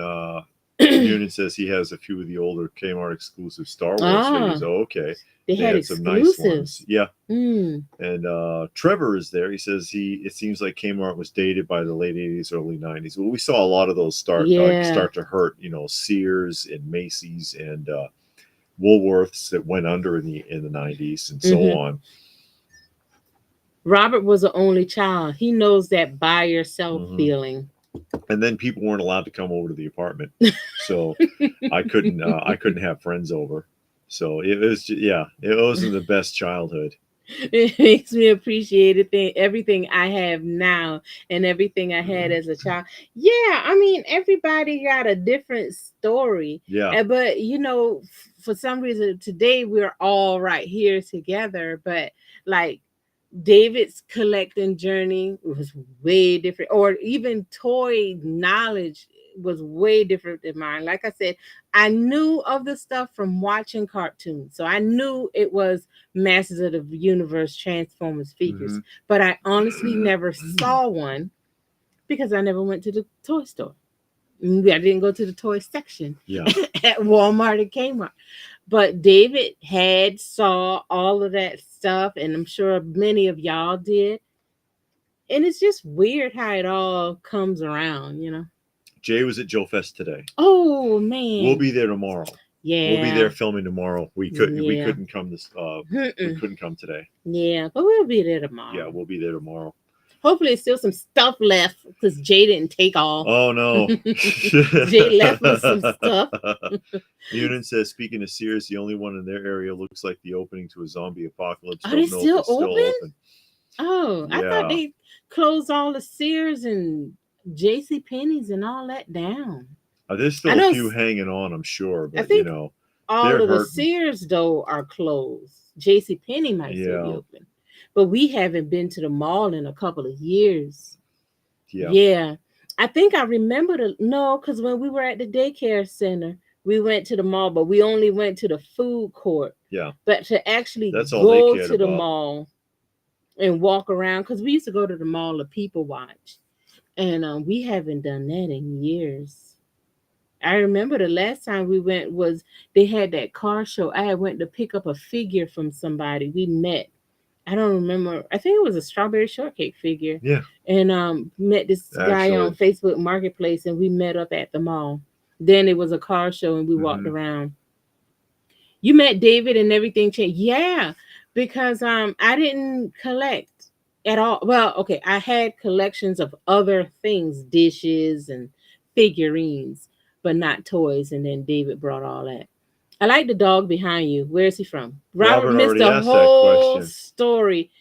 Speaker 2: Noonan says he has a few of the older Kmart exclusive Star Wars figures.
Speaker 1: Ah,
Speaker 2: Oh, okay.
Speaker 1: they
Speaker 2: They
Speaker 1: had
Speaker 2: had some nice ones.
Speaker 1: exclusives.
Speaker 2: Yeah.
Speaker 1: Mm,
Speaker 2: And Trevor is there. He says it seems like Kmart was dated by the late 80s, early 90s. Well, we saw a lot of those
Speaker 1: yeah.
Speaker 2: start to hurt, Sears and Macy's and Woolworths that went under in the 90s and so
Speaker 1: Hmm.
Speaker 2: on.
Speaker 1: Robert was an only child. He knows that by yourself
Speaker 2: Hmm.
Speaker 1: feeling.
Speaker 2: And then people weren't allowed to come over to the apartment. So I couldn't have friends over. So it was yeah, it wasn't the best childhood.
Speaker 1: It makes me appreciate everything I have now and everything I had as a child. Yeah, I mean, everybody got a different story.
Speaker 2: Yeah.
Speaker 1: But, for some reason, today we're all right here together. But, like, David's collecting journey was way different, or even toy knowledge was way different than mine. Like I said, I knew of the stuff from watching cartoons, so I knew it was Masters of the Universe Transformers figures,
Speaker 2: Hmm.
Speaker 1: but I honestly never saw one because I never went to the toy store. I didn't go to the toy section
Speaker 2: Yeah.
Speaker 1: at Walmart and Kmart. But David had saw all of that stuff, and I'm sure many of y'all did. And it's just weird how it all comes around.
Speaker 2: Jay was at Joe Fest today.
Speaker 1: Oh
Speaker 2: We'll
Speaker 1: man.
Speaker 2: be there tomorrow. We'll be
Speaker 1: Yeah.
Speaker 2: there filming tomorrow. We
Speaker 1: Yeah.
Speaker 2: couldn't come this we
Speaker 1: Mm-mm.
Speaker 2: couldn't come today.
Speaker 1: Yeah. But we'll be there
Speaker 2: Yeah,
Speaker 1: tomorrow.
Speaker 2: we'll be there tomorrow.
Speaker 1: Hopefully, there's still some stuff left because Jay didn't take all.
Speaker 2: Oh no.
Speaker 1: Jay left us some stuff.
Speaker 2: Noonan says, speaking of Sears, the only one in their area looks like the opening to a zombie apocalypse.
Speaker 1: Are they
Speaker 2: Don't know if
Speaker 1: still
Speaker 2: it's still
Speaker 1: open?
Speaker 2: open.
Speaker 1: Oh, I thought
Speaker 2: Yeah.
Speaker 1: they closed all the Sears and J.C. Penney's and all that down.
Speaker 2: There's
Speaker 1: I
Speaker 2: still a
Speaker 1: know.
Speaker 2: few hanging on, I'm sure,
Speaker 1: I
Speaker 2: but
Speaker 1: think all
Speaker 2: they're
Speaker 1: of the
Speaker 2: hurting.
Speaker 1: Sears though are closed. J.C. Penney might still be
Speaker 2: Yeah.
Speaker 1: open, but we haven't been to the mall in a couple of years.
Speaker 2: Yeah.
Speaker 1: Yeah, I think I remember the no, because when we were at the daycare center, we went to the mall, but we only went to the food court.
Speaker 2: Yeah.
Speaker 1: But to actually
Speaker 2: That's all they
Speaker 1: go
Speaker 2: cared
Speaker 1: to the
Speaker 2: about.
Speaker 1: mall and walk around, because we used to go to the mall to people watch, and we haven't done that in years. I remember the last time we went was they had that car show. I had went to pick up a figure from somebody. We met. I don't remember. I think it was a strawberry shortcake figure.
Speaker 2: Yeah.
Speaker 1: And met this guy on
Speaker 2: Actually.
Speaker 1: Facebook Marketplace, and we met up at the mall. Then it was a car show and we walked
Speaker 2: Mhm.
Speaker 1: around. You met David and everything changed. Yeah, because I didn't collect at all. Well, okay, I had collections of other things, dishes and figurines, but not toys. And then David brought all that. I like the dog behind you. Where is he from? Robert
Speaker 2: Robert
Speaker 1: missed
Speaker 2: already
Speaker 1: the
Speaker 2: asked that
Speaker 1: whole
Speaker 2: question.
Speaker 1: story.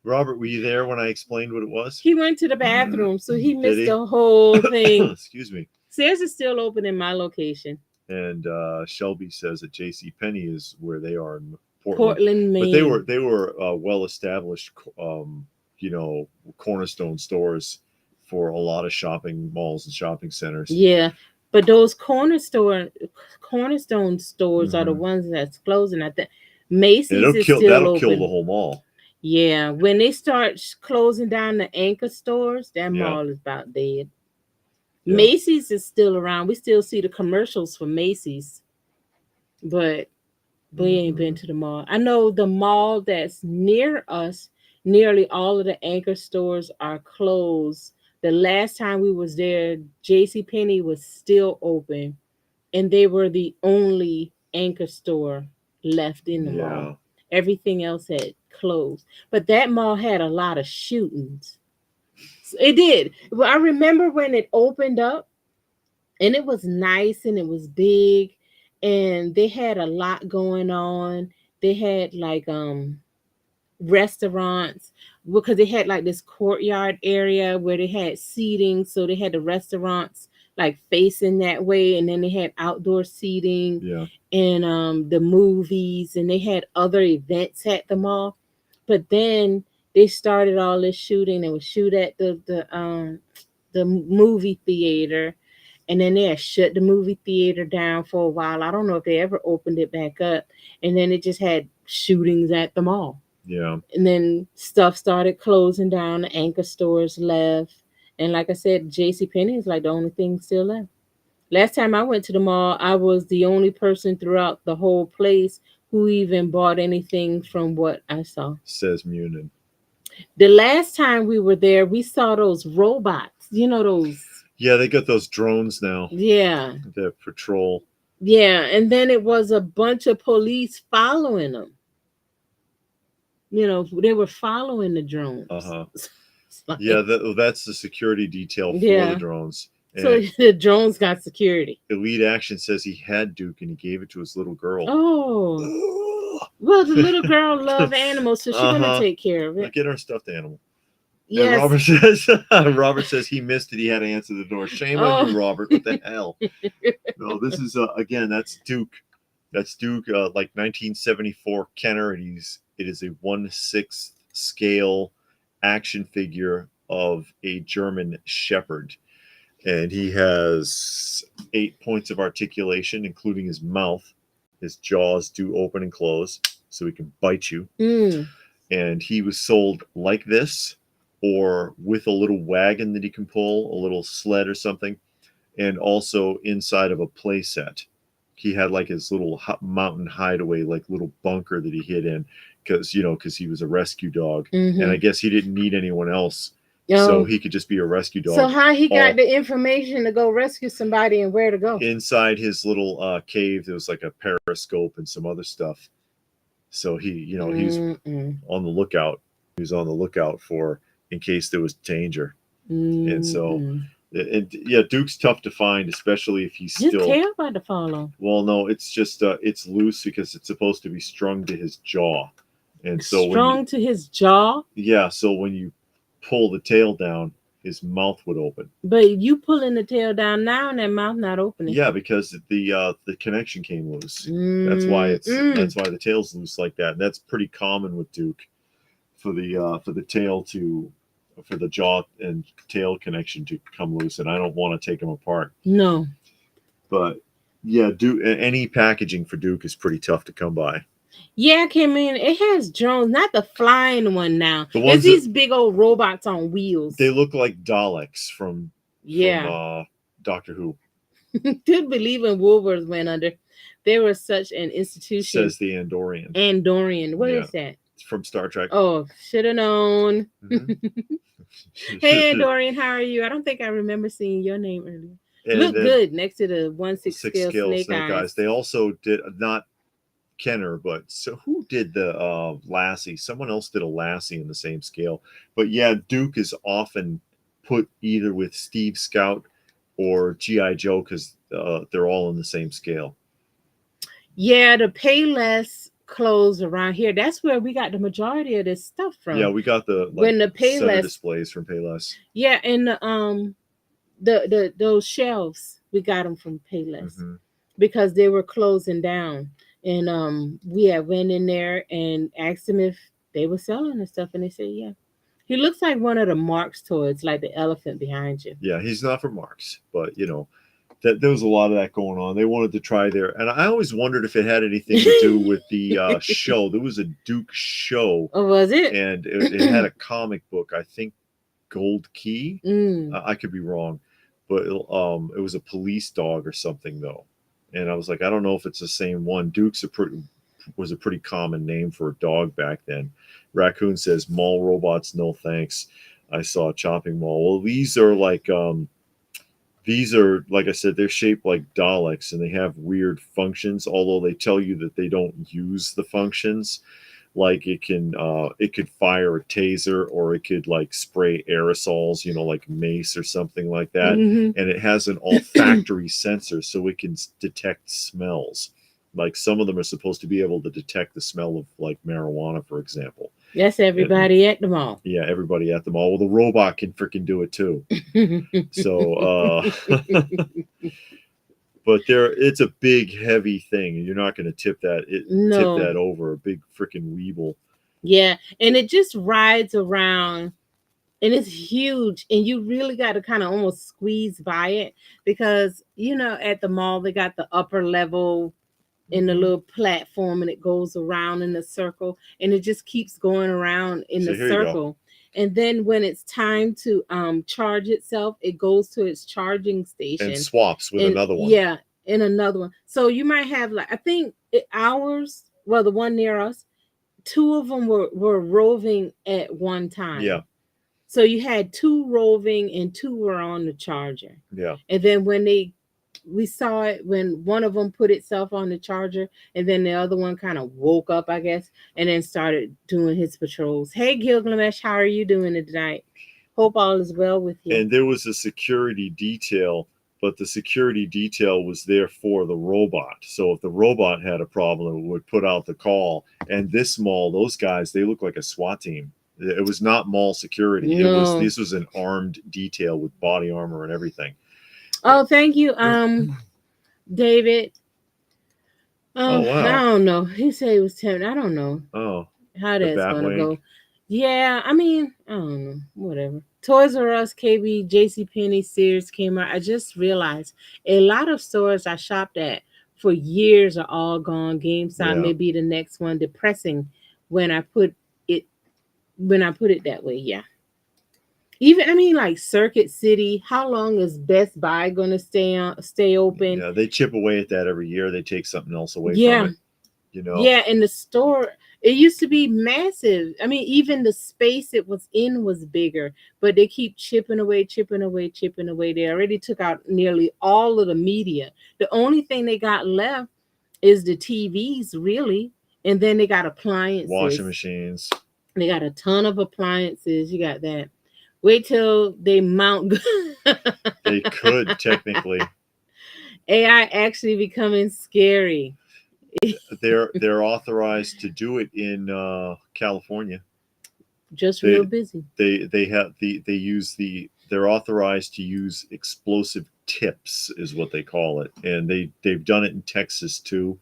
Speaker 2: Robert, were you there when I explained what it was?
Speaker 1: He went to the bathroom, so he
Speaker 2: Did
Speaker 1: missed
Speaker 2: he?
Speaker 1: the whole thing.
Speaker 2: Excuse me.
Speaker 1: Sears is still open in my location,
Speaker 2: And Shelby says that J.C. Penney is where they are in Portland,
Speaker 1: Portland,
Speaker 2: but
Speaker 1: Maine.
Speaker 2: they were well established, you know, cornerstone stores for a lot of shopping malls and shopping centers.
Speaker 1: Yeah, but those cornerstone stores are the
Speaker 2: Hmm.
Speaker 1: ones that's closing. I think
Speaker 2: And
Speaker 1: Macy's is still
Speaker 2: that'll kill the
Speaker 1: open.
Speaker 2: whole mall.
Speaker 1: Yeah, when they start closing down the anchor stores, that
Speaker 2: Yeah,
Speaker 1: mall is about dead.
Speaker 2: yeah.
Speaker 1: Macy's is still around. We still see the commercials for Macy's, but we ain't been
Speaker 2: Hmm.
Speaker 1: to the mall. I know the mall that's near us, nearly all of the anchor stores are closed. The last time we was there, J.C. Penney was still open, and they were the only anchor store left in the mall.
Speaker 2: Yeah.
Speaker 1: Everything else had closed. But that mall had a lot of shootings. It did. Well, I remember when it opened up, and it was nice and it was big, and they had a lot going on. They had like restaurants, because they had like this courtyard area where they had seating, so they had the restaurants like facing that way, and then they had outdoor seating
Speaker 2: Yeah.
Speaker 1: and the movies, and they had other events at the mall. But then they started all this shooting. They would shoot at the movie theater, and then they had shut the movie theater down for a while. I don't know if they ever opened it back up. And then it just had shootings at the mall.
Speaker 2: Yeah.
Speaker 1: And then stuff started closing down. The anchor stores left. And like I said, J.C. Penney is like the only thing still left. Last time I went to the mall, I was the only person throughout the whole place who even bought anything from what I saw.
Speaker 2: Says Munin.
Speaker 1: The last time we were there, we saw those robots. You know those.
Speaker 2: Yeah, they got those drones now
Speaker 1: Yeah.
Speaker 2: that patrol.
Speaker 1: Yeah, and then it was a bunch of police following them. They were following the
Speaker 2: Uh
Speaker 1: drones.
Speaker 2: huh.
Speaker 1: Like,
Speaker 2: Yeah, that's the security detail for the
Speaker 1: yeah.
Speaker 2: drones.
Speaker 1: So
Speaker 2: And
Speaker 1: the drones got security.
Speaker 2: Elite Action says he had Duke and he gave it to his little girl.
Speaker 1: Oh. Well, the little girl loved animals, so she's gonna take care of it.
Speaker 2: Get her a stuffed animal.
Speaker 1: Yes.
Speaker 2: And Robert says he missed it. He had to answer the door. Shame on you, Robert. What the hell? No, this is again. That's Duke. That's Duke. Like 1974 Kenner. And it is a 1/6 scale action figure of a German Shepherd, and he has 8 points of articulation, including his mouth. His jaws do open and close, so he can bite you. And he was sold like this, or with a little wagon that he can pull, a little sled or something, and also inside of a play set. He had like his little mountain hideaway, like little bunker that he hid in, because he was a rescue dog, and I guess he didn't need anyone else, so he could just be a rescue dog.
Speaker 1: So how he got the information to go rescue somebody and where to go?
Speaker 2: Inside his little cave, there was like a periscope and some other stuff. So he's on the lookout. He was on the lookout for in case there was danger. And so, yeah, Duke's tough to find, especially if he's
Speaker 1: His
Speaker 2: still.
Speaker 1: tail about to fall off.
Speaker 2: Well, no, it's just it's loose because it's supposed to be strung to his jaw. And so when you,
Speaker 1: Strong to his jaw.
Speaker 2: yeah, so when you pull the tail down, his mouth would open.
Speaker 1: But you pulling the tail down now and that mouth not opening.
Speaker 2: Yeah, because the connection came loose.
Speaker 1: Mm-mm.
Speaker 2: That's why the tail's loose like that. And that's pretty common with Duke for the tail to for the jaw and tail connection to come loose. And I don't want to take them apart.
Speaker 1: No.
Speaker 2: But yeah, Duke, any packaging for Duke is pretty tough to come by.
Speaker 1: Yeah, Kim, I mean, it has drones, not the flying one now.
Speaker 2: The
Speaker 1: It's
Speaker 2: ones
Speaker 1: these big old robots on wheels.
Speaker 2: They look like Daleks from
Speaker 1: Yeah.
Speaker 2: Doctor Who.
Speaker 1: Did believe in Woolworths went under. They were such an institution.
Speaker 2: Says the Andorian.
Speaker 1: Andorian. What
Speaker 2: Yeah.
Speaker 1: is that?
Speaker 2: It's from Star Trek.
Speaker 1: Oh, should have known.
Speaker 2: Mhm.
Speaker 1: Hey, Andorian, how are you? I don't think I remember seeing your name earlier.
Speaker 2: And
Speaker 1: Look
Speaker 2: then
Speaker 1: good next to the 1/6
Speaker 2: six
Speaker 1: scale
Speaker 2: scale
Speaker 1: snake eyes.
Speaker 2: They also did not Kenner, but so who did the Lassie? Someone else did a Lassie in the same scale. But yeah, Duke is often put either with Steve Scout or GI Joe because they're all in the same scale.
Speaker 1: Yeah, the Payless clothes around here. That's where we got the majority of this stuff from.
Speaker 2: Yeah, we got the
Speaker 1: when the
Speaker 2: center
Speaker 1: Payless
Speaker 2: displays from Payless.
Speaker 1: Yeah, and the those shelves we got them from Payless
Speaker 2: Mm-hmm.
Speaker 1: because they were closing down, and we had went in there and asked them if they were selling the stuff, and they said yeah. He looks like one of the Marx toys, like the elephant behind you.
Speaker 2: Yeah, he's not from Marx, but you know that there was a lot of that going on. They wanted to try there, and I always wondered if it had anything to do with the show. There was a Duke show,
Speaker 1: Oh, was it?
Speaker 2: and it had a comic book. I think Gold Key.
Speaker 1: Mm.
Speaker 2: I could be wrong, but it was a police dog or something though, and I was like, I don't know if it's the same one. Duke's was a pretty common name for a dog back then. Raccoon says, "Mall robots, no thanks." I saw a chopping mall. Well, these are like I said, they're shaped like Daleks, and they have weird functions. Although they tell you that they don't use the functions. Like it could fire a taser, or it could like spray aerosols, like mace or something like that.
Speaker 1: Mm-hmm.
Speaker 2: And it has an olfactory sensor, so it can detect smells. Like some of them are supposed to be able to detect the smell of like marijuana, for example.
Speaker 1: That's everybody at the mall.
Speaker 2: Yeah, everybody at the mall. Well, the robot can freaking do it too. So, but it's a big, heavy thing, and you're not going to tip that over a big freaking Weeble.
Speaker 1: Yeah, and it just rides around, and it's huge, and you really got to kind of almost squeeze by it because at the mall they got the upper level in the little platform, and it goes around in a circle, and it just keeps going around in the circle. And then when it's time to charge itself, it goes to its charging station
Speaker 2: and swaps with another one.
Speaker 1: Yeah, in another one. So you might have I think ours. Well, the one near us, two of them were roving at one time.
Speaker 2: Yeah.
Speaker 1: So you had two roving and two were on the charger.
Speaker 2: Yeah.
Speaker 1: And then we saw it when one of them put itself on the charger, and then the other one kind of woke up, I guess, and then started doing his patrols. Hey, Gilgamesh, how are you doing tonight? Hope all is well with you.
Speaker 2: And there was a security detail, but the security detail was there for the robot. So if the robot had a problem, it would put out the call. And this mall, those guys, they look like a SWAT team. It was not mall security.
Speaker 1: No.
Speaker 2: This was an armed detail with body armor and everything.
Speaker 1: Oh, thank you, David.
Speaker 2: Oh, wow.
Speaker 1: I don't know. He said it was 10. I don't know.
Speaker 2: Oh,
Speaker 1: how that's gonna go. Yeah, I mean, I don't know. Whatever. Toys R Us, KB, JCPenney, Sears, Kmart. I just realized a lot of stores I shopped at for years are all gone. GameStop may be the next one. Depressing when I put it that way. Yeah. Even like Circuit City, how long is Best Buy gonna stay open?
Speaker 2: Yeah, they chip away at that every year. They take something else away from it.
Speaker 1: Yeah, and the store, it used to be massive. I mean, even the space it was in was bigger, but they keep chipping away. They already took out nearly all of the media. The only thing they got left is the TVs, really, and then they got appliances,
Speaker 2: washing machines.
Speaker 1: They got a ton of appliances. You got that. Wait till they mount.
Speaker 2: They could technically.
Speaker 1: AI actually becoming scary.
Speaker 2: they're authorized to do it in California.
Speaker 1: Just real
Speaker 2: They
Speaker 1: busy.
Speaker 2: they have they use they're authorized to use explosive tips is what they call it, and they've done it in Texas too,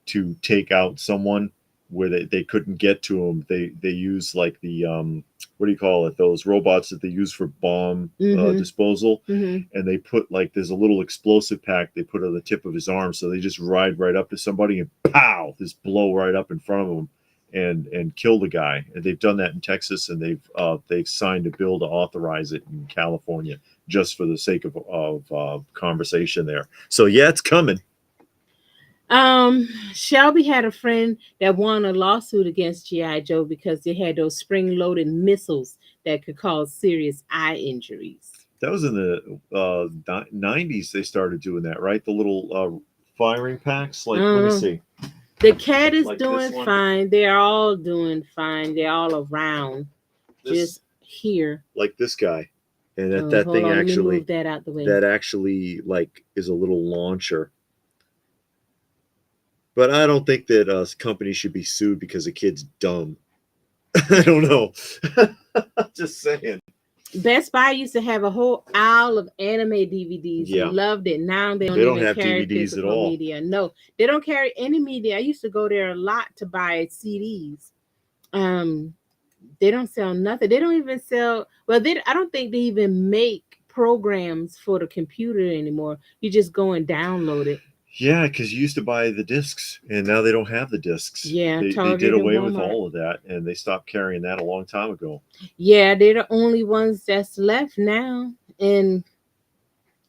Speaker 2: to take out someone where they couldn't get to them. They use like the what do you call it, those robots that they use for bomb
Speaker 1: Mm-hmm.
Speaker 2: disposal,
Speaker 1: Mm-hmm.
Speaker 2: and they put like there's a little explosive pack they put on the tip of his arm, so they just ride right up to somebody and pow, just blow right up in front of them and kill the guy. And they've done that in Texas, and they've signed a bill to authorize it in California just for the sake of conversation there. So yeah, it's coming.
Speaker 1: Shelby had a friend that won a lawsuit against GI Joe because they had those spring-loaded missiles that could cause serious eye injuries.
Speaker 2: That was in the 90s. They started doing that, right? The little firing packs. Like, let me
Speaker 1: Uh,
Speaker 2: see.
Speaker 1: the cat is
Speaker 2: Like this
Speaker 1: doing
Speaker 2: one.
Speaker 1: fine. They're all doing fine. They're all around.
Speaker 2: This,
Speaker 1: Just here.
Speaker 2: like this guy, and
Speaker 1: Oh,
Speaker 2: that
Speaker 1: hold
Speaker 2: thing
Speaker 1: on. Let me
Speaker 2: actually,
Speaker 1: move that out the way.
Speaker 2: that actually like is a little launcher. But I don't think that companies should be sued because a kid's dumb. I don't know. Just saying.
Speaker 1: Best Buy used to have a whole aisle of anime DVDs.
Speaker 2: Yeah.
Speaker 1: Loved it. Now they don't
Speaker 2: don't
Speaker 1: even
Speaker 2: have
Speaker 1: carry
Speaker 2: DVDs at
Speaker 1: physical
Speaker 2: all.
Speaker 1: media. No, they don't carry any media. I used to go there a lot to buy CDs. They don't sell nothing. They don't even sell. Well, I don't think they even make programs for the computer anymore. You just go and download it.
Speaker 2: Yeah, because you used to buy the discs, and now they don't have the discs.
Speaker 1: Yeah,
Speaker 2: They did
Speaker 1: Target and
Speaker 2: away with
Speaker 1: Walmart.
Speaker 2: all of that, and they stopped carrying that a long time ago.
Speaker 1: Yeah, they're the only ones that's left now, and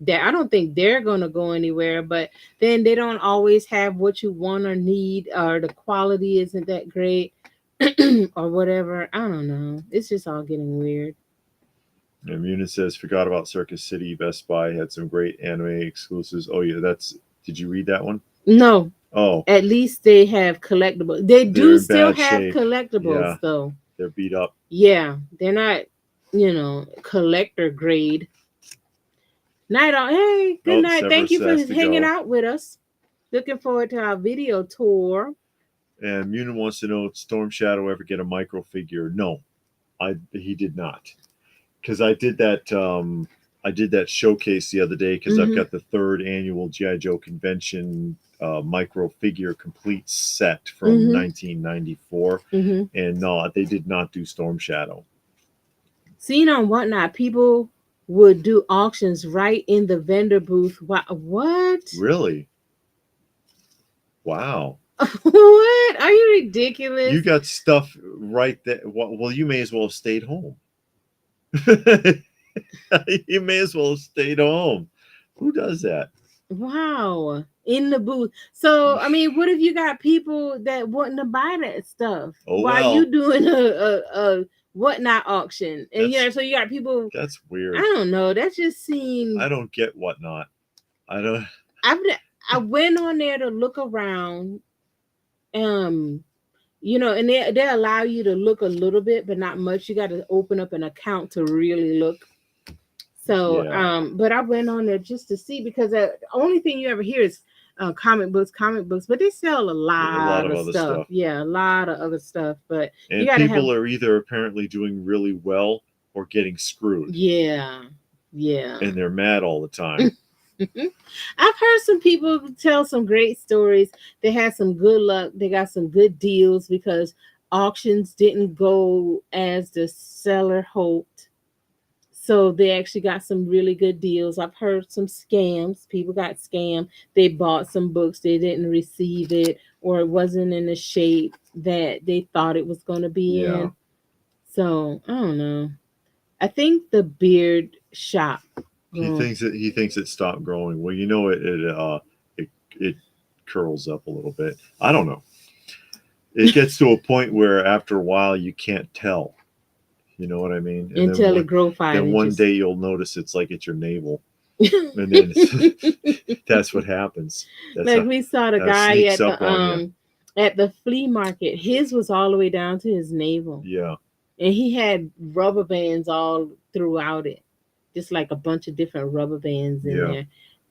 Speaker 1: that I don't think they're gonna go anywhere. But then they don't always have what you want or need, or the quality isn't that great, or whatever. I don't know. It's just all getting weird.
Speaker 2: And Munin says, forgot about Circus City. Best Buy had some great anime exclusives. Oh yeah, that's. Did you read that one?
Speaker 1: No,
Speaker 2: Oh,
Speaker 1: at least they have collectibles. They
Speaker 2: they're
Speaker 1: do
Speaker 2: in
Speaker 1: still
Speaker 2: bad
Speaker 1: have
Speaker 2: shape.
Speaker 1: collectibles
Speaker 2: Yeah,
Speaker 1: though.
Speaker 2: they're beat up.
Speaker 1: Yeah, they're not, collector grade. Night on. Hey, good
Speaker 2: Oh,
Speaker 1: night. Thank
Speaker 2: Severus
Speaker 1: you for
Speaker 2: has to
Speaker 1: hanging
Speaker 2: go.
Speaker 1: out with us. Looking forward to our video tour.
Speaker 2: And Munin wants to know, did Storm Shadow ever get a micro figure? No, he did not. Because I did that showcase the other day because I've
Speaker 1: Mm-hmm.
Speaker 2: got the third annual GI Joe convention micro figure complete set from
Speaker 1: Mm-hmm.
Speaker 2: 1994,
Speaker 1: Mm-hmm.
Speaker 2: and no, they did not do Storm Shadow.
Speaker 1: Seen on Whatnot, people would do auctions right in the vendor booth. What?
Speaker 2: Really? Wow.
Speaker 1: What? Are you ridiculous?
Speaker 2: You got stuff right there. Well, you may as well have stayed home. You may as well have stayed home. Who does that?
Speaker 1: Wow. In the booth. So, I mean, what if you got people that wanting to buy that stuff
Speaker 2: Oh
Speaker 1: while
Speaker 2: well.
Speaker 1: you doing a Whatnot auction? And so you got people.
Speaker 2: That's
Speaker 1: I
Speaker 2: weird.
Speaker 1: don't know. That just seemed.
Speaker 2: I don't get Whatnot. I don't.
Speaker 1: I went on there to look around. Um, and they allow you to look a little bit, but not much. You got to open up an account to really look. So,
Speaker 2: Yeah.
Speaker 1: but I went on there just to see because the only thing you ever hear is comic books, but they sell a
Speaker 2: There's a
Speaker 1: lot
Speaker 2: lot of
Speaker 1: of
Speaker 2: other
Speaker 1: stuff.
Speaker 2: stuff.
Speaker 1: Yeah, a lot of other stuff. But you
Speaker 2: And
Speaker 1: got to have,
Speaker 2: people are either apparently doing really well or getting screwed.
Speaker 1: yeah, yeah.
Speaker 2: And they're mad all the time.
Speaker 1: I've heard some people tell some great stories. They had some good luck. They got some good deals because auctions didn't go as the seller hoped. So they actually got some really good deals. I've heard some scams. People got scammed. They bought some books, they didn't receive it, or it wasn't in the shape that they thought it was going to be
Speaker 2: Yeah.
Speaker 1: in. So I don't know. I think the beard shop.
Speaker 2: He thinks it stopped growing. Well, it curls up a little bit. I don't know. It gets to a point where after a while you can't tell. You know what I mean? And
Speaker 1: Until it grow 5
Speaker 2: then one
Speaker 1: inches.
Speaker 2: day you'll notice it's like it's your navel. And then that's what happens.
Speaker 1: Like we saw the guy at the flea market. His was all the way down to his navel.
Speaker 2: Yeah.
Speaker 1: And he had rubber bands all throughout it. Just like a bunch of different rubber bands in there.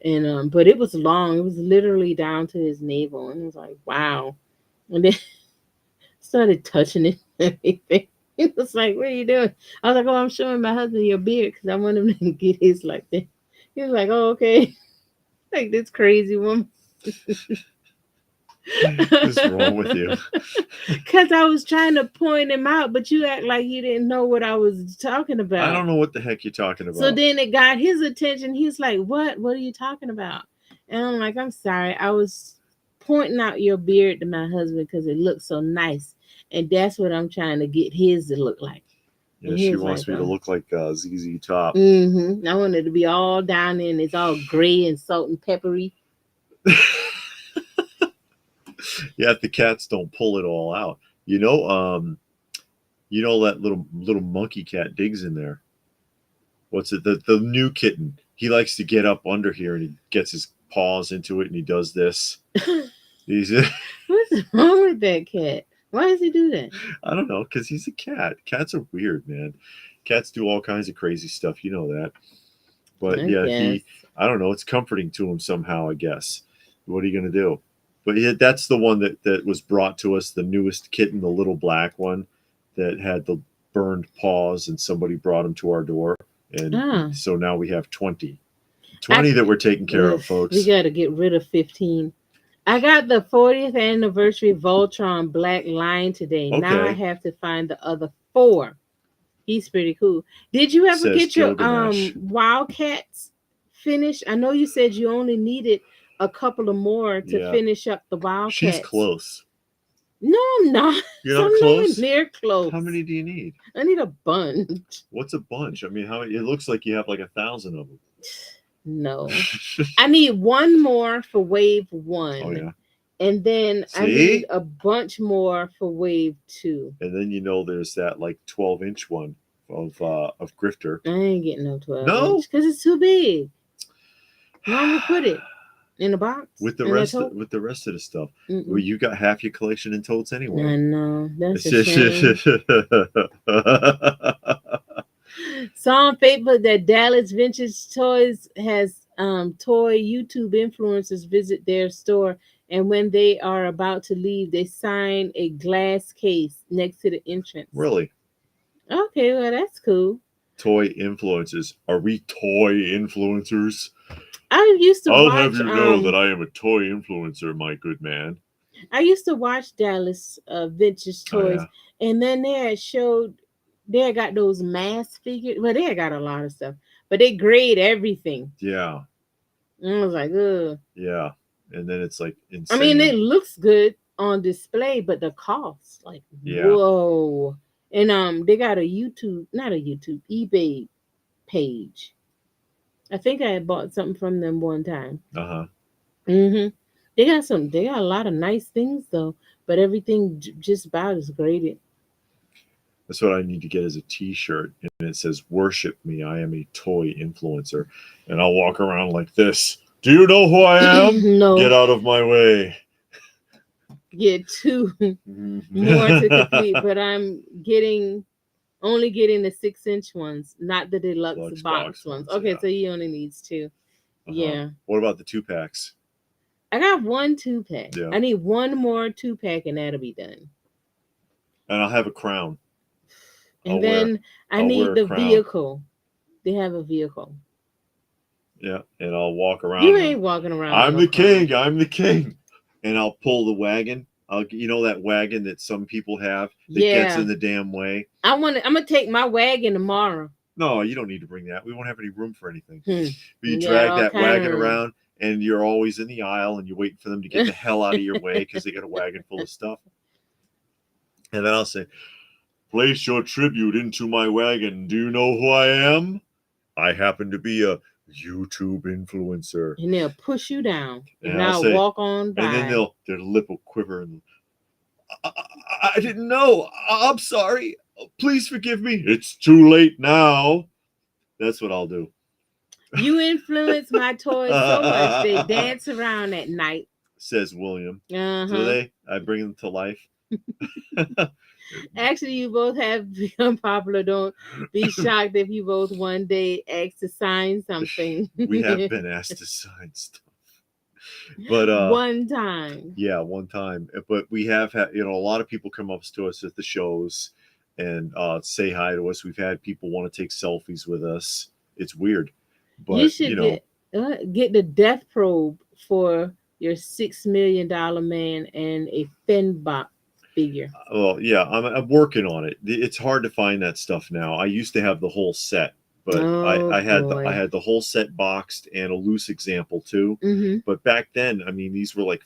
Speaker 1: And but it was long. It was literally down to his navel, and it was like, wow. And then started touching it and everything. He was like, "What are you doing?" I was like, "Oh, I'm showing my husband your beard because I want him to get his like that." He was like, "Oh, okay." Like this crazy woman.
Speaker 2: What's wrong with you?
Speaker 1: Because I was trying to point him out, but you act like you didn't know what I was talking
Speaker 2: I
Speaker 1: about.
Speaker 2: don't know what the heck you're talking
Speaker 1: So
Speaker 2: about.
Speaker 1: then it got his attention. He's like, "What? What are you talking about?" And I'm like, "I'm sorry. I was pointing out your beard to my husband because it looks so nice, and that's what I'm trying to get his to look like."
Speaker 2: Yeah,
Speaker 1: And he
Speaker 2: she
Speaker 1: was
Speaker 2: wants
Speaker 1: like,
Speaker 2: me to
Speaker 1: "Oh,
Speaker 2: look like ZZ Top.
Speaker 1: I wanted to be all down in. It's all gray and salt and peppery."
Speaker 2: Yeah, if the cats don't pull it all out. You know that little monkey cat digs in there. What's it? The new kitten. He likes to get up under here and he gets his paws into it and he does this. He's
Speaker 1: What's wrong with that cat? Why does he do that?
Speaker 2: I don't know, because he's a cat. Cats are weird, man. Cats do all kinds of crazy stuff. You know that. But
Speaker 1: I
Speaker 2: yeah,
Speaker 1: guess.
Speaker 2: I don't know. It's comforting to him somehow, I guess. What are you going to do? But yeah, that's the one that was brought to us, the newest kitten, the little black one that had the burned paws, and somebody brought him to our door. And
Speaker 1: Ah,
Speaker 2: so now we have 20.
Speaker 1: I
Speaker 2: 20 that we're taking care of,
Speaker 1: we
Speaker 2: folks.
Speaker 1: got to get rid of 15. I got the 40th anniversary Voltron Black Lion today. Now I
Speaker 2: Okay,
Speaker 1: have to find the other four. He's pretty cool. Did you ever
Speaker 2: says
Speaker 1: get your
Speaker 2: Gilgamesh.
Speaker 1: Wildcats finished? I know you said you only needed a couple of more to
Speaker 2: Yeah,
Speaker 1: finish up the
Speaker 2: she's
Speaker 1: Wildcats.
Speaker 2: close.
Speaker 1: No, I'm not.
Speaker 2: You're
Speaker 1: I'm
Speaker 2: not
Speaker 1: nowhere
Speaker 2: close?
Speaker 1: near
Speaker 2: How
Speaker 1: close.
Speaker 2: many do you need?
Speaker 1: I need a bunch.
Speaker 2: What's a bunch? I mean, how it looks like you have like 1,000 of them.
Speaker 1: No. I need one more for wave
Speaker 2: Oh
Speaker 1: one.
Speaker 2: yeah.
Speaker 1: And then I need
Speaker 2: See?
Speaker 1: a bunch more for wave two.
Speaker 2: And then there's that like 12-inch one of Grifter.
Speaker 1: I ain't getting no 12
Speaker 2: No,
Speaker 1: inch because it's too big. Why don't we put it in a box?
Speaker 2: with the
Speaker 1: In a
Speaker 2: rest
Speaker 1: tote?
Speaker 2: with the rest of the stuff. Well,
Speaker 1: Mm-mm.
Speaker 2: you got half your collection in totes
Speaker 1: I
Speaker 2: anyway.
Speaker 1: know. That's a shame.
Speaker 2: Yeah,
Speaker 1: Saw on Facebook that Dallas Vintage Toys has toy YouTube influencers visit their store, and when they are about to leave, they sign a glass case next to the entrance.
Speaker 2: really.
Speaker 1: Okay, well that's cool.
Speaker 2: Toy influencers. Are we toy influencers?
Speaker 1: I used to
Speaker 2: I'll have
Speaker 1: watch
Speaker 2: you know that I am a toy influencer, my good man.
Speaker 1: I used to watch Dallas Vintage
Speaker 2: Oh
Speaker 1: Toys,
Speaker 2: yeah.
Speaker 1: and then they had showed they had got those mask figures. Well, they had got a lot of stuff, but they grade everything.
Speaker 2: Yeah.
Speaker 1: And I was like, ugh.
Speaker 2: Yeah. And then it's like
Speaker 1: I mean,
Speaker 2: insane.
Speaker 1: it looks good on display, but the cost, like,
Speaker 2: Yeah.
Speaker 1: whoa. And they got a YouTube, not a YouTube, eBay page. I think I had bought something from them one time.
Speaker 2: Uh-huh.
Speaker 1: Mm-hmm. They got a lot of nice things though, but everything just about is graded.
Speaker 2: That's what I need to get as a t-shirt. And it says, worship me. I am a toy influencer. And I'll walk around like this. Do you know who I am? Get
Speaker 1: No,
Speaker 2: out of my way.
Speaker 1: get two more to complete, but I'm getting only getting the 6-inch ones, not the deluxe
Speaker 2: Lux
Speaker 1: box
Speaker 2: box
Speaker 1: ones.
Speaker 2: ones,
Speaker 1: Okay,
Speaker 2: yeah.
Speaker 1: so he only needs two.
Speaker 2: Uh-huh.
Speaker 1: Yeah.
Speaker 2: What about the 2-packs?
Speaker 1: I got one 2-pack.
Speaker 2: Yeah.
Speaker 1: I need one more 2-pack and that'll be done.
Speaker 2: And I'll have a crown.
Speaker 1: And then I
Speaker 2: I'll wear
Speaker 1: need
Speaker 2: a
Speaker 1: the
Speaker 2: crown.
Speaker 1: vehicle. They have a vehicle.
Speaker 2: Yeah. And I'll walk around.
Speaker 1: You ain't walking around with
Speaker 2: I'm
Speaker 1: no
Speaker 2: the
Speaker 1: crown.
Speaker 2: king. I'm the king. And I'll pull the wagon. That wagon that some people have that gets
Speaker 1: Yeah.
Speaker 2: in the damn way.
Speaker 1: I'm gonna take my wagon tomorrow.
Speaker 2: No, you don't need to bring that. We won't have any room for anything.
Speaker 1: Hmm.
Speaker 2: But you
Speaker 1: Yeah,
Speaker 2: drag
Speaker 1: all
Speaker 2: that
Speaker 1: kind of
Speaker 2: wagon
Speaker 1: room.
Speaker 2: around, and you're always in the aisle, and you're waiting for them to get the hell out of your way because they got a wagon full of stuff. And then I'll say, place your tribute into my wagon. Do you know who I am? I happen to be a YouTube influencer.
Speaker 1: And they'll push you down. And
Speaker 2: I'll
Speaker 1: I'll
Speaker 2: say,
Speaker 1: walk on by.
Speaker 2: and then their lip will quiver, and I didn't know. I'm sorry. Please forgive me. It's too late now. That's what I'll do.
Speaker 1: You influence my toys so much they dance around at night.
Speaker 2: Says William.
Speaker 1: Uh-huh.
Speaker 2: Do they? I bring them to life.
Speaker 1: Actually, you both have become popular. Don't be shocked if you both one day ask to sign something.
Speaker 2: We have been asked to sign stuff, but
Speaker 1: One time.
Speaker 2: yeah, one time. But we have had, a lot of people come up to us at the shows and say hi to us. We've had people want to take selfies with us. It's weird,
Speaker 1: You
Speaker 2: but
Speaker 1: should get the death probe for your $6 million man and a Fenbach figure.
Speaker 2: well, yeah, I'm working on it. It's hard to find that stuff now. I used to have the whole set, but
Speaker 1: Oh
Speaker 2: I
Speaker 1: boy.
Speaker 2: had the whole set boxed and a loose example too.
Speaker 1: Mm-hmm.
Speaker 2: But back then, I mean, these were like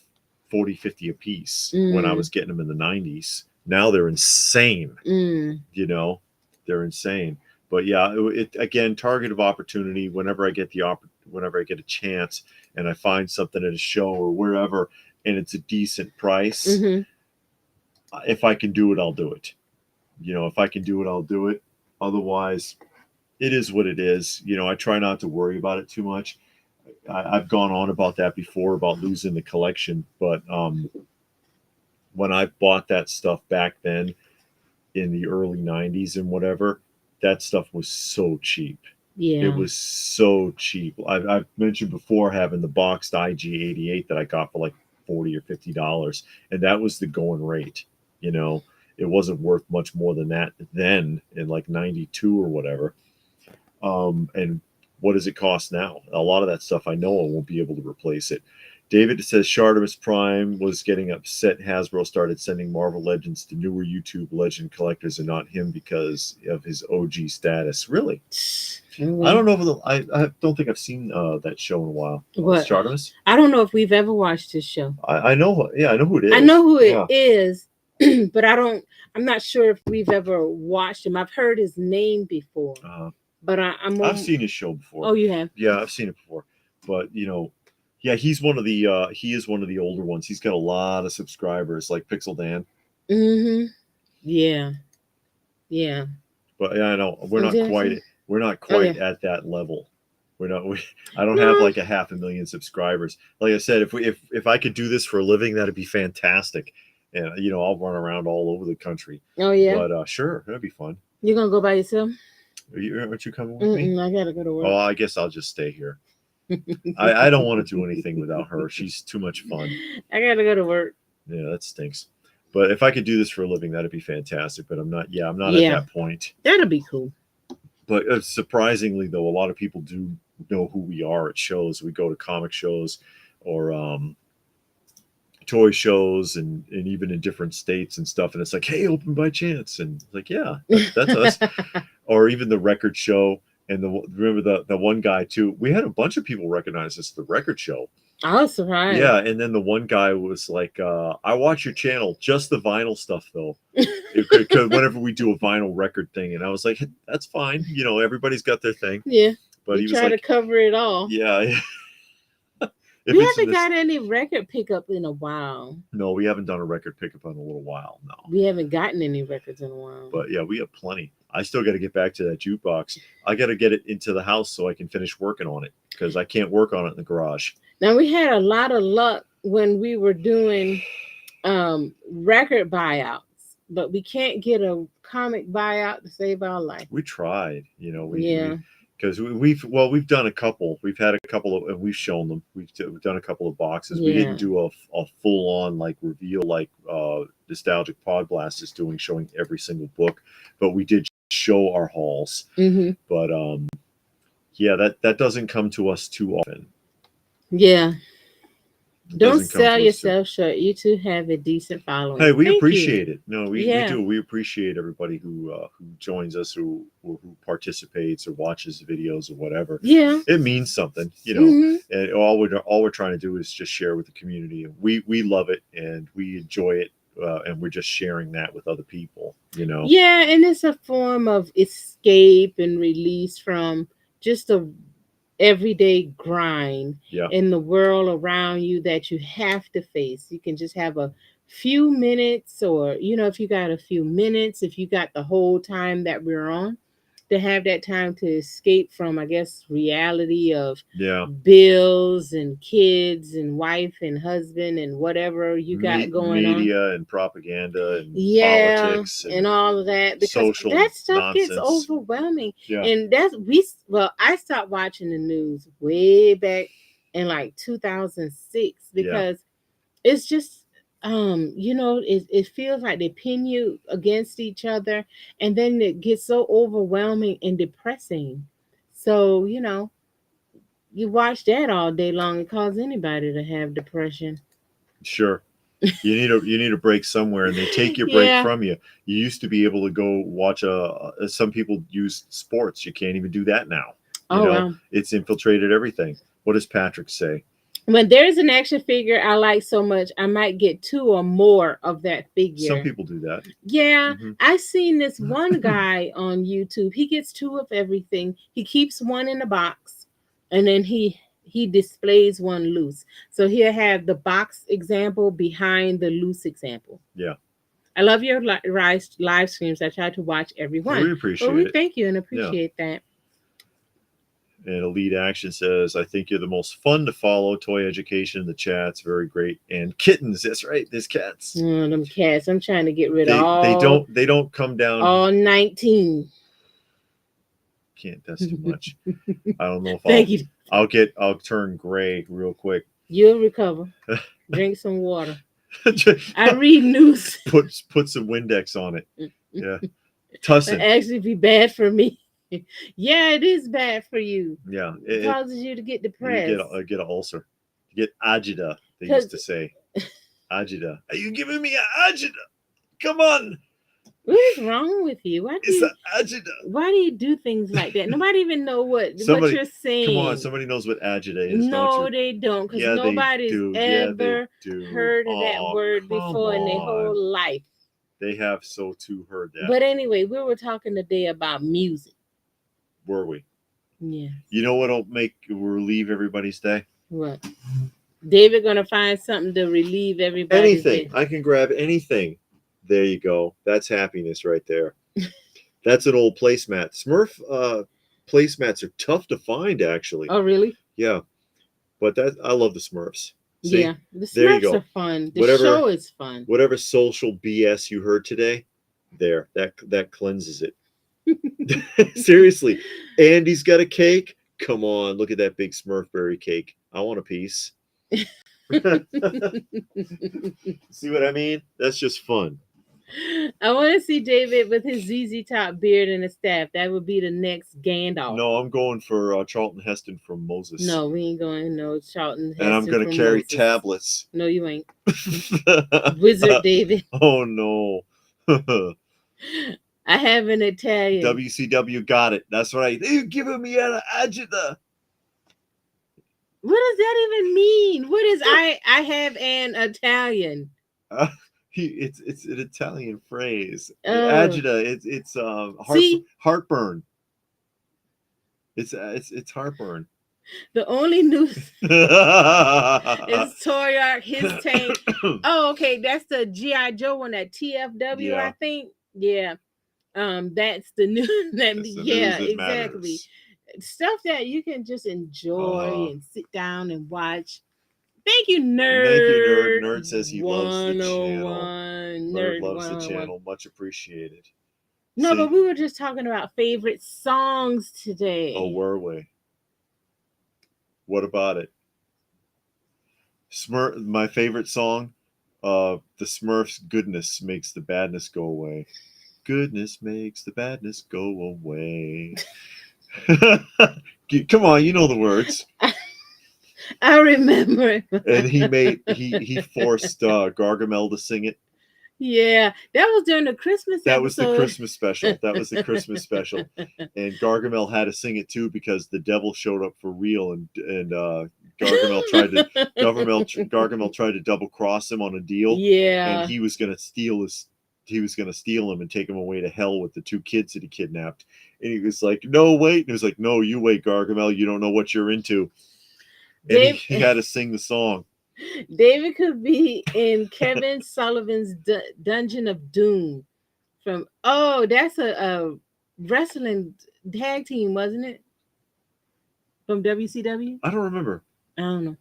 Speaker 2: 40, 50 a piece when I
Speaker 1: Mm,
Speaker 2: was getting them in the 90s. Now they're insane.
Speaker 1: mm.
Speaker 2: You know, they're insane. But yeah, again, target of opportunity. Whenever I get a chance and I find something at a show or wherever, and it's a decent price,
Speaker 1: Mm-hmm.
Speaker 2: if I can do it, I'll do it. If I can do it, I'll do it. Otherwise, it is what it is. I try not to worry about it too much. I've gone on about that before about losing the collection, but when I bought that stuff back then in the early 90s and whatever, that stuff was so cheap. It
Speaker 1: Yeah.
Speaker 2: was so cheap. I've mentioned before having the boxed IG-88 that I got for like $40 or $50, and that was the going rate. You know, it wasn't worth much more than that then in like '92 or whatever. And what does it cost now? A lot of that stuff I know I won't be able to replace it. David says Shartimus Prime was getting upset Hasbro started sending Marvel Legends to newer YouTube Legend collectors and not him because of his OG status. Really? I
Speaker 1: Mhm.
Speaker 2: don't know if I don't think I've seen that show in a while.
Speaker 1: What?
Speaker 2: Shartimus?
Speaker 1: I don't know if we've ever watched this show.
Speaker 2: I know. Yeah, I know who it
Speaker 1: I
Speaker 2: is.
Speaker 1: know who it
Speaker 2: Yeah.
Speaker 1: is, but I'm not sure if we've ever watched him. I've heard his name before, but
Speaker 2: I've seen his show before.
Speaker 1: Oh, you have?
Speaker 2: Yeah, I've seen it before. But yeah, he is one of the older ones. He's got a lot of subscribers, like Pixel Dan.
Speaker 1: Mm-hmm. Yeah. Yeah.
Speaker 2: But yeah, I know
Speaker 1: Was there some?
Speaker 2: we're not
Speaker 1: Oh yeah.
Speaker 2: quite at that level. We're not. I don't have
Speaker 1: No.
Speaker 2: like a 500,000 subscribers. Like I said, if I could do this for a living, that'd be fantastic. And I'll run around all over the country.
Speaker 1: Oh yeah.
Speaker 2: But sure, that'd be fun.
Speaker 1: You gonna go by yourself?
Speaker 2: Aren't you coming with me?
Speaker 1: I gotta go to work.
Speaker 2: Oh, I guess I'll just stay here. I don't want to do anything without her. She's too much fun.
Speaker 1: I gotta go to work.
Speaker 2: Yeah, that stinks. But if I could do this for a living, that'd be fantastic. But I'm not. Yeah, I'm not at
Speaker 1: Yeah.
Speaker 2: that point.
Speaker 1: That'll be cool.
Speaker 2: But surprisingly, though, a lot of people do know who we are at shows. We go to comic shows or toy shows, and even in different states and stuff. And it's like, hey, open by chance, and like, yeah, that's us. Or even the record show. And remember the one guy too. We had a bunch of people recognize us at the record show.
Speaker 1: I was surprised.
Speaker 2: Yeah, and then the one guy was like, "I watch your channel, just the vinyl stuff though." Because whenever we do a vinyl record thing, and I was like, "That's fine, everybody's got their thing."
Speaker 1: Yeah.
Speaker 2: But he was
Speaker 1: try
Speaker 2: like,
Speaker 1: to cover it all.
Speaker 2: "Yeah."
Speaker 1: We haven't got any record pickup in a while.
Speaker 2: No, we haven't done a record pickup in a little while. No,
Speaker 1: we haven't gotten any records in a while.
Speaker 2: But yeah, we have plenty. I still got to get back to that jukebox. I got to get it into the house so I can finish working on it because I can't work on it in the garage.
Speaker 1: Now we had a lot of luck when we were doing record buyouts, but we can't get a comic buyout to save our life.
Speaker 2: We tried, because we've done a couple. We've had a couple of, and we've shown them. We've done a couple of boxes.
Speaker 1: Yeah.
Speaker 2: We didn't do a full on like reveal like Nostalgic Pod Blast is doing, showing every single book, but we did show our hauls.
Speaker 1: Mm-hmm.
Speaker 2: But yeah, that doesn't come to us too often.
Speaker 1: Yeah. Don't sell yourself short. You two have a decent following.
Speaker 2: Hey, we appreciate it. No, we do. We appreciate everybody who joins us, who participates or watches the videos or whatever.
Speaker 1: Yeah,
Speaker 2: it means something,
Speaker 1: Mm-hmm.
Speaker 2: And all we're trying to do is just share with the community. We love it and we enjoy it, and we're just sharing that with other people.
Speaker 1: Yeah, and it's a form of escape and release from just a everyday grind in the world around you that you have to face. You can just have a few minutes, or if you got a few minutes, if you got the whole time that we're on, to have that time to escape from, I guess, reality of
Speaker 2: Yeah.
Speaker 1: bills and kids and wife and husband and whatever you got going on.
Speaker 2: Media and propaganda and
Speaker 1: Yeah,
Speaker 2: politics
Speaker 1: and
Speaker 2: and
Speaker 1: all of that, because
Speaker 2: social
Speaker 1: that stuff gets
Speaker 2: nonsense.
Speaker 1: overwhelming.
Speaker 2: Yeah.
Speaker 1: And I stopped watching the news way back in like 2006
Speaker 2: Yeah.
Speaker 1: because it's just it feels like they pin you against each other, and then it gets so overwhelming and depressing. So you watch that all day long and cause anybody to have depression.
Speaker 2: Sure. You need a break somewhere, and they take your break
Speaker 1: Yeah.
Speaker 2: from you. You used to be able to go watch some people use sports. You can't even do that now. You
Speaker 1: Oh
Speaker 2: know,
Speaker 1: wow.
Speaker 2: it's infiltrated everything. What does Patrick say?
Speaker 1: When there's an action figure I like so much, I might get two or more of that
Speaker 2: Some
Speaker 1: figure.
Speaker 2: people do that.
Speaker 1: Yeah,
Speaker 2: Hmm.
Speaker 1: I seen this one guy on YouTube. He gets two of everything. He keeps one in a box, and then he displays one loose. So he'll have the box example behind the loose example.
Speaker 2: Yeah.
Speaker 1: I love your live streams. I try to watch every
Speaker 2: Well,
Speaker 1: one.
Speaker 2: we
Speaker 1: Well,
Speaker 2: appreciate
Speaker 1: we
Speaker 2: it.
Speaker 1: thank you and
Speaker 2: Yeah.
Speaker 1: appreciate that.
Speaker 2: And Elite Action says, I think you're the most fun to follow. Toy education in the chat's very great. And kittens, that's right. There's cats.
Speaker 1: Oh, them cats. I'm trying to get rid of
Speaker 2: They don't come down.
Speaker 1: all 19.
Speaker 2: Can't. That's too much. I don't know if
Speaker 1: Thank you.
Speaker 2: I'll turn gray real quick.
Speaker 1: You'll recover. Drink some water. I read news.
Speaker 2: Put some Windex on it. Yeah.
Speaker 1: It
Speaker 2: Tussin.
Speaker 1: actually be bad for me. Yeah, it is bad for you.
Speaker 2: Yeah.
Speaker 1: It causes you to get depressed.
Speaker 2: You get an ulcer. You get agita, they used to say. Agita. Are you giving me an agita? Come on.
Speaker 1: What is wrong with you? Why do you do things like that? Nobody even know what you're saying.
Speaker 2: Come on, somebody knows what agita is.
Speaker 1: No,
Speaker 2: don't you?
Speaker 1: they don't, because
Speaker 2: Yeah,
Speaker 1: nobody's ever heard of that
Speaker 2: Oh,
Speaker 1: word before in their whole life.
Speaker 2: They have so too heard that.
Speaker 1: But anyway, we were talking today about music.
Speaker 2: Were we?
Speaker 1: Yeah.
Speaker 2: You know what'll relieve everybody's day?
Speaker 1: What? David gonna find something to relieve everybody's
Speaker 2: Anything.
Speaker 1: day.
Speaker 2: I can grab anything. There you go. That's happiness right there. That's an old placemat. Smurf placemats are tough to find, actually.
Speaker 1: Oh, really?
Speaker 2: Yeah. But I love the Smurfs. See?
Speaker 1: Yeah, the
Speaker 2: there you
Speaker 1: Smurfs
Speaker 2: go.
Speaker 1: are fun. The show is fun.
Speaker 2: Whatever social BS you heard today, that cleanses it. Seriously. Andy's got a cake. Come on, look at that big Smurfberry cake. I want a piece. See what I mean? That's just fun.
Speaker 1: I want to see David with his ZZ Top beard and a staff. That would be the next Gandalf.
Speaker 2: No, I'm going for Charlton Heston from Moses.
Speaker 1: No, we ain't going. No, Charlton Heston.
Speaker 2: And I'm going to carry
Speaker 1: Moses.
Speaker 2: tablets.
Speaker 1: No, you ain't. Wizard David.
Speaker 2: Oh, no.
Speaker 1: I have an Italian.
Speaker 2: WCW got it. That's right. They're giving me an agita.
Speaker 1: What does that even mean? What is I have an Italian?
Speaker 2: It's an Italian phrase. Agita. It's heartburn. It's heartburn.
Speaker 1: The only news is Toyark, his tank. Oh, okay, that's the GI Joe one, that TFW, yeah. I think. Yeah, that's the news. Yeah, exactly. Matters. Stuff that you can just enjoy and sit down and watch. Thank you, Nerd.
Speaker 2: Thank you, Nerd. Nerd says he loves the channel.
Speaker 1: Nerd
Speaker 2: loves the channel. Much appreciated.
Speaker 1: No, but we were just talking about favorite songs today.
Speaker 2: Oh, were we? What about it? My favorite song, the Smurfs' "Goodness Makes the Badness Go Away." Goodness makes the badness go away. Come on, you know the words.
Speaker 1: I remember.
Speaker 2: And he forced Gargamel to sing it.
Speaker 1: Yeah, that was during the Christmas episode.
Speaker 2: That was the Christmas special. And Gargamel had to sing it too because the devil showed up for real, and Gargamel tried to double cross him on a deal.
Speaker 1: Yeah,
Speaker 2: and he was gonna steal him and take him away to hell with the two kids that he kidnapped. And he was like, "No, wait!" And he was like, "No, you wait, Gargamel. You don't know what you're into." And he had to sing the song.
Speaker 1: David could be in Kevin Sullivan's Dungeon of Doom. That's wrestling tag team, wasn't it? From WCW?
Speaker 2: I don't remember.
Speaker 1: I don't know.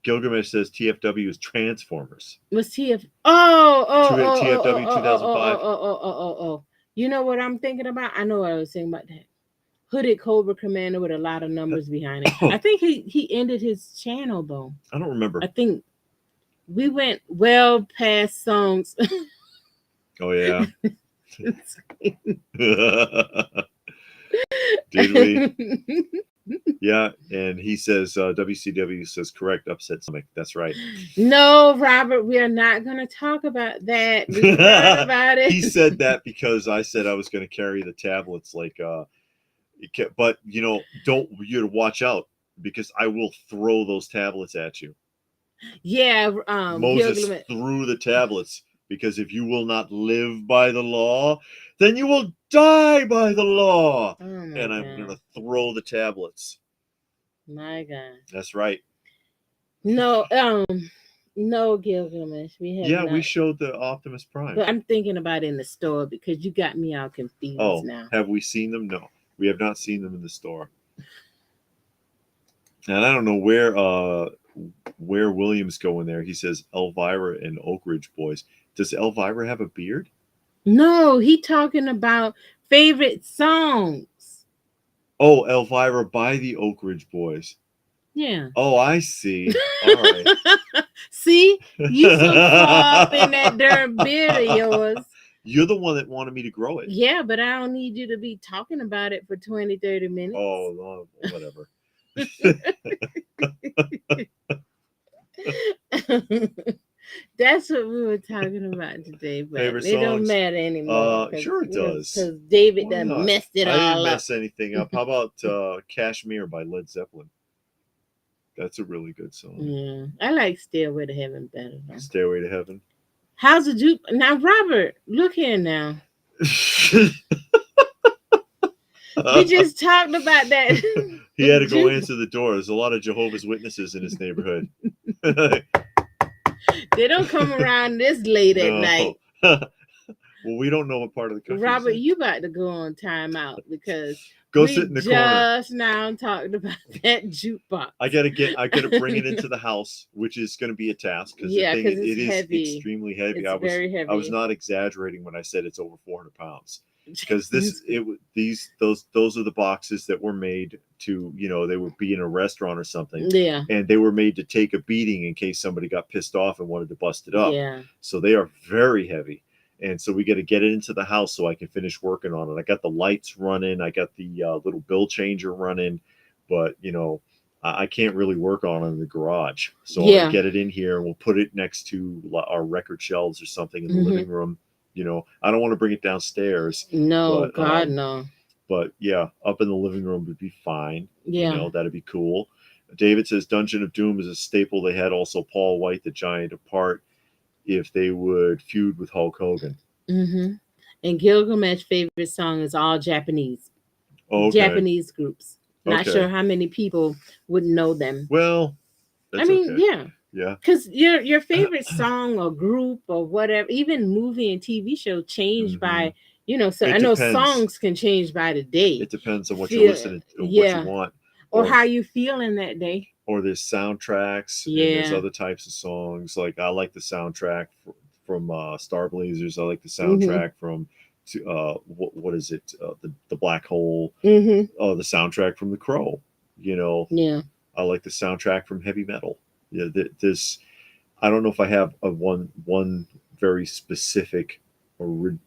Speaker 2: Gilgamesh says TFW is Transformers.
Speaker 1: Was TF? Oh.
Speaker 2: TFW 2005.
Speaker 1: Oh. You know what I'm thinking about? I know what I was thinking about that. Hooded Cobra Commander with a lot of numbers behind it. I think he ended his channel though.
Speaker 2: I don't remember.
Speaker 1: I think we went well past songs.
Speaker 2: Oh yeah. Did we? Yeah, and he says WCW says correct, upset stomach. That's right.
Speaker 1: No, Robert, we are not going to talk about that. We forgot about it.
Speaker 2: He said that because I said I was going to carry the tablets, like, but you to watch out because I will throw those tablets at you.
Speaker 1: Yeah,
Speaker 2: Moses threw the tablets because if you will not live by the law, then you will die by the law.
Speaker 1: Oh
Speaker 2: and I'm going to throw the tablets.
Speaker 1: My God.
Speaker 2: That's right.
Speaker 1: No, no, Gilgamesh.
Speaker 2: We showed the Optimus Prime.
Speaker 1: But I'm thinking about it in the store because you got me all confused now.
Speaker 2: Have we seen them? No, we have not seen them in the store. And I don't know where Williams go in there. He says Elvira and Oak Ridge Boys. Does Elvira have a beard?
Speaker 1: No, he talking about favorite songs.
Speaker 2: Oh, Elvira by the Oak Ridge Boys.
Speaker 1: Yeah.
Speaker 2: Oh, I see. All right.
Speaker 1: See, you so far up in that darn beard of yours.
Speaker 2: You're the one that wanted me to grow it.
Speaker 1: Yeah, but I don't need you to be talking about it for 20, 30 minutes.
Speaker 2: Oh, whatever.
Speaker 1: That's what we were talking about today, but
Speaker 2: favorite
Speaker 1: it don't matter anymore.
Speaker 2: Sure it does.
Speaker 1: Because David done messed it all up.
Speaker 2: I didn't mess anything up. How about Kashmir by Led Zeppelin? That's a really good song.
Speaker 1: Yeah, I like Stairway to Heaven better. Though.
Speaker 2: Stairway to Heaven.
Speaker 1: How's the juke? Now, Robert, look here now. We just talked about that.
Speaker 2: He had to go answer the door. There's a lot of Jehovah's Witnesses in his neighborhood.
Speaker 1: They don't come around this late at night.
Speaker 2: Well, we don't know what part of the country.
Speaker 1: Robert, you about to go on timeout because
Speaker 2: sit in the corner.
Speaker 1: Just now talked about that jukebox.
Speaker 2: I gotta bring it into the house, which is going to be a task because it is
Speaker 1: heavy.
Speaker 2: Extremely heavy.
Speaker 1: It's very heavy.
Speaker 2: I was not exaggerating when I said it's over 400 pounds. Because those are the boxes that were made to, they would be in a restaurant or something.
Speaker 1: Yeah.
Speaker 2: And they were made to take a beating in case somebody got pissed off and wanted to bust it up.
Speaker 1: Yeah.
Speaker 2: So they are very heavy. And so we got to get it into the house so I can finish working on it. I got the lights running. I got the little bill changer running. But, I can't really work on it in the garage. So I'm going to get it in here and we'll put it next to our record shelves or something in the living room. I don't want to bring it downstairs.
Speaker 1: No, God, no.
Speaker 2: But yeah, up in the living room would be fine.
Speaker 1: Yeah.
Speaker 2: That'd be cool. David says Dungeon of Doom is a staple. They had also Paul White, the Giant apart, if they would feud with Hulk Hogan.
Speaker 1: Mm-hmm. And Gilgamesh's favorite song is all Japanese.
Speaker 2: Okay.
Speaker 1: Japanese groups. Not sure how many people would know them.
Speaker 2: Well,
Speaker 1: yeah.
Speaker 2: Yeah.
Speaker 1: Because your favorite song or group or whatever, even movie and TV show changed by, so I know songs can change by the day.
Speaker 2: It depends on what you're listening to, what you want.
Speaker 1: Or how you feeling that day.
Speaker 2: Or there's soundtracks.
Speaker 1: Yeah.
Speaker 2: And there's other types of songs. Like I like the soundtrack from Star Blazers. I like the soundtrack from what is it? The Black Hole.
Speaker 1: Mm-hmm.
Speaker 2: The soundtrack from The Crow.
Speaker 1: Yeah.
Speaker 2: I like the soundtrack from heavy metal. Yeah, I don't know if I have a one very specific or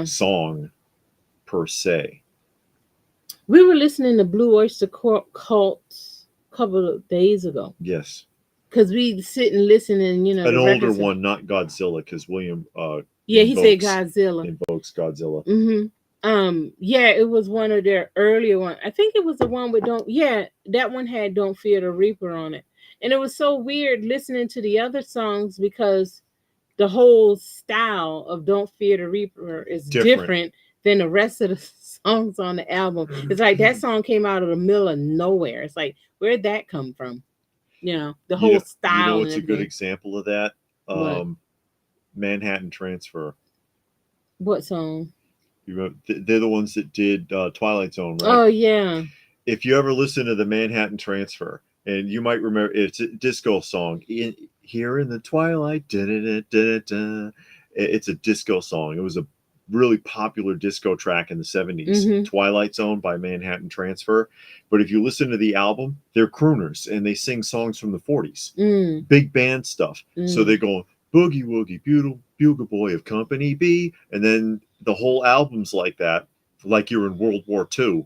Speaker 2: song per se.
Speaker 1: We were listening to Blue Oyster Cult a couple of days ago.
Speaker 2: Yes,
Speaker 1: because we sit and listen and
Speaker 2: an older one, not Godzilla, because William
Speaker 1: he said Godzilla
Speaker 2: invokes Godzilla.
Speaker 1: Mm-hmm. It was one of their earlier ones. I think it was the one with that one had Don't Fear the Reaper on it. And it was so weird listening to the other songs because the whole style of Don't Fear the Reaper is different than the rest of the songs on the album. It's like that song came out of the middle of nowhere. It's like, where'd that come from? The whole style.
Speaker 2: What's a good example of that? Manhattan Transfer.
Speaker 1: What song?
Speaker 2: You remember, they're the ones that did Twilight Zone, right?
Speaker 1: Oh yeah.
Speaker 2: If you ever listen to the Manhattan Transfer, and you might remember, it's a disco song. Here in the twilight, da-da-da-da-da-da. It's a disco song. It was a really popular disco track in the 70s,
Speaker 1: Mm-hmm.
Speaker 2: Twilight Zone by Manhattan Transfer. But if you listen to the album, they're crooners and they sing songs from the 40s,
Speaker 1: Mm.
Speaker 2: big band stuff. So
Speaker 1: Mm.
Speaker 2: they go, Boogie Woogie, Bugle Boy of Company B. And then the whole album's like that, like you're in World War II.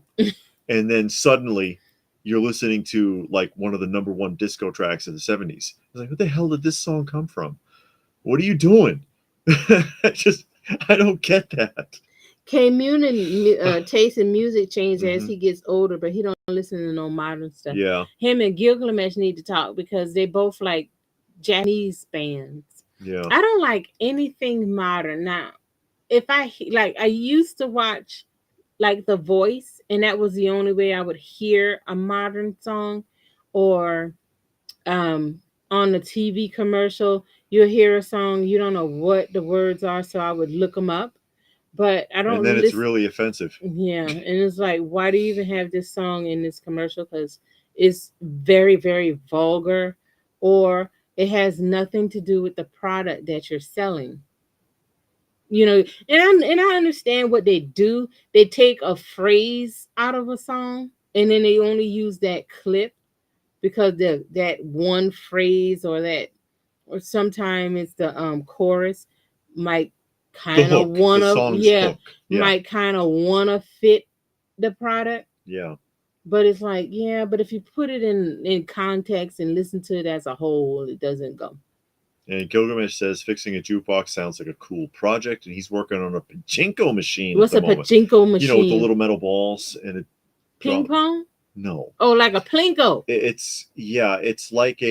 Speaker 2: And then suddenly you're listening to like one of the number one disco tracks of the 70s. I was like, what the hell did this song come from? What are you doing? I don't get that.
Speaker 1: K Munin taste in music changed as
Speaker 2: Mm-hmm.
Speaker 1: he gets older, but he don't listen to no modern stuff.
Speaker 2: Yeah.
Speaker 1: Him and Gilgamesh need to talk because they both like Japanese bands.
Speaker 2: Yeah.
Speaker 1: I don't like anything modern now. If I used to watch like The Voice, and that was the only way I would hear a modern song, or um on the TV commercial, you'll hear a song, you don't know what the words are, so I would look them up. But I
Speaker 2: And
Speaker 1: don't
Speaker 2: then it's
Speaker 1: listen.
Speaker 2: really offensive.
Speaker 1: Yeah, and it's like, why do you even have this song in this commercial? Because it's very, very vulgar, or it has nothing to do with the product that you're selling. And I understand what they do. They take a phrase out of a song, and then they only use that clip because that one phrase, or sometimes it's the chorus might
Speaker 2: The
Speaker 1: kind of
Speaker 2: hook, the
Speaker 1: wanna,
Speaker 2: song's
Speaker 1: yeah,
Speaker 2: hook. Yeah.
Speaker 1: might kind of wanna fit the product.
Speaker 2: Yeah.
Speaker 1: But it's like, yeah, but if you put it in context and listen to it as a whole, it doesn't go.
Speaker 2: And Gilgamesh says fixing a jukebox sounds like a cool project, and he's working on a pachinko machine at
Speaker 1: What's
Speaker 2: the
Speaker 1: a
Speaker 2: moment.
Speaker 1: pachinko
Speaker 2: You know, with the
Speaker 1: machine?
Speaker 2: little metal balls and a
Speaker 1: Ping
Speaker 2: drum.
Speaker 1: pong?
Speaker 2: No,
Speaker 1: Oh, like a plinko.
Speaker 2: It's like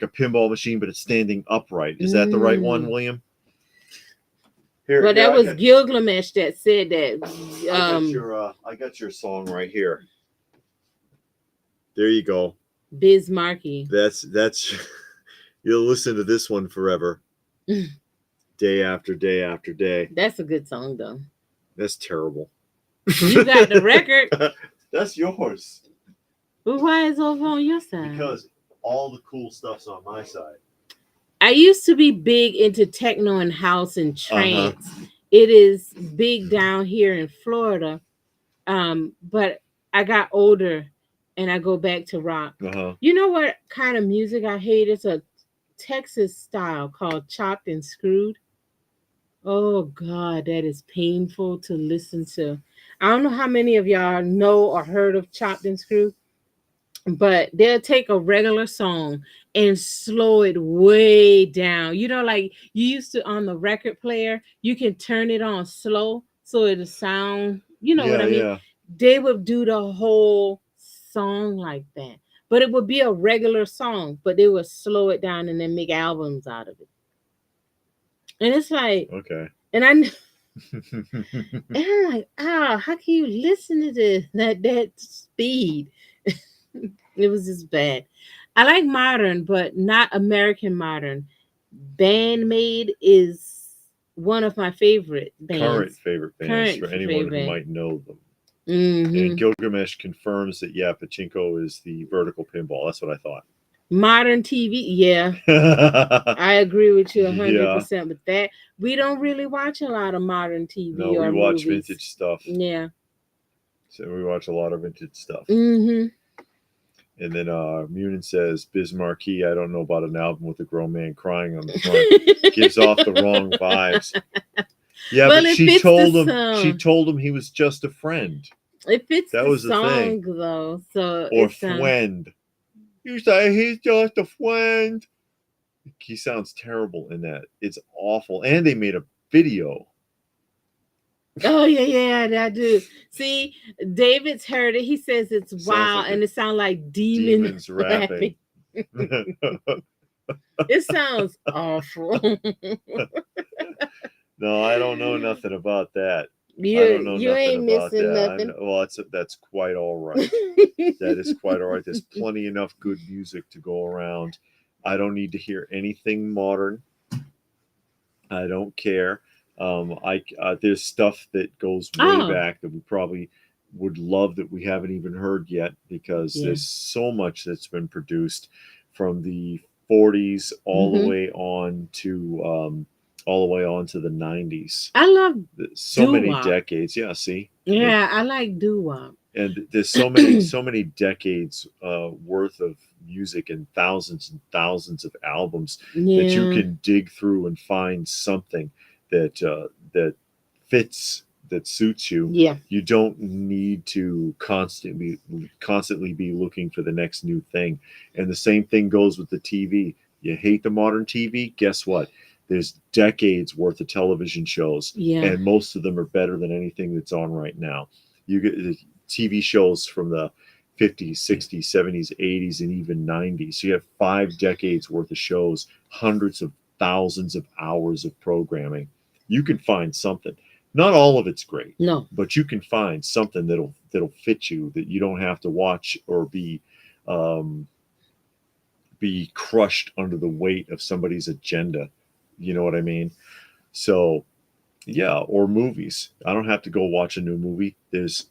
Speaker 2: a pinball machine, but it's standing upright. Is that the right one,
Speaker 1: Mm.
Speaker 2: William? Here,
Speaker 1: Well,
Speaker 2: here,
Speaker 1: that was Gilgamesh that said that.
Speaker 2: I got your song right here. There you go.
Speaker 1: Bismarcky.
Speaker 2: That's you'll listen to this one forever, day after day after day.
Speaker 1: That's a good song, though.
Speaker 2: That's terrible.
Speaker 1: You got the record.
Speaker 2: That's yours.
Speaker 1: But why is it over on your side?
Speaker 2: Because all the cool stuff's on my side.
Speaker 1: I used to be big into techno and house and
Speaker 2: Uh-huh.
Speaker 1: trance. It is big down here in Florida. But I got older and I go back to rock.
Speaker 2: Uh-huh.
Speaker 1: You know what kind of music I hate? It's a Texas style called chopped and screwed. Oh God, that is painful to listen to. I don't know how many of y'all know or heard of chopped and screwed, but they'll take a regular song and slow it way down. Like you used to on the record player, you can turn it on slow so it'll sound, you know what
Speaker 2: Yeah,
Speaker 1: I mean?
Speaker 2: yeah.
Speaker 1: They would do the whole song like that. But it would be a regular song, but they would slow it down and then make albums out of it. And it's like,
Speaker 2: Okay.
Speaker 1: and I and I'm like, how can you listen to this that speed? It was just bad. I like modern, but not American modern. Bandmade is one of my favorite
Speaker 2: Current
Speaker 1: bands.
Speaker 2: favorite bands
Speaker 1: Current
Speaker 2: for anyone who
Speaker 1: favorite.
Speaker 2: might know them. And
Speaker 1: Mm-hmm.
Speaker 2: Gilgamesh confirms that, yeah, pachinko is the vertical pinball. That's what I thought.
Speaker 1: Modern TV, yeah, I agree with you
Speaker 2: Yeah.
Speaker 1: 100% with that. We don't really watch a lot of modern
Speaker 2: No,
Speaker 1: TV
Speaker 2: we
Speaker 1: or
Speaker 2: watch
Speaker 1: movies.
Speaker 2: vintage stuff.
Speaker 1: Yeah.
Speaker 2: So we watch a lot of vintage stuff.
Speaker 1: Mm-hmm.
Speaker 2: And then Munin says, Bismarcky, I don't know about an album with a grown man crying on the front. Gives off the wrong vibes. Yeah,
Speaker 1: well,
Speaker 2: but she told him he was just a friend.
Speaker 1: It fits
Speaker 2: That
Speaker 1: the
Speaker 2: was the thing.
Speaker 1: song though, so
Speaker 2: Or
Speaker 1: it's
Speaker 2: friend. You say he's just a friend. He sounds terrible in that. It's awful. And they made a video.
Speaker 1: Oh yeah, I do. See, David's heard it. He says it's wild,
Speaker 2: like
Speaker 1: and it sounds like
Speaker 2: demons
Speaker 1: rapping. It sounds awful.
Speaker 2: No, I don't know nothing about that. I
Speaker 1: you
Speaker 2: don't know
Speaker 1: you
Speaker 2: nothing
Speaker 1: ain't
Speaker 2: about
Speaker 1: missing
Speaker 2: that.
Speaker 1: nothing.
Speaker 2: Well, that's quite all right. That is quite all right. There's plenty enough good music to go around. I don't need to hear anything modern. I don't care. There's stuff that goes way
Speaker 1: Oh,
Speaker 2: back that we probably would love that we haven't even heard yet, because
Speaker 1: yeah.
Speaker 2: there's so much that's been produced from the 40s
Speaker 1: Mm-hmm.
Speaker 2: all the way on to the 90s.
Speaker 1: I love
Speaker 2: So
Speaker 1: doo
Speaker 2: many
Speaker 1: wop.
Speaker 2: decades. Yeah, see,
Speaker 1: Yeah, I like doo wop.
Speaker 2: and there's so many decades worth of music and thousands of albums that you
Speaker 1: Yeah,
Speaker 2: can dig through and find something that fits, that suits you.
Speaker 1: yeah,
Speaker 2: You don't need to constantly be looking for the next new thing. And the same thing goes with the TV. You hate the modern TV? Guess what? There's decades worth of television shows,
Speaker 1: yeah.
Speaker 2: and most of them are better than anything that's on right now. You get TV shows from the 50s, 60s, 70s, 80s, and even 90s. So you have 5 decades worth of shows, hundreds of thousands of hours of programming. You can find something. Not all of it's great,
Speaker 1: No.
Speaker 2: but you can find something that'll fit you, that you don't have to watch or um, be crushed under the weight of somebody's agenda. You know what I mean? So yeah, or movies. I don't have to go watch a new movie. There's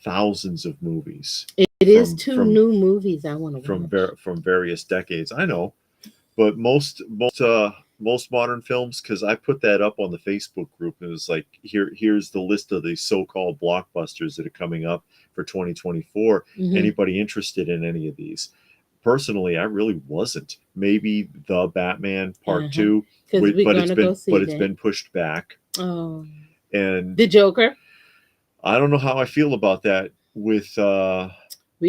Speaker 2: thousands of movies
Speaker 1: It is
Speaker 2: from
Speaker 1: two new movies I want to watch.
Speaker 2: from various decades. I know, but most modern films, because I put that up on the Facebook group, and it was like, here's the list of the so-called blockbusters that are coming up for 2024.
Speaker 1: Mm-hmm.
Speaker 2: Anybody interested in any of these? Personally, I really wasn't. Maybe the Batman Part
Speaker 1: Uh-huh.
Speaker 2: Two,
Speaker 1: Because we're
Speaker 2: but
Speaker 1: gonna go see
Speaker 2: it's
Speaker 1: that.
Speaker 2: been pushed back,
Speaker 1: Oh,
Speaker 2: and
Speaker 1: the Joker.
Speaker 2: I don't know how I feel about that
Speaker 1: We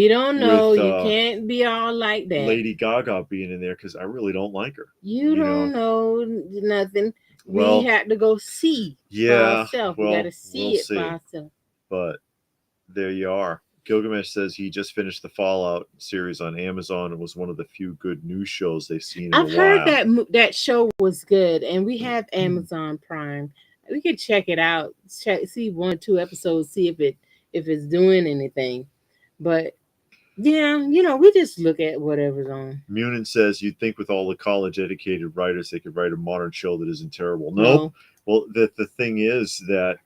Speaker 1: don't know.
Speaker 2: with
Speaker 1: You can't be all like that.
Speaker 2: Lady Gaga being in there, because I really don't like her.
Speaker 1: You
Speaker 2: You
Speaker 1: don't
Speaker 2: know,
Speaker 1: know nothing. We
Speaker 2: well,
Speaker 1: had to go see for
Speaker 2: yeah,
Speaker 1: ourselves. We got
Speaker 2: well,
Speaker 1: to see
Speaker 2: we'll
Speaker 1: it for
Speaker 2: see.
Speaker 1: ourselves.
Speaker 2: But there you are. Gilgamesh says he just finished the Fallout series on Amazon. It was one of the few good news shows they've seen in a
Speaker 1: I've heard
Speaker 2: while.
Speaker 1: that that show was good, and we have Amazon Prime. We could check it out. Check, see 1 or 2 episodes, see if it's doing anything. But yeah, we just look at whatever's on.
Speaker 2: Munin says you'd think with all the college educated writers they could write a modern show that isn't terrible. Nope.
Speaker 1: No,
Speaker 2: Well, the thing is that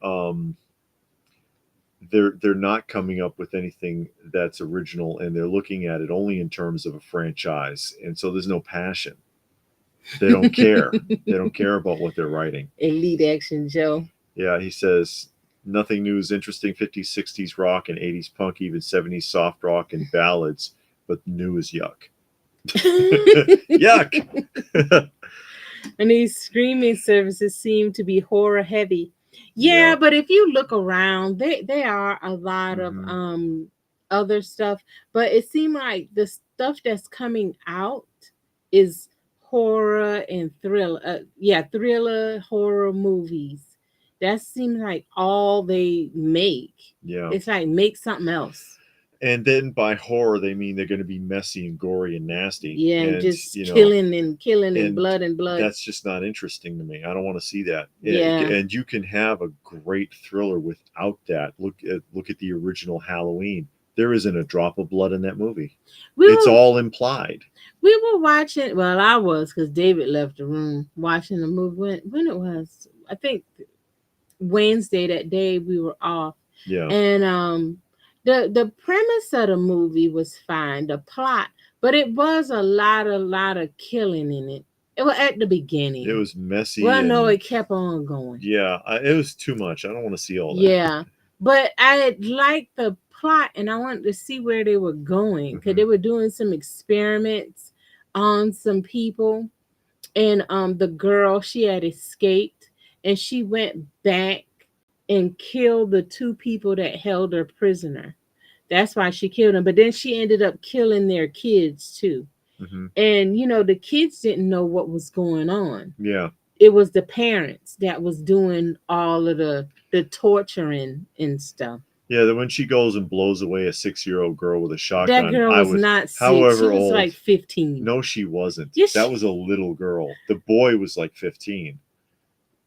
Speaker 2: they're not coming up with anything that's original, and they're looking at it only in terms of a franchise, and so there's no passion. They don't care. They don't care about what they're writing.
Speaker 1: Elite Action Joe.
Speaker 2: Yeah, he says nothing new is interesting. 50s, 60s rock and 80s punk, even 70s soft rock and ballads, but new is yuck. Yuck.
Speaker 1: And these streaming services seem to be horror heavy. Yeah,
Speaker 2: Yeah.
Speaker 1: but if you look around, they are a lot of
Speaker 2: Mhm.
Speaker 1: other stuff. But it seemed like the stuff that's coming out is horror and thriller. Yeah, thriller horror movies. That seems like all they make.
Speaker 2: Yeah.
Speaker 1: It's like make something else.
Speaker 2: And then by horror they mean they're going to be messy and gory and nasty.
Speaker 1: Yeah, and
Speaker 2: And
Speaker 1: just killing and
Speaker 2: and
Speaker 1: blood and blood.
Speaker 2: that's just not interesting to me. I don't want to see that.
Speaker 1: Yeah.
Speaker 2: And you can have a great thriller without that. Look at the original Halloween. There isn't a drop of blood in that movie. It's all implied.
Speaker 1: We were watching. Well, I was, because David left the room watching the movie. When it was, I think Wednesday. That day we were off,
Speaker 2: Yeah.
Speaker 1: and the premise of the movie was fine, the plot, but it was a lot of killing in it. It was at the beginning.
Speaker 2: It was messy.
Speaker 1: Well, no, it kept on going.
Speaker 2: Yeah, it was too much. I don't want to see all that.
Speaker 1: Yeah, but I liked the plot, and I wanted to see where they were going, because they were doing some experiments on some people, and the girl, she had escaped, and she went back and killed the 2 people that held her prisoner. That's why she killed them. But then she ended up killing their kids too. And the kids didn't know what was going on.
Speaker 2: Yeah.
Speaker 1: It was the parents that was doing all of the torturing and stuff.
Speaker 2: Yeah, that when she goes and blows away a 6-year-old girl with a shotgun.
Speaker 1: That girl was not 6.
Speaker 2: However
Speaker 1: She was
Speaker 2: old,
Speaker 1: like 15.
Speaker 2: No, she wasn't.
Speaker 1: Yes,
Speaker 2: that was a little girl. The boy was like 15.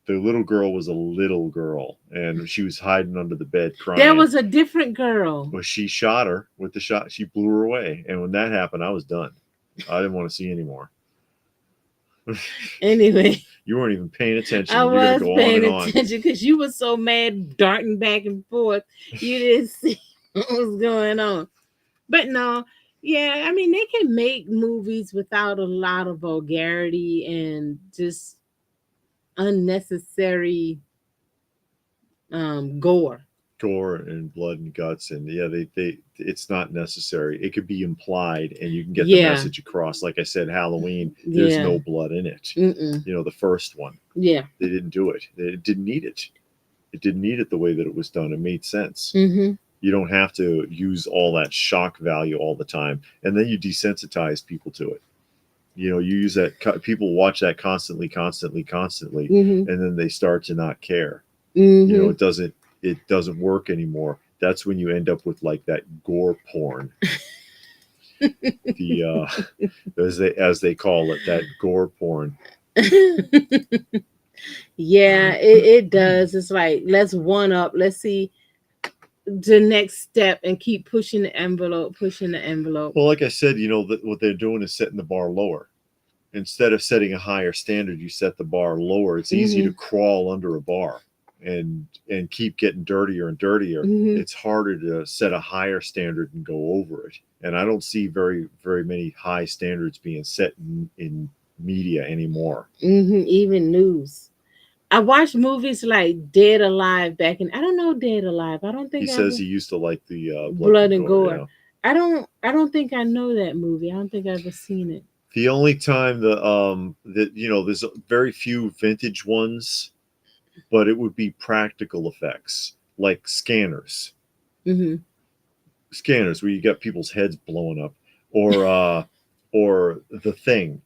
Speaker 2: The little girl was a little girl, and she was hiding under the bed crying.
Speaker 1: There was a different girl.
Speaker 2: Well, she shot her with the shot. She blew her away, and when that happened, I was done. I didn't want to see anymore.
Speaker 1: Anyway,
Speaker 2: You weren't even paying attention.
Speaker 1: I
Speaker 2: You're gonna
Speaker 1: was
Speaker 2: go on
Speaker 1: paying
Speaker 2: and on.
Speaker 1: attention because you were so mad, darting back and forth. You didn't see what was going on. But no, yeah, I mean, they can make movies without a lot of vulgarity and just unnecessary gore.
Speaker 2: Gore and blood and guts, and yeah, they it's not necessary. It could be implied, and you can get the
Speaker 1: Yeah,
Speaker 2: message across. Like I said, Halloween, there's
Speaker 1: yeah,
Speaker 2: no blood in it.
Speaker 1: mm-mm.
Speaker 2: You know, the first one,
Speaker 1: Yeah,
Speaker 2: they didn't do it. They didn't need it. It didn't need it the way that it was done. It made sense.
Speaker 1: mm-hmm.
Speaker 2: You don't have to use all that shock value all the time, and then you desensitize people to it. You know, you use that. People watch that constantly, constantly, constantly,
Speaker 1: Mm-hmm.
Speaker 2: and then they start to not care. You know,
Speaker 1: Mm-hmm.
Speaker 2: it doesn't work anymore. That's when you end up with like that gore porn, the as they call it, that gore porn.
Speaker 1: Yeah, it does. It's like let's one up. Let's see the next step and keep pushing the envelope, pushing the envelope.
Speaker 2: Well, like I said, you know, what they're doing is setting the bar lower. Instead of setting a higher standard, you set the bar lower. It's easy to
Speaker 1: Mm-hmm.
Speaker 2: crawl under a bar and keep getting dirtier and dirtier.
Speaker 1: Mm-hmm.
Speaker 2: It's harder to set a higher standard and go over it. And I don't see very many high standards being set in media anymore.
Speaker 1: Mm-hmm. Even news. I watched movies like Dead Alive back in. I don't know Dead Alive. I don't
Speaker 2: He
Speaker 1: think I
Speaker 2: says
Speaker 1: ever
Speaker 2: he used to like the blood
Speaker 1: Blood
Speaker 2: and
Speaker 1: and
Speaker 2: gore.
Speaker 1: Gore.
Speaker 2: Yeah.
Speaker 1: I don't think I know that movie. I don't think I've ever seen it.
Speaker 2: The only time that you know, there's very few vintage ones, but it would be practical effects like
Speaker 1: Mm-hmm.
Speaker 2: scanners where you got people's heads blowing up, or the thing.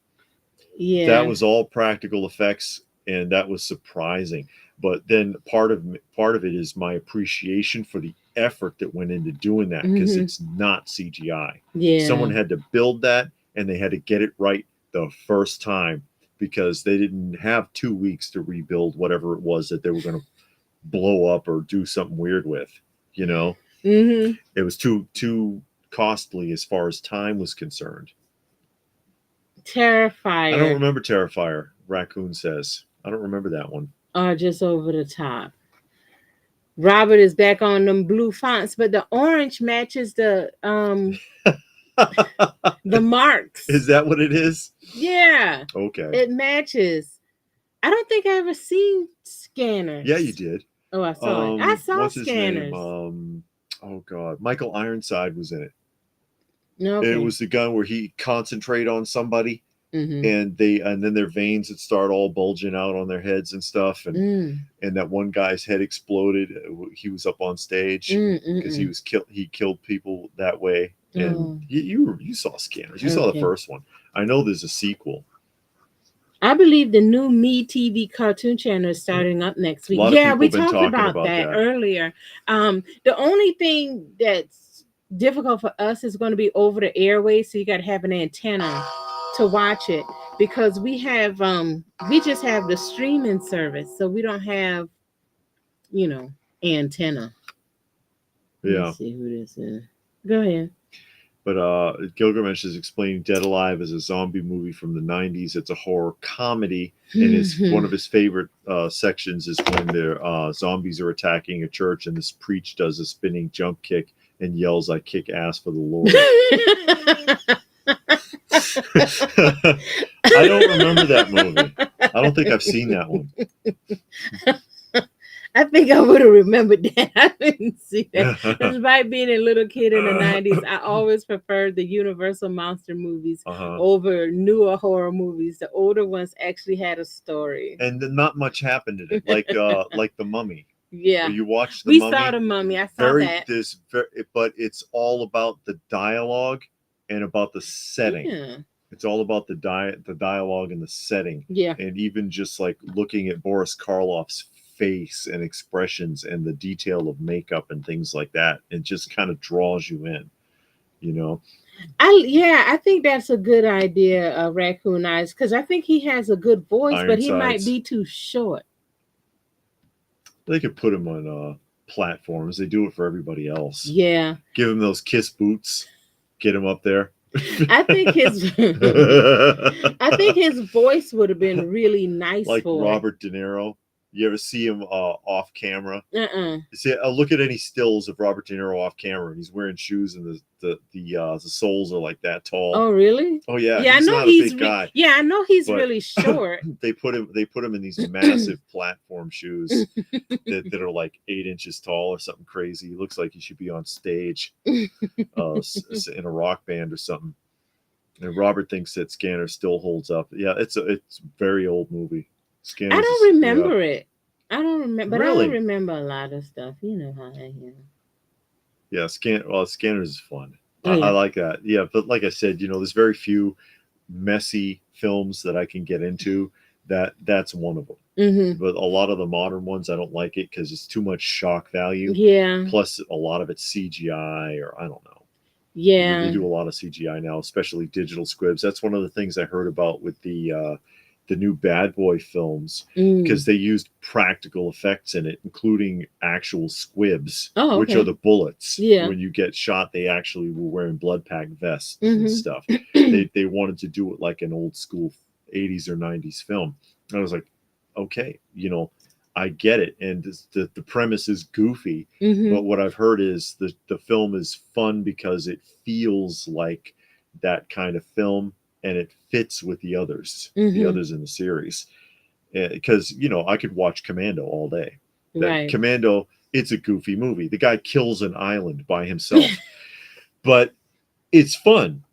Speaker 2: That
Speaker 1: Yeah.
Speaker 2: was all practical effects, and that was surprising. But then part of it is my appreciation for the effort that went into doing that, because
Speaker 1: Mm-hmm.
Speaker 2: it's not CGI. Someone
Speaker 1: Yeah.
Speaker 2: had to build that, and they had to get it right the first time, because they didn't have 2 weeks to rebuild whatever it was that they were going to blow up or do something weird with. You know,
Speaker 1: Mm-hmm.
Speaker 2: it was too costly as far as time was concerned. I don't
Speaker 1: Terrifier
Speaker 2: remember Terrifier. Raccoon says I don't remember that one.
Speaker 1: are just over the top. Robert is back on them blue fonts, but the orange matches the
Speaker 2: Is
Speaker 1: marks.
Speaker 2: that what it is?
Speaker 1: Yeah,
Speaker 2: Okay.
Speaker 1: it matches. I don't think I ever seen
Speaker 2: Yeah, you
Speaker 1: scanners.
Speaker 2: did.
Speaker 1: Oh, I saw it. I saw
Speaker 2: What's his name?
Speaker 1: scanners.
Speaker 2: Oh God, Michael Ironside was in it. It
Speaker 1: Okay.
Speaker 2: was the gun where he concentrate on somebody,
Speaker 1: Mm-hmm.
Speaker 2: and then their veins would start all bulging out on their heads and stuff,
Speaker 1: Mm.
Speaker 2: and that one guy's head exploded. He was up on stage
Speaker 1: Mm.
Speaker 2: because
Speaker 1: Mm.
Speaker 2: he killed people that way. And
Speaker 1: Oh,
Speaker 2: you saw Scanners. You saw the
Speaker 1: okay.
Speaker 2: first one. I know there's a sequel.
Speaker 1: I believe the new Me TV cartoon channel is
Speaker 2: A
Speaker 1: starting up next week.
Speaker 2: lot of
Speaker 1: Yeah,
Speaker 2: people
Speaker 1: we
Speaker 2: have been
Speaker 1: talked
Speaker 2: talking
Speaker 1: about
Speaker 2: about
Speaker 1: that
Speaker 2: that.
Speaker 1: earlier. The only thing that's difficult for us is going to be over the airways, so you got to have an antenna to watch it because we just have the streaming service, so we don't have you know antenna. Let me
Speaker 2: Yeah.
Speaker 1: see who this is. Go ahead.
Speaker 2: But Gilgamesh is explaining Dead Alive as a zombie movie from the 90s. It's a horror comedy, and one of his favorite sections is when the zombies are attacking a church, and this preach does a spinning jump kick and yells, "I kick ass for the Lord." I don't remember that movie. I don't think I've seen that one.
Speaker 1: I think I would have remembered that. I didn't see that. Despite being a little kid in the 90s, I always preferred the Universal monster movies
Speaker 2: Uh-huh.
Speaker 1: over newer horror movies. The older ones actually had a story.
Speaker 2: And not much happened in it, like the Mummy.
Speaker 1: Yeah.
Speaker 2: You watch the
Speaker 1: We saw
Speaker 2: Mummy.
Speaker 1: the Mummy. I saw
Speaker 2: Very
Speaker 1: that.
Speaker 2: this very, but it's all about the dialogue and about the setting.
Speaker 1: Yeah.
Speaker 2: It's all about the dialogue and the setting,
Speaker 1: Yeah.
Speaker 2: and even just like looking at Boris Karloff's face and expressions and the detail of makeup and things like that. It just kind of draws you in, you know.
Speaker 1: I think that's a good idea, Raccoon Eyes, because I think he has a good voice, but he might
Speaker 2: Ironsides.
Speaker 1: be too short.
Speaker 2: They could put him on platforms. They do it for everybody else.
Speaker 1: Yeah.
Speaker 2: Give him those Kiss boots. Get him up there.
Speaker 1: I think his I think his voice would have been really nice
Speaker 2: Like
Speaker 1: for
Speaker 2: Robert De Niro. You ever see him off camera?
Speaker 1: it.
Speaker 2: See, look at any stills of Robert De Niro off camera, and he's wearing shoes, and the soles are like that tall.
Speaker 1: Oh, really?
Speaker 2: Oh yeah,
Speaker 1: Yeah, I
Speaker 2: he's
Speaker 1: know
Speaker 2: not a
Speaker 1: he's
Speaker 2: big guy.
Speaker 1: yeah, I know he's
Speaker 2: But
Speaker 1: really short.
Speaker 2: they put him in these massive platform shoes that are like 8 inches tall or something crazy. He looks like he should be on stage in a rock band or something. And Robert thinks that Scanner still holds up. Yeah, it's a very old movie.
Speaker 1: I
Speaker 2: Scanners
Speaker 1: don't
Speaker 2: is,
Speaker 1: remember it. I don't remember, but I
Speaker 2: Really?
Speaker 1: don't remember a lot of stuff. You know how I am.
Speaker 2: yeah, Scanners is fun.
Speaker 1: Oh,
Speaker 2: I
Speaker 1: yeah.
Speaker 2: like that. Yeah, but like I said, there's very few messy films that I can get into. That's one of them.
Speaker 1: Mm-hmm.
Speaker 2: But a lot of the modern ones, I don't like it because it's too much shock value.
Speaker 1: Yeah.
Speaker 2: Plus, a lot of it's CGI, or I don't know.
Speaker 1: Yeah.
Speaker 2: They do a lot of CGI now, especially digital squibs. That's one of the things I heard about with the new Bad Boy films, because they used practical effects in it, including actual squibs,
Speaker 1: Oh,
Speaker 2: which
Speaker 1: okay.
Speaker 2: are the bullets.
Speaker 1: Yeah.
Speaker 2: When you get shot, they actually were wearing blood pack vests
Speaker 1: Mhm.
Speaker 2: and stuff. They wanted to do it like an old school 80s or 90s film. And I was like, okay, I get it. And the premise is goofy,
Speaker 1: Mhm.
Speaker 2: but what I've heard is the film is fun because it feels like that kind of film, and it fits with the others
Speaker 1: Mhm.
Speaker 2: in the series. Because I could watch Commando all day. That
Speaker 1: Right.
Speaker 2: Commando, it's a goofy movie. The guy kills an island by himself, but it's fun.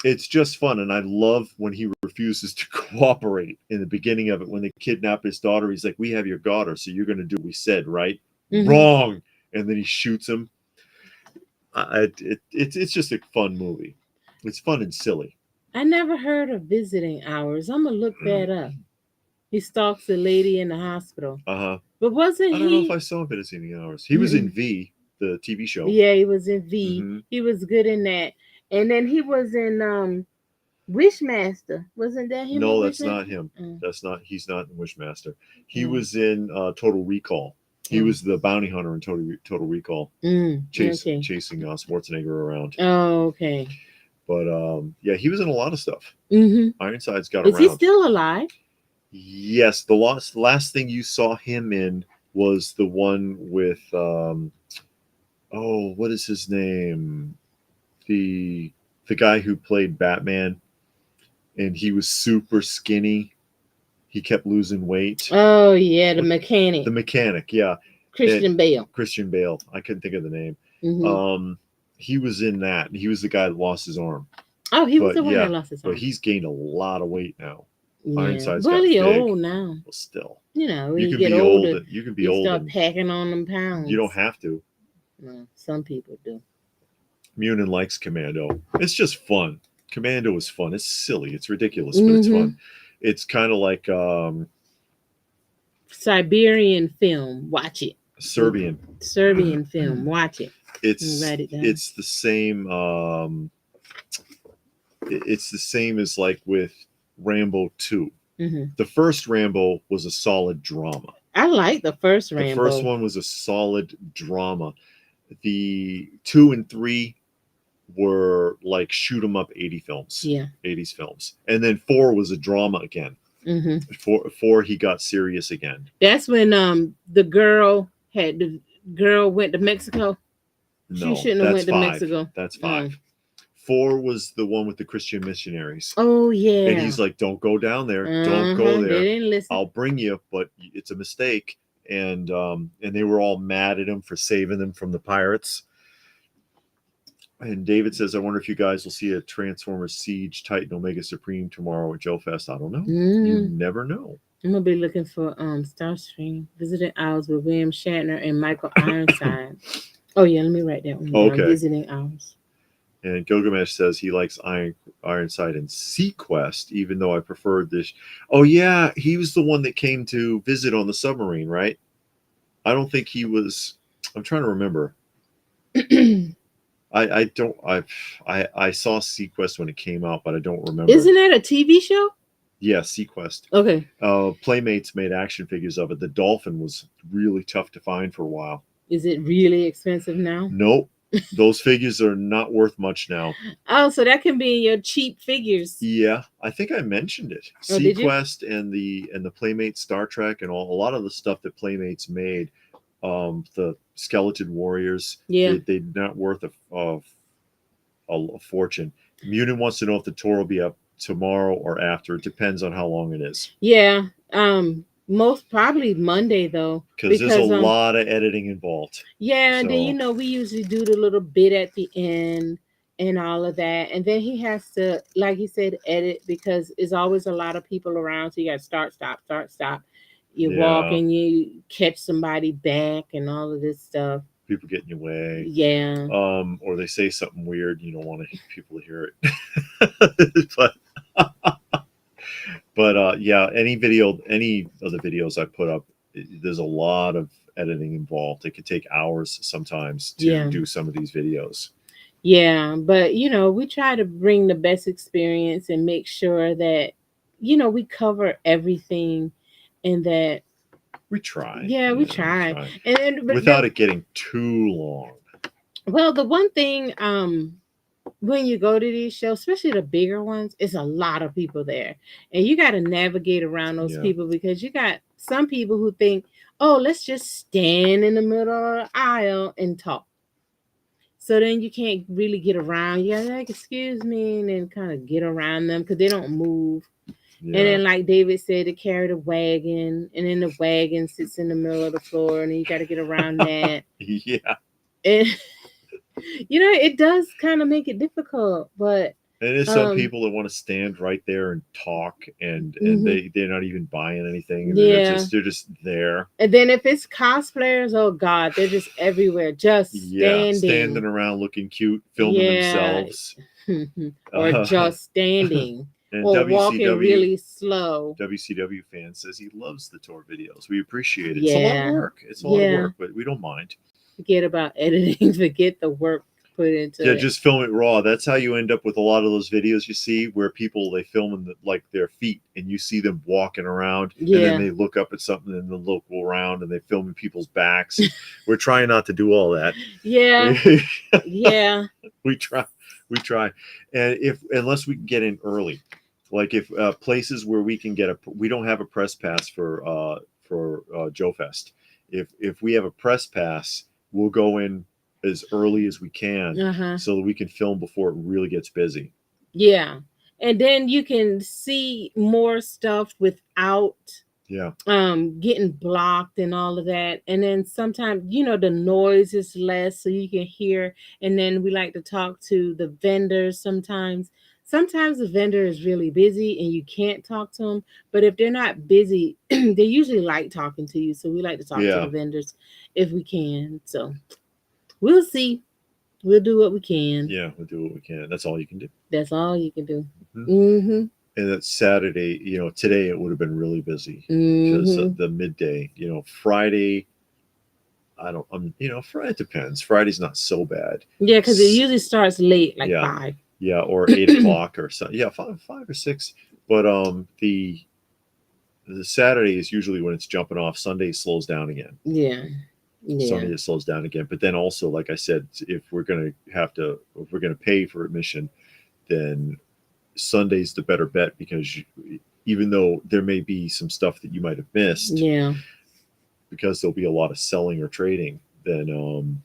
Speaker 2: It's just fun, and I love when he refuses to cooperate in the beginning of it. When they kidnap his daughter, he's like, "We have your daughter, so you're going to do what we said, right?"
Speaker 1: Mhm.
Speaker 2: Wrong, and then he shoots him. It's just a fun movie. It's fun and silly.
Speaker 1: I never heard of visiting hours. I'm gonna look that up. He stalks a lady in the hospital.
Speaker 2: Uh-huh.
Speaker 1: But wasn't
Speaker 2: I don't know if
Speaker 1: he?
Speaker 2: I saw him in Visiting Hours. He was in V, the TV show.
Speaker 1: Yeah, he was in V.
Speaker 2: Mhm.
Speaker 1: He was good in that. And then he was in Wishmaster. Wasn't that him?
Speaker 2: No,
Speaker 1: in
Speaker 2: that's not
Speaker 1: Wishmaster?
Speaker 2: him.
Speaker 1: Mm.
Speaker 2: He's not in Wishmaster. He
Speaker 1: Mm.
Speaker 2: was in Total Recall. He
Speaker 1: Mm.
Speaker 2: was the bounty hunter in Total Recall,
Speaker 1: Okay.
Speaker 2: chasing Schwarzenegger around.
Speaker 1: Oh, okay.
Speaker 2: But yeah, he was in a lot of stuff.
Speaker 1: Mm-hmm.
Speaker 2: Ironside's got
Speaker 1: Is he
Speaker 2: around.
Speaker 1: still alive?
Speaker 2: Yes, the last thing you saw him in was the one with what is his name? The guy who played Batman, and he was super skinny. He kept losing weight.
Speaker 1: Oh yeah, the mechanic.
Speaker 2: The mechanic, yeah.
Speaker 1: Christian Bale.
Speaker 2: Christian Bale. I couldn't think of the name.
Speaker 1: Mm-hmm.
Speaker 2: He was in that. He was the guy that lost his arm.
Speaker 1: Oh, he was the one that lost his arm.
Speaker 2: But he's gained a lot of weight now.
Speaker 1: Yeah.
Speaker 2: Ironside's
Speaker 1: Well,
Speaker 2: got
Speaker 1: he
Speaker 2: big.
Speaker 1: old now.
Speaker 2: Well, still.
Speaker 1: When
Speaker 2: you
Speaker 1: you
Speaker 2: can
Speaker 1: get
Speaker 2: be
Speaker 1: older,
Speaker 2: old. You can be old.
Speaker 1: Start packing on them pounds.
Speaker 2: You don't have to.
Speaker 1: No, some people do.
Speaker 2: Munin likes Commando. It's just fun. Commando is fun. It's silly. It's ridiculous, but it's fun. It's kind of like
Speaker 1: Siberian film. Watch it.
Speaker 2: Serbian
Speaker 1: film. Watch it. Write it down.
Speaker 2: It's the same. It's the same as like with Rambo 2.
Speaker 1: Mm-hmm.
Speaker 2: The first Rambo was a solid drama.
Speaker 1: I like the first Rambo.
Speaker 2: The first one was a solid drama. The 2 and 3 were like shoot 'em up 80 films.
Speaker 1: Yeah.
Speaker 2: 80s films. And then 4 was a drama again.
Speaker 1: Mm-hmm.
Speaker 2: 4 he got serious again.
Speaker 1: That's when the girl went to Mexico.
Speaker 2: No,
Speaker 1: she shouldn't have went to Mexico.
Speaker 2: That's 5. 4 was the one with the Christian missionaries.
Speaker 1: Oh yeah.
Speaker 2: And he's like, "Don't go down there. Don't go there.
Speaker 1: They didn't listen.
Speaker 2: I'll bring you, but it's a mistake." And they were all mad at him for saving them from the pirates. And David says, "I wonder if you guys will see a Transformers Siege Titan Omega Supreme tomorrow at Joe Fest." I don't know. You never know.
Speaker 1: I'm gonna be looking for Starstream Visiting Hours with William Shatner and Michael Ironside. Oh yeah, let me write that one down.
Speaker 2: Okay.
Speaker 1: Visiting Hours.
Speaker 2: And Gilgamesh says he likes Ironside and Sequest, even though I preferred this. Oh yeah, he was the one that came to visit on the submarine, right? I don't think he was. I'm trying to remember. I saw Sequest when it came out, but I don't remember.
Speaker 1: Isn't that a TV show?
Speaker 2: Yeah, Sequest.
Speaker 1: Okay.
Speaker 2: Playmates made action figures of it. The Dolphin was really tough to find for a while.
Speaker 1: Is it really expensive now?
Speaker 2: Nope. Those figures are not worth much now.
Speaker 1: Oh, so that can be in your cheap figures.
Speaker 2: Yeah, I think I mentioned it.
Speaker 1: Oh, did you?
Speaker 2: Sequest and the Playmate Star Trek and a lot of the stuff that Playmates made, the Skeleton Warriors,
Speaker 1: Yeah.
Speaker 2: they're not worth a fortune. Munin wants to know if the tour will be up tomorrow or after. It depends on how long it is.
Speaker 1: Yeah. Most probably Monday though,
Speaker 2: Because there's a
Speaker 1: because
Speaker 2: lot of editing involved.
Speaker 1: yeah, and then
Speaker 2: So
Speaker 1: we usually do the little bit at the end and all of that, and then he has to, like he said, edit because there's always a lot of people around, so you got to start, stop, start, stop. You walk
Speaker 2: yeah,
Speaker 1: and you catch somebody back and all of this stuff.
Speaker 2: people get in your way.
Speaker 1: Yeah.
Speaker 2: Or they say something weird. You don't want people to hear it. but yeah, any of the videos I put up, there's a lot of editing involved. It could take hours sometimes to
Speaker 1: Yeah.
Speaker 2: do some of these videos.
Speaker 1: Yeah, but we try to bring the best experience and make sure that we cover everything, and that
Speaker 2: We try.
Speaker 1: yeah, we try. And but
Speaker 2: without it getting too long.
Speaker 1: well, the one thing when you go to these shows, especially the bigger ones, it's a lot of people there, and you got to navigate around those
Speaker 2: Yeah.
Speaker 1: people, because you got some people who think, oh, let's just stand in the middle of the aisle and talk. So then you can't really get around. You're like, excuse me, and then kind of get around them because they don't move.
Speaker 2: Yeah.
Speaker 1: And then, like David said, they carry the wagon, and then the wagon sits in the middle of the floor, and then you got to get around that.
Speaker 2: Yeah.
Speaker 1: And it does kind of make it difficult, but
Speaker 2: And there's some people that want to stand right there and talk, and they're not even buying anything, and
Speaker 1: yeah,
Speaker 2: they're just there.
Speaker 1: And then if it's cosplayers, oh god, they're just everywhere, just
Speaker 2: standing around looking cute, filming themselves,
Speaker 1: or just standing,
Speaker 2: and
Speaker 1: or walking really slow.
Speaker 2: WCW fan says he loves the tour videos. We appreciate it.
Speaker 1: Yeah.
Speaker 2: It's a lot of work. It's a lot of work, but we don't mind.
Speaker 1: Forget about editing. Forget the work put into it.
Speaker 2: Just film it raw. That's how you end up with a lot of those videos you see where people, they film in like their feet, and you see them walking around, and then they look up at something and then look around, and they film in people's backs. We're trying not to do all that.
Speaker 1: Yeah. Yeah.
Speaker 2: We try. And unless we can get in early, like if places where we can we don't have a press pass for Joe Fest. If we have a press pass, we'll go in as early as we can, so that we can film before it really gets busy.
Speaker 1: Yeah. And then you can see more stuff without getting blocked and all of that. And then sometimes the noise is less, so you can hear. And then we like to talk to the vendors. Sometimes the vendor is really busy and you can't talk to them, but if they're not busy, they usually like talking to you, so we like to talk to the vendors if we can. So we'll see. We'll do what we can.
Speaker 2: Yeah, we'll do what we can. That's all you can do.
Speaker 1: That's all you can do. Mm-hmm.
Speaker 2: And that Saturday, today it would have been really busy because the midday. Friday, Friday depends. Friday's not so bad.
Speaker 1: Yeah, because it usually starts late, like 5.
Speaker 2: Yeah, or 8 o'clock or so. Yeah, 5 or 6. But the Saturday is usually when it's jumping off. Sunday slows down again.
Speaker 1: Yeah.
Speaker 2: Sunday it slows down again. But then also, like I said, if we're gonna pay for admission, then Sunday's the better bet, because even though there may be some stuff that you might have missed, because there'll be a lot of selling or trading, then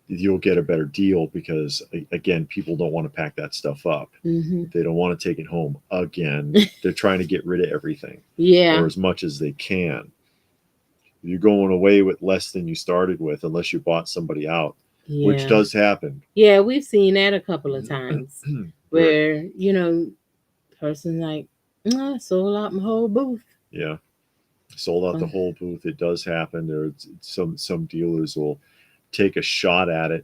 Speaker 2: you'll get a better deal, because again, people don't want to pack that stuff up. They don't want to take it home again. They're trying to get rid of everything, or as much as they can. You're going away with less than you started with, unless you bought somebody out, which does happen.
Speaker 1: Yeah, we've seen that a couple of times where person like, I sold out my whole booth.
Speaker 2: Yeah, sold out the whole booth. It does happen. There's some dealers will take a shot at it.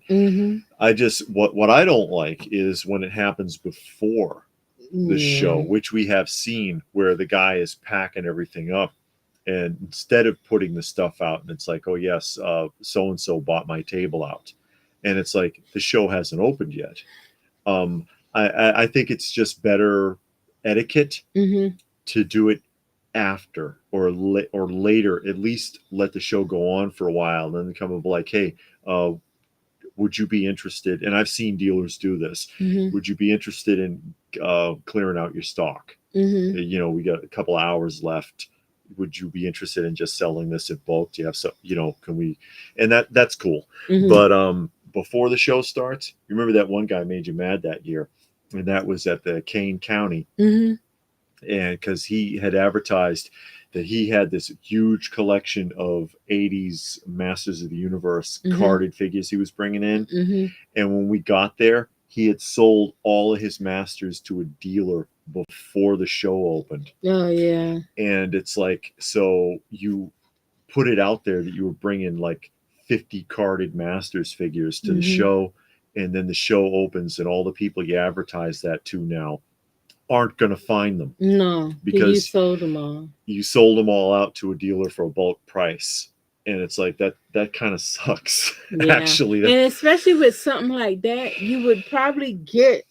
Speaker 2: I just what I don't like is when it happens before the show, which we have seen, where the guy is packing everything up, and instead of putting the stuff out, and it's like, oh yes, so and so bought my table out, and it's like the show hasn't opened yet. I think it's just better etiquette to do it after or later. At least let the show go on for a while, and then come up like, hey, would you be interested? And I've seen dealers do this.
Speaker 1: Mhm.
Speaker 2: Would you be interested in clearing out your stock?
Speaker 1: Mhm.
Speaker 2: We got a couple hours left. Would you be interested in just selling this in bulk? Do you have some, can we, and that's cool.
Speaker 1: Mhm.
Speaker 2: But before the show starts, you remember that one guy made you mad that year, and that was at the Kane County,
Speaker 1: Mhm.
Speaker 2: and because he had advertised that he had this huge collection of 80s Masters of the Universe
Speaker 1: Mhm.
Speaker 2: carded figures he was bringing in.
Speaker 1: Mhm.
Speaker 2: And when we got there, he had sold all of his Masters to a dealer before the show opened.
Speaker 1: Oh yeah.
Speaker 2: And it's like, so you put it out there that you were bringing like 50 carded Masters figures to the
Speaker 1: Mhm.
Speaker 2: show, and then the show opens, and all the people you advertise that to now aren't going to find them
Speaker 1: No, you
Speaker 2: because
Speaker 1: sold them all.
Speaker 2: you sold them all out to a dealer for a bulk price. And it's like that kind of sucks.
Speaker 1: Yeah,
Speaker 2: Actually, that,
Speaker 1: and especially with something like that, you would probably get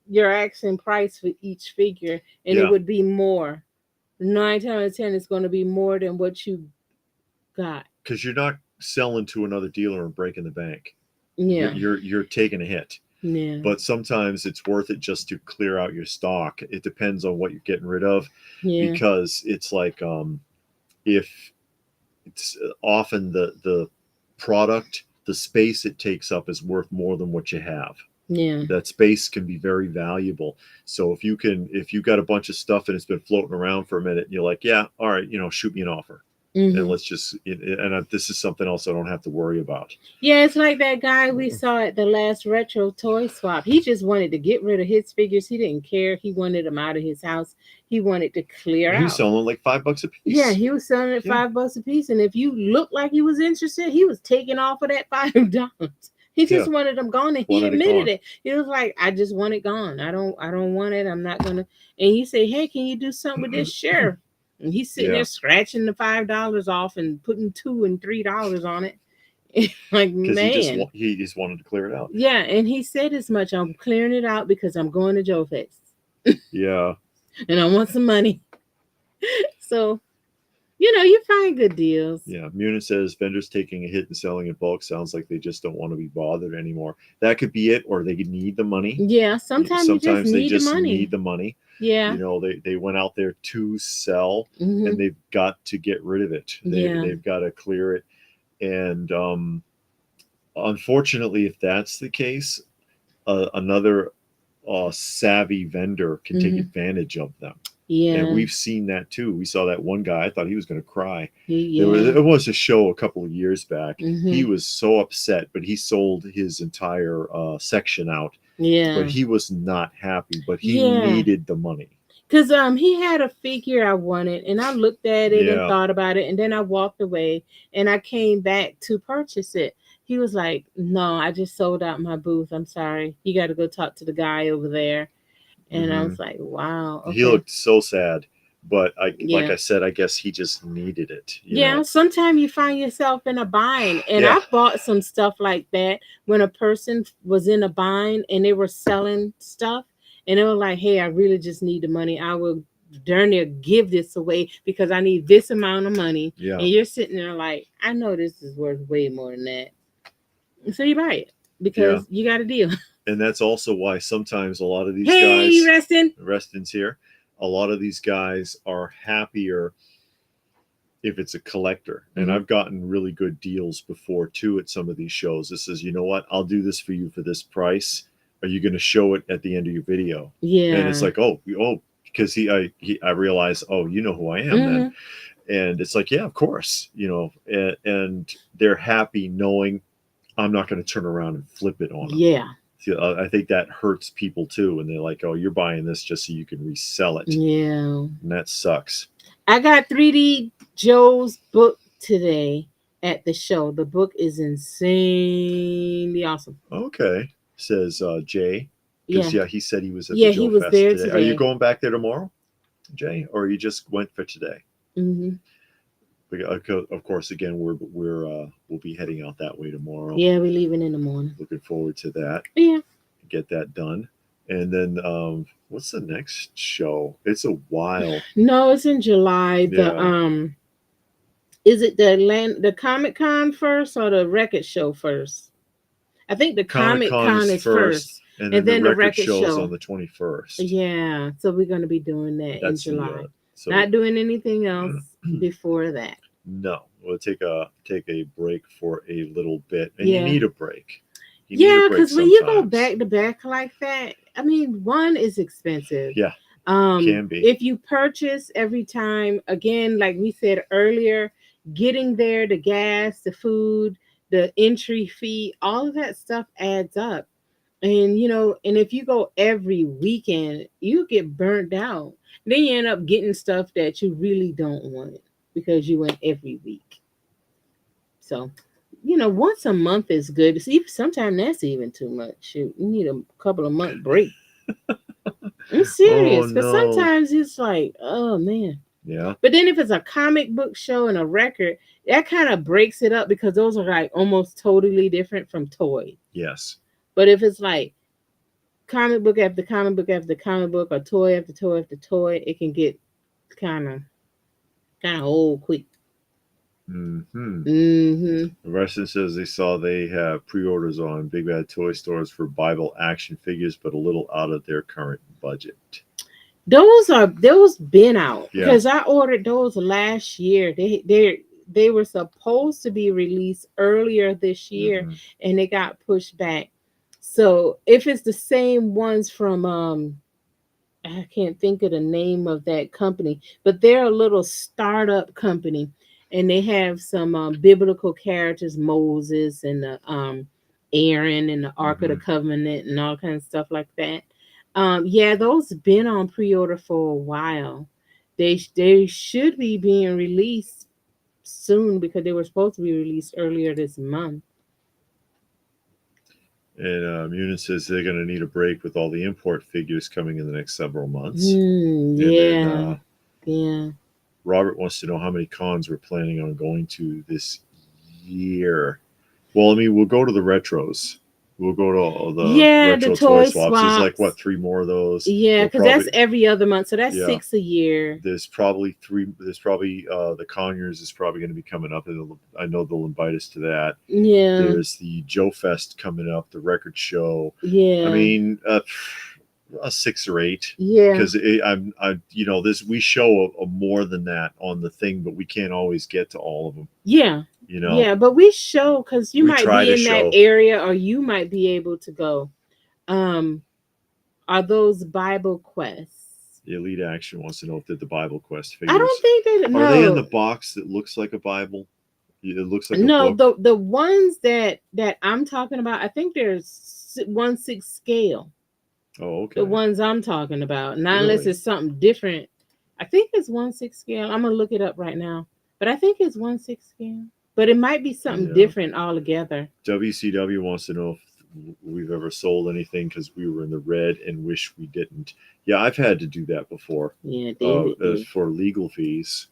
Speaker 1: your asking price for each figure, and it
Speaker 2: yeah,
Speaker 1: would be more. 9 times out of 10, it's going to be more than what you got.
Speaker 2: because you're not selling to another dealer and breaking the bank. You're
Speaker 1: Yeah,
Speaker 2: you're you're taking a hit.
Speaker 1: yeah,
Speaker 2: But sometimes it's worth it just to clear out your stock. It depends on what you're getting rid of,
Speaker 1: yeah,
Speaker 2: because it's like, if it's often the product, the space it takes up is worth more than what you have.
Speaker 1: yeah.
Speaker 2: That space can be very valuable. So if you got a bunch of stuff and it's been floating around for a minute, and you're like, yeah, all right, shoot me an offer, and
Speaker 1: Hmm.
Speaker 2: let's just, this is something else I don't have to worry about.
Speaker 1: Yeah, it's like that guy we saw at the last retro toy swap. He just wanted to get rid of his figures. He didn't care. He wanted them out of his house. He wanted to clear
Speaker 2: He was
Speaker 1: out.
Speaker 2: selling like $5 a
Speaker 1: Yeah,
Speaker 2: piece.
Speaker 1: he was selling it
Speaker 2: Yeah,
Speaker 1: $5 a piece, and if you looked like he was interested, he was taking off of that $5. He
Speaker 2: yeah,
Speaker 1: just wanted them gone, and he
Speaker 2: wanted it
Speaker 1: admitted
Speaker 2: gone.
Speaker 1: it. He was like, "I just want it gone. I don't want it. I'm not gonna." And he said, "Hey, can you do something with this sheriff?" And he's sitting
Speaker 2: Yeah,
Speaker 1: there scratching the $5 off and putting $2 and $3 on it. Like,
Speaker 2: because
Speaker 1: man,
Speaker 2: he just wanted to clear it out.
Speaker 1: yeah. And he said as much. I'm clearing it out because I'm going to Joe Fest,
Speaker 2: Yeah,
Speaker 1: and I want some money. So you find good deals.
Speaker 2: yeah. Munin says vendors taking a hit and selling in bulk sounds like they just don't want to be bothered anymore. That could be it, or they need the money.
Speaker 1: Yeah, sometimes you just
Speaker 2: Sometimes they
Speaker 1: need the
Speaker 2: just
Speaker 1: money.
Speaker 2: need the money.
Speaker 1: Yeah.
Speaker 2: They went out there to sell,
Speaker 1: Hmm.
Speaker 2: and they've got to get rid of it.
Speaker 1: Yeah.
Speaker 2: They've got to clear it. And unfortunately, if that's the case, another savvy vendor can take
Speaker 1: Hmm.
Speaker 2: advantage of them. And
Speaker 1: Yeah.
Speaker 2: we've seen that too. We saw that one guy. I thought he was going to cry.
Speaker 1: Yeah.
Speaker 2: It was a show a couple of years back. He
Speaker 1: Hmm.
Speaker 2: was so upset, but he sold his entire section out. But
Speaker 1: Yeah.
Speaker 2: he was not happy. But he
Speaker 1: Yeah.
Speaker 2: needed the money.
Speaker 1: Cause he had a figure I wanted, and I looked at it and
Speaker 2: Yeah.
Speaker 1: thought about it, and then I walked away, and I came back to purchase it. He was like, "No, I just sold out my booth. I'm sorry. You got to go talk to the guy over there." And I
Speaker 2: Hmm.
Speaker 1: was like, "Wow,
Speaker 2: He
Speaker 1: okay,
Speaker 2: looked so sad. But like
Speaker 1: yeah."
Speaker 2: I said, I guess he just needed it.
Speaker 1: Yeah, sometimes you find yourself in a bind. And
Speaker 2: Yeah.
Speaker 1: I bought some stuff like that when a person was in a bind and they were selling stuff and they were like, "Hey, I really just need the money. I will darn near give this away because I need this amount of money."
Speaker 2: Yeah.
Speaker 1: And you're sitting there like, "I know this is worth way more than that." So you buy it
Speaker 2: Yeah.
Speaker 1: because you got a deal.
Speaker 2: And that's also why sometimes a lot of these
Speaker 1: Hey,
Speaker 2: guys,
Speaker 1: Reston.
Speaker 2: Reston's here, a lot of these guys are happier if it's a collector. And
Speaker 1: Hmm.
Speaker 2: I've gotten really good deals before too at some of these shows. This says, you know what, I'll do this for you for this price. Are you going to show it at the end of your video? And it's
Speaker 1: Yeah.
Speaker 2: like, oh, because I realize, oh, you know who I am then.
Speaker 1: Hmm.
Speaker 2: And it's like, yeah, of course, and they're happy knowing I'm not going to turn around and flip it on them.
Speaker 1: Yeah.
Speaker 2: I think that hurts people too, and they're like, "Oh, you're buying this just so you can resell it,"
Speaker 1: Yeah.
Speaker 2: and that sucks.
Speaker 1: I got 3D Joe's book today at the show. The book is insanely awesome.
Speaker 2: Okay, says Jay, because
Speaker 1: Yeah.
Speaker 2: yeah, he said he was at the
Speaker 1: Yeah, he
Speaker 2: Joe
Speaker 1: was
Speaker 2: Fest
Speaker 1: there
Speaker 2: today. Are you
Speaker 1: today.
Speaker 2: going back there tomorrow, Jay, or you just went for today?
Speaker 1: Hmm.
Speaker 2: Of course, again, we'll be heading out that way tomorrow.
Speaker 1: Yeah, we're leaving in the morning.
Speaker 2: Looking forward to that.
Speaker 1: Yeah.
Speaker 2: Get that done, and then what's the next show? It's a while.
Speaker 1: No, it's in July. The
Speaker 2: Yeah.
Speaker 1: is it the Comic Con first or the record show first? I think the
Speaker 2: Comic
Speaker 1: Comic
Speaker 2: Con
Speaker 1: Con
Speaker 2: is
Speaker 1: is
Speaker 2: first,
Speaker 1: first,
Speaker 2: and then
Speaker 1: and
Speaker 2: the
Speaker 1: then the
Speaker 2: record
Speaker 1: record
Speaker 2: show is on
Speaker 1: show.
Speaker 2: the 21st.
Speaker 1: Yeah, so we're going to be doing that in
Speaker 2: That's the
Speaker 1: July.
Speaker 2: so
Speaker 1: Not doing anything else before that.
Speaker 2: no. We'll take a break for a little bit, and you
Speaker 1: Yeah.
Speaker 2: need a break. You need a
Speaker 1: Yeah,
Speaker 2: break
Speaker 1: because when you go
Speaker 2: sometimes.
Speaker 1: back to back like that, I mean, one is expensive.
Speaker 2: Yeah, can be.
Speaker 1: If you purchase every time, again, like we said earlier, getting there, the gas, the food, the entry fee, all of that stuff adds up. And and if you go every weekend, you get burnt out. Then you end up getting stuff that you really don't want because you went every week. So, once a month is good. See, sometimes that's even too much. Shoot, you need a couple of month break. I'm
Speaker 2: Oh
Speaker 1: serious, because
Speaker 2: no.
Speaker 1: sometimes it's like, oh man.
Speaker 2: Yeah.
Speaker 1: But then if it's a comic book show and a record, that kind of breaks it up because those are like almost totally different from toys.
Speaker 2: Yes.
Speaker 1: But if it's like comic book after comic book after comic book, or toy after toy after toy, it can get kind of old quick.
Speaker 2: Hmm.
Speaker 1: Mm-hmm.
Speaker 2: The Weston says they have pre-orders on Big Bad Toy Stores for Bible action figures, but a little out of their current budget.
Speaker 1: Those been out
Speaker 2: Yeah.
Speaker 1: because I ordered those last year. They were supposed to be released earlier this year,
Speaker 2: Hmm.
Speaker 1: and they got pushed back. So if it's the same ones from I can't think of the name of that company, but they're a little startup company, and they have some biblical characters, Moses and the Aaron and the Ark of the
Speaker 2: Hmm.
Speaker 1: Covenant and all kinds of stuff like that. Yeah, those been on pre-order for a while. They should be being released soon because they were supposed to be released earlier this month.
Speaker 2: And Munin says they're going to need a break with all the import figures coming in the next several months. And then
Speaker 1: Yeah, yeah.
Speaker 2: Robert wants to know how many cons we're planning on going to this year. Well, I mean, we'll go to the retros. We'll go to all the
Speaker 1: Yeah, the
Speaker 2: retro toy
Speaker 1: toy
Speaker 2: swaps. There's like
Speaker 1: swaps.
Speaker 2: what, three more of those?
Speaker 1: Yeah,
Speaker 2: We'll
Speaker 1: because that's
Speaker 2: probably
Speaker 1: every other month, so that's
Speaker 2: yeah.
Speaker 1: 6 a year.
Speaker 2: There's probably three. There's probably the Conyers is probably going to be coming up, and I know they'll invite us to that.
Speaker 1: Yeah,
Speaker 2: There's the Joe Fest coming up, the record show. I
Speaker 1: yeah,
Speaker 2: mean, a 6 or 8
Speaker 1: yeah,
Speaker 2: because this we show a more than that on the thing, but we can't always get to all of them.
Speaker 1: yeah,
Speaker 2: You know,
Speaker 1: yeah. But we show because you
Speaker 2: we
Speaker 1: might
Speaker 2: try
Speaker 1: be
Speaker 2: to
Speaker 1: in that
Speaker 2: show.
Speaker 1: area, or you might be able to go. Um, are those Bible quests?
Speaker 2: The Elite Action wants to know if they're the Bible Quest
Speaker 1: I don't
Speaker 2: figures.
Speaker 1: think that.
Speaker 2: Are they in the
Speaker 1: No,
Speaker 2: box that looks like a Bible? It looks like a
Speaker 1: no.
Speaker 2: book.
Speaker 1: The ones that I'm talking about, I think there's 1/6 scale.
Speaker 2: Oh,
Speaker 1: The
Speaker 2: okay.
Speaker 1: ones I'm talking about, not unless
Speaker 2: Really?
Speaker 1: it's something different. I think it's 1/6 scale. I'm gonna look it up right now, but I think it's 1/6 scale. But it might be something
Speaker 2: Yeah.
Speaker 1: different altogether.
Speaker 2: WCW wants to know if we've ever sold anything because we were in the red and wish we didn't. Yeah, I've had to do that before
Speaker 1: Yeah, David did.
Speaker 2: for legal fees.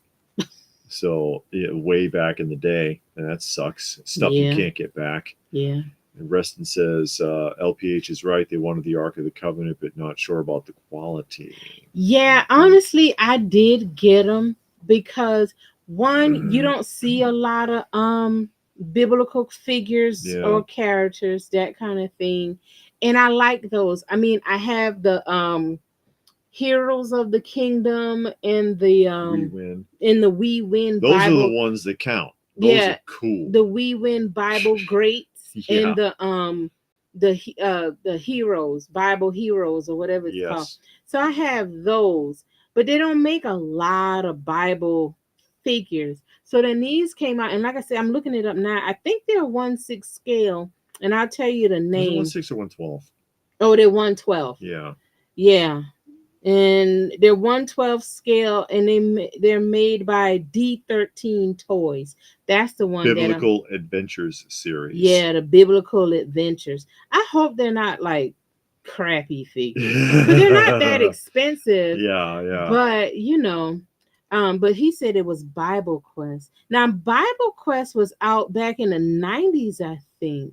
Speaker 2: So yeah, way back in the day, and that sucks. Stuff you
Speaker 1: Yeah,
Speaker 2: can't get back.
Speaker 1: yeah,
Speaker 2: And Reston says LPH is right. They wanted the Ark of the Covenant, but not sure about the quality.
Speaker 1: yeah. Honestly, I did get them because one, you don't see a lot of biblical figures
Speaker 2: Yeah.
Speaker 1: or characters, that kind of thing, and I like those. I mean, I have the Heroes of the Kingdom
Speaker 2: We win.
Speaker 1: in the We Win
Speaker 2: Those are the
Speaker 1: Bible.
Speaker 2: ones that count. Those
Speaker 1: Yeah,
Speaker 2: are cool.
Speaker 1: the We Win Bible greats
Speaker 2: Yeah.
Speaker 1: and the heroes, Bible heroes, or whatever it's called.
Speaker 2: Yes.
Speaker 1: So I have those, but they don't make a lot of Bible figures. So then these came out, and like I said, I'm looking it up now. I think they're 1/6 scale, and I'll tell you the
Speaker 2: Was it
Speaker 1: name.
Speaker 2: 1/6 or 1/12?
Speaker 1: Oh, they're 1/12.
Speaker 2: Yeah.
Speaker 1: Yeah, and they're 1/12 scale, and they're made by D13 Toys. That's the one that I'm.
Speaker 2: Biblical Adventures series.
Speaker 1: Yeah, the Biblical Adventures. I hope they're not like crappy figures because they're not that
Speaker 2: Yeah,
Speaker 1: expensive.
Speaker 2: yeah.
Speaker 1: But but he said it was Bible Quest. Now Bible Quest was out back in the 90s, I think.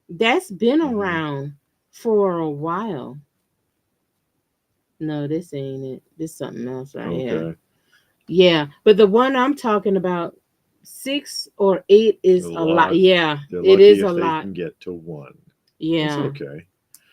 Speaker 1: That's been
Speaker 2: Mhm.
Speaker 1: around for a while. No, this ain't it. This something else right here.
Speaker 2: Okay.
Speaker 1: Yeah, but the one I'm talking about, 6 or 8
Speaker 2: A
Speaker 1: is a lot.
Speaker 2: lot.
Speaker 1: Yeah,
Speaker 2: They're
Speaker 1: it
Speaker 2: lucky
Speaker 1: is a
Speaker 2: if they
Speaker 1: lot.
Speaker 2: can get to one. It's
Speaker 1: Yeah.
Speaker 2: okay.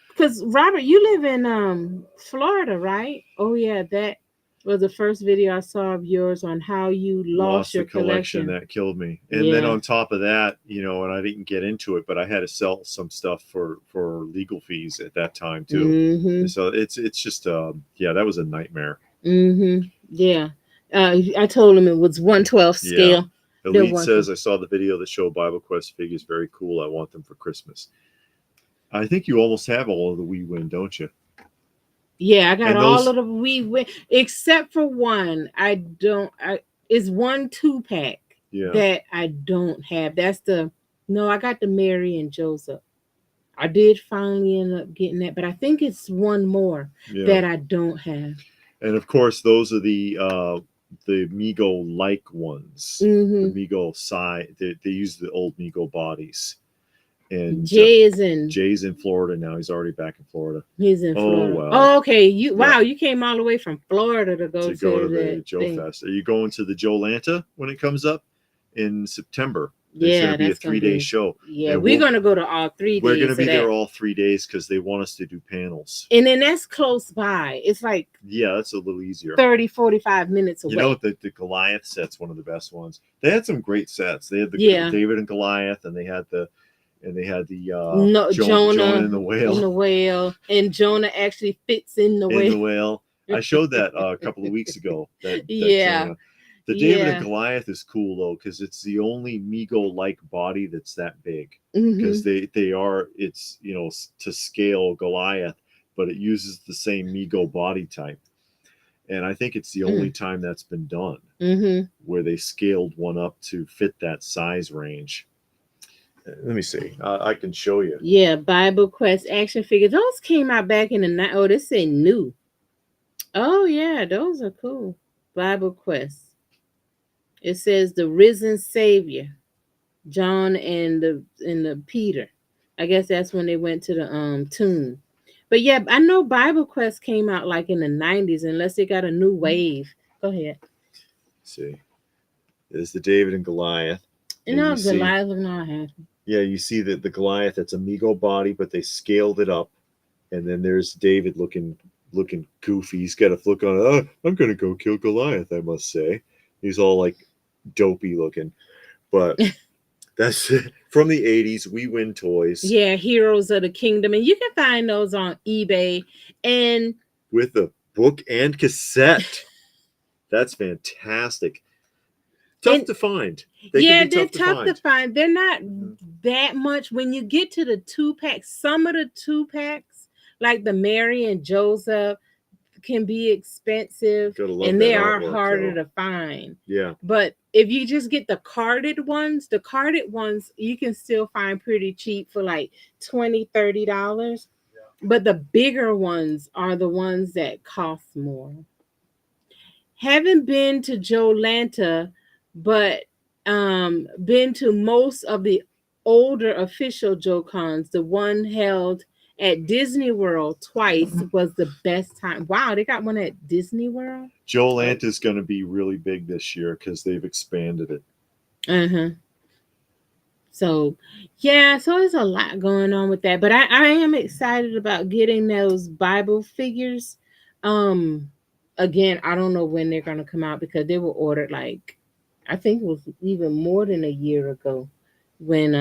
Speaker 1: Because Robert, you live in Florida, right? Oh yeah, that was the first video I saw of yours on how you lost
Speaker 2: Lost the
Speaker 1: your
Speaker 2: collection,
Speaker 1: collection.
Speaker 2: that killed me. And then
Speaker 1: Yeah.
Speaker 2: on top of that, and I didn't get into it, but I had to sell some stuff for legal fees at that time too.
Speaker 1: Mm-hmm.
Speaker 2: And so it's just yeah, that was a nightmare.
Speaker 1: Mm-hmm. Yeah. I told him it was 1/12
Speaker 2: Yeah.
Speaker 1: scale. The
Speaker 2: Elite
Speaker 1: one.
Speaker 2: says, I saw the video that showed Bible Quest figures. Very cool. I want them for Christmas. I think you almost have all of the We Win, don't you?
Speaker 1: Yeah, I got
Speaker 2: And
Speaker 1: all
Speaker 2: those,
Speaker 1: of the we win except for one. I don't. I It's one 2-pack
Speaker 2: yeah,
Speaker 1: that I don't have. That's the no. I got the Mary and Joseph. I did finally end up getting that, but I think it's one more
Speaker 2: yeah.
Speaker 1: that I don't have.
Speaker 2: And of course, those are the Mego like ones. The
Speaker 1: Mm-hmm.
Speaker 2: Mego side. They use the old Mego bodies. And
Speaker 1: Jay is in.
Speaker 2: Jay's in Florida now. He's already back in Florida.
Speaker 1: He's in
Speaker 2: Oh
Speaker 1: Florida.
Speaker 2: well.
Speaker 1: Oh, okay. You
Speaker 2: Yeah.
Speaker 1: wow. You came all the way from Florida to go
Speaker 2: To go to
Speaker 1: to
Speaker 2: the
Speaker 1: that
Speaker 2: Joe
Speaker 1: thing.
Speaker 2: Fest. Are you going to the Joe Lanta when it comes up in September? There's going
Speaker 1: Yeah,
Speaker 2: to be a
Speaker 1: that's gonna
Speaker 2: 3 day
Speaker 1: be.
Speaker 2: show,
Speaker 1: Yeah,
Speaker 2: and
Speaker 1: we're gonna go to all three
Speaker 2: we're going to
Speaker 1: days of
Speaker 2: be there
Speaker 1: that.
Speaker 2: all 3 days because they want us to do panels.
Speaker 1: And then that's close by. It's like
Speaker 2: Yeah, that's a little easier.
Speaker 1: 30, 45 minutes away.
Speaker 2: You know, the Goliath set's one of the best ones. They had some great sets. They had the
Speaker 1: Yeah.
Speaker 2: David and Goliath, and they had the
Speaker 1: No,
Speaker 2: Jonah
Speaker 1: Jonah
Speaker 2: and the
Speaker 1: in
Speaker 2: whale.
Speaker 1: the whale, and Jonah actually fits in the
Speaker 2: In
Speaker 1: whale.
Speaker 2: the whale. I showed that a couple of weeks ago. That
Speaker 1: Yeah,
Speaker 2: Jonah. The David and
Speaker 1: yeah.
Speaker 2: Goliath is cool though because it's the only Mego like body that's that big.
Speaker 1: Hmm.
Speaker 2: Because they are it's to scale Goliath, but it uses the same Mego body type. And I think it's the only time that's been done
Speaker 1: Mm-hmm.
Speaker 2: where they scaled one up to fit that size range. Let me see. I can show you.
Speaker 1: Yeah, Bible Quest action figures. Those came out back in the night. Oh, this say new. Oh yeah, those are cool. Bible Quest. It says the risen Savior, John and the Peter. I guess that's when they went to the tomb. But yeah, I know Bible Quest came out like in the 90s, unless they got a new wave. Go ahead.
Speaker 2: See, there's the David and Goliath,
Speaker 1: You
Speaker 2: and
Speaker 1: know,
Speaker 2: you see,
Speaker 1: Goliath looking all happy.
Speaker 2: yeah, you see that the Goliath, that's a Mego body, but they scaled it up, and then there's David looking goofy. He's got a look on. Oh, I'm gonna go kill Goliath. I must say, he's all like dopey looking, but that's from the '80s. We Win Toys.
Speaker 1: Yeah, Heroes of the Kingdom. And you can find those on eBay. And
Speaker 2: With a book and cassette. That's fantastic. Tough
Speaker 1: and
Speaker 2: to find. They can
Speaker 1: yeah,
Speaker 2: be
Speaker 1: they're
Speaker 2: tough to
Speaker 1: tough to
Speaker 2: find.
Speaker 1: find. They're not
Speaker 2: Mhm.
Speaker 1: that much. When you get to the 2-packs, some of the 2-packs, like the Mary and Joseph, can be expensive
Speaker 2: Gotta love
Speaker 1: and
Speaker 2: that
Speaker 1: they are
Speaker 2: artwork,
Speaker 1: harder
Speaker 2: though.
Speaker 1: to find.
Speaker 2: Yeah.
Speaker 1: But if you just get the carded ones you can still find pretty cheap for like $20, $30. But the bigger ones are the ones that cost more. Haven't been to Joe Lanta, but been to most of the older official Joe Cons. The one held at Disney World twice was the best time. Wow, they got one at Disney World.
Speaker 2: Joe Lant is going to be really big this year because they've expanded it.
Speaker 1: Uh-huh. So yeah, so there's a lot going on with that. But I am excited about getting those Bible figures. Um Again, I don't know when they're gonna come out because they were ordered like I think it was even more than a year ago when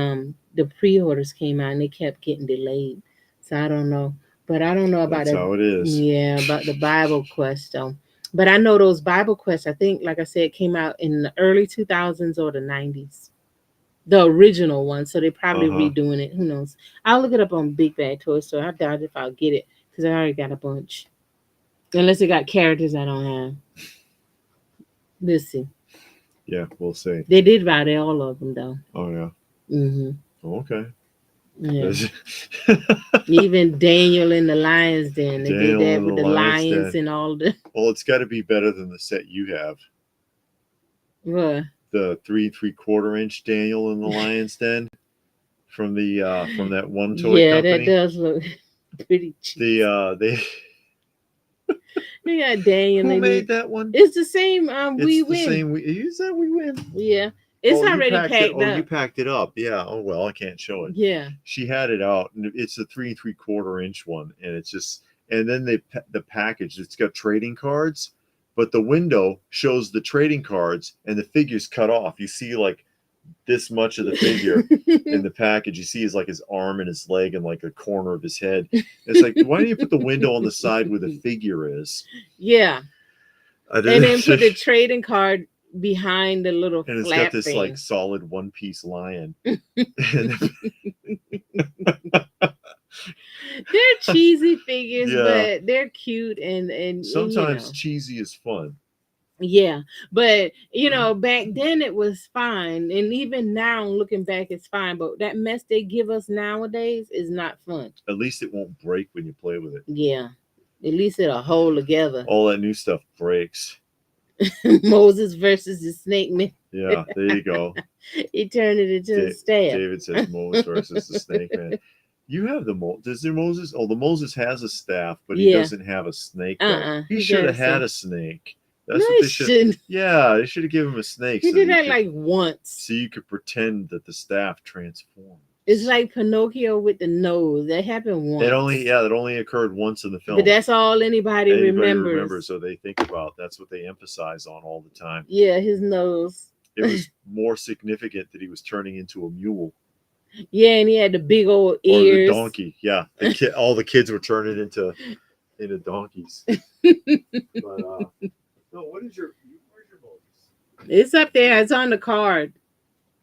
Speaker 1: the pre-orders came out and they kept getting delayed. So I don't know. But I don't know about
Speaker 2: That's
Speaker 1: the
Speaker 2: how it is.
Speaker 1: yeah, about the Bible Quest though. But I know those Bible Quests, I think, like I said, came out in the early 2000s or the 90s, the original one. So they're probably
Speaker 2: Uh-huh.
Speaker 1: redoing it. Who knows? I'll look it up on Big Bad Toy Store. I doubt if I'll get it because I already got a bunch. Unless it got characters I don't have. Let's see.
Speaker 2: Yeah, we'll see.
Speaker 1: They did write all of them though.
Speaker 2: Oh, yeah.
Speaker 1: Mm-hmm.
Speaker 2: Okay.
Speaker 1: Yeah. Even Daniel in the Lions Den. They did
Speaker 2: Daniel
Speaker 1: that
Speaker 2: in
Speaker 1: with
Speaker 2: the
Speaker 1: the
Speaker 2: Lion's
Speaker 1: lions
Speaker 2: Den.
Speaker 1: and all the
Speaker 2: Well, it's got to be better than the set you have.
Speaker 1: what?
Speaker 2: The 3 3/4 inch Daniel in the Lion's Den from that one toy
Speaker 1: Yeah, that
Speaker 2: company.
Speaker 1: does look pretty cheap.
Speaker 2: They
Speaker 1: They got Daniel
Speaker 2: who
Speaker 1: and
Speaker 2: made that one?
Speaker 1: it's the same
Speaker 2: It's
Speaker 1: We
Speaker 2: the
Speaker 1: Win.
Speaker 2: same. Is that We Win?
Speaker 1: Yeah. It's
Speaker 2: Oh, you
Speaker 1: already
Speaker 2: packed it.
Speaker 1: packed
Speaker 2: Oh, you
Speaker 1: up.
Speaker 2: packed it up. Yeah. Oh well, I can't show it.
Speaker 1: Yeah.
Speaker 2: She had it out, and it's a 3 3/4 inch one, and it's just. And then the package. It's got trading cards, but the window shows the trading cards, and the figure's cut off. You see like this much of the figure in the package. You see his like his arm and his leg and like a corner of his head. It's like, why don't you put the window on the side where the figure is?
Speaker 1: Yeah.
Speaker 2: I
Speaker 1: And
Speaker 2: didn't.
Speaker 1: then put the trading card behind the little
Speaker 2: And it's got
Speaker 1: flap
Speaker 2: this
Speaker 1: thing.
Speaker 2: like solid one-piece lion.
Speaker 1: They're cheesy figures,
Speaker 2: Yeah.
Speaker 1: but they're cute and
Speaker 2: Sometimes cheesy is fun.
Speaker 1: Yeah, but back then it was fine, and even now looking back, it's fine. But that mess they give us nowadays is not fun.
Speaker 2: At least it won't break when you play with it.
Speaker 1: Yeah, at least it'll hold together.
Speaker 2: All that new stuff breaks.
Speaker 1: Moses versus the snake man.
Speaker 2: Yeah, there you go.
Speaker 1: He turned it into a staff.
Speaker 2: David says Moses versus the snake man. You have the Does there Moses? Oh, the Moses has a staff, but he doesn't have a snake. He should have had a snake. That's what they should. Yeah, they should have given him a snake.
Speaker 1: He did that like once,
Speaker 2: so you could pretend that the staff transformed.
Speaker 1: It's like Pinocchio with the nose. That happened once.
Speaker 2: That only occurred once in the film.
Speaker 1: But that's all anybody remembers.
Speaker 2: So they think about. That's what they emphasize on all the time.
Speaker 1: Yeah, his nose.
Speaker 2: It was more significant that he was turning into a mule.
Speaker 1: Yeah, and he had the big old ears.
Speaker 2: Or the donkey. Yeah, all the kids were turning into donkeys. But no, where's your Moses?
Speaker 1: It's up there. It's on the card.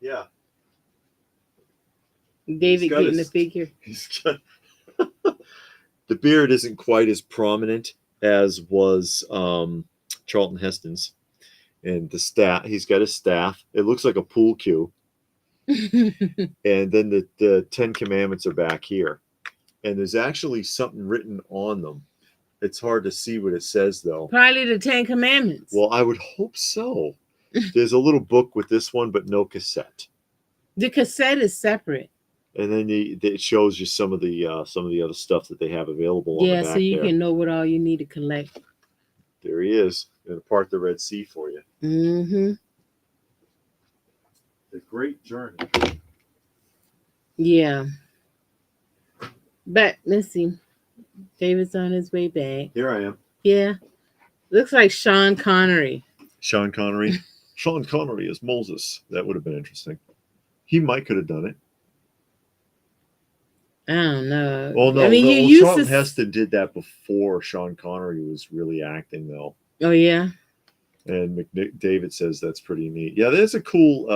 Speaker 2: Yeah.
Speaker 1: David getting the figure.
Speaker 2: The beard isn't quite as prominent as was Charlton Heston's. And the staff, he's got a staff. It looks like a pool cue. And then the 10 Commandments are back here. And there's actually something written on them. It's hard to see what it says, though.
Speaker 1: Probably the 10 Commandments.
Speaker 2: Well, I would hope so. There's a little book with this one, but no cassette.
Speaker 1: The cassette is separate.
Speaker 2: And then it shows you some of the other stuff that they have available.
Speaker 1: Yeah,
Speaker 2: on the back
Speaker 1: so you can know what all you need to collect.
Speaker 2: There he is. Going to part the Red Sea for you.
Speaker 1: Mm-hmm.
Speaker 2: The great journey.
Speaker 1: Yeah. But let's see. David's on his way back.
Speaker 2: Here I am.
Speaker 1: Yeah. Looks like Sean Connery.
Speaker 2: Sean Connery. Sean Connery as Moses. That would have been interesting. He could have done it.
Speaker 1: I don't know.
Speaker 2: Oh, no.
Speaker 1: I mean,
Speaker 2: Charlton Heston did that before Sean Connery was really acting, though.
Speaker 1: Oh, yeah.
Speaker 2: And David says that's pretty neat. Yeah, that's a cool.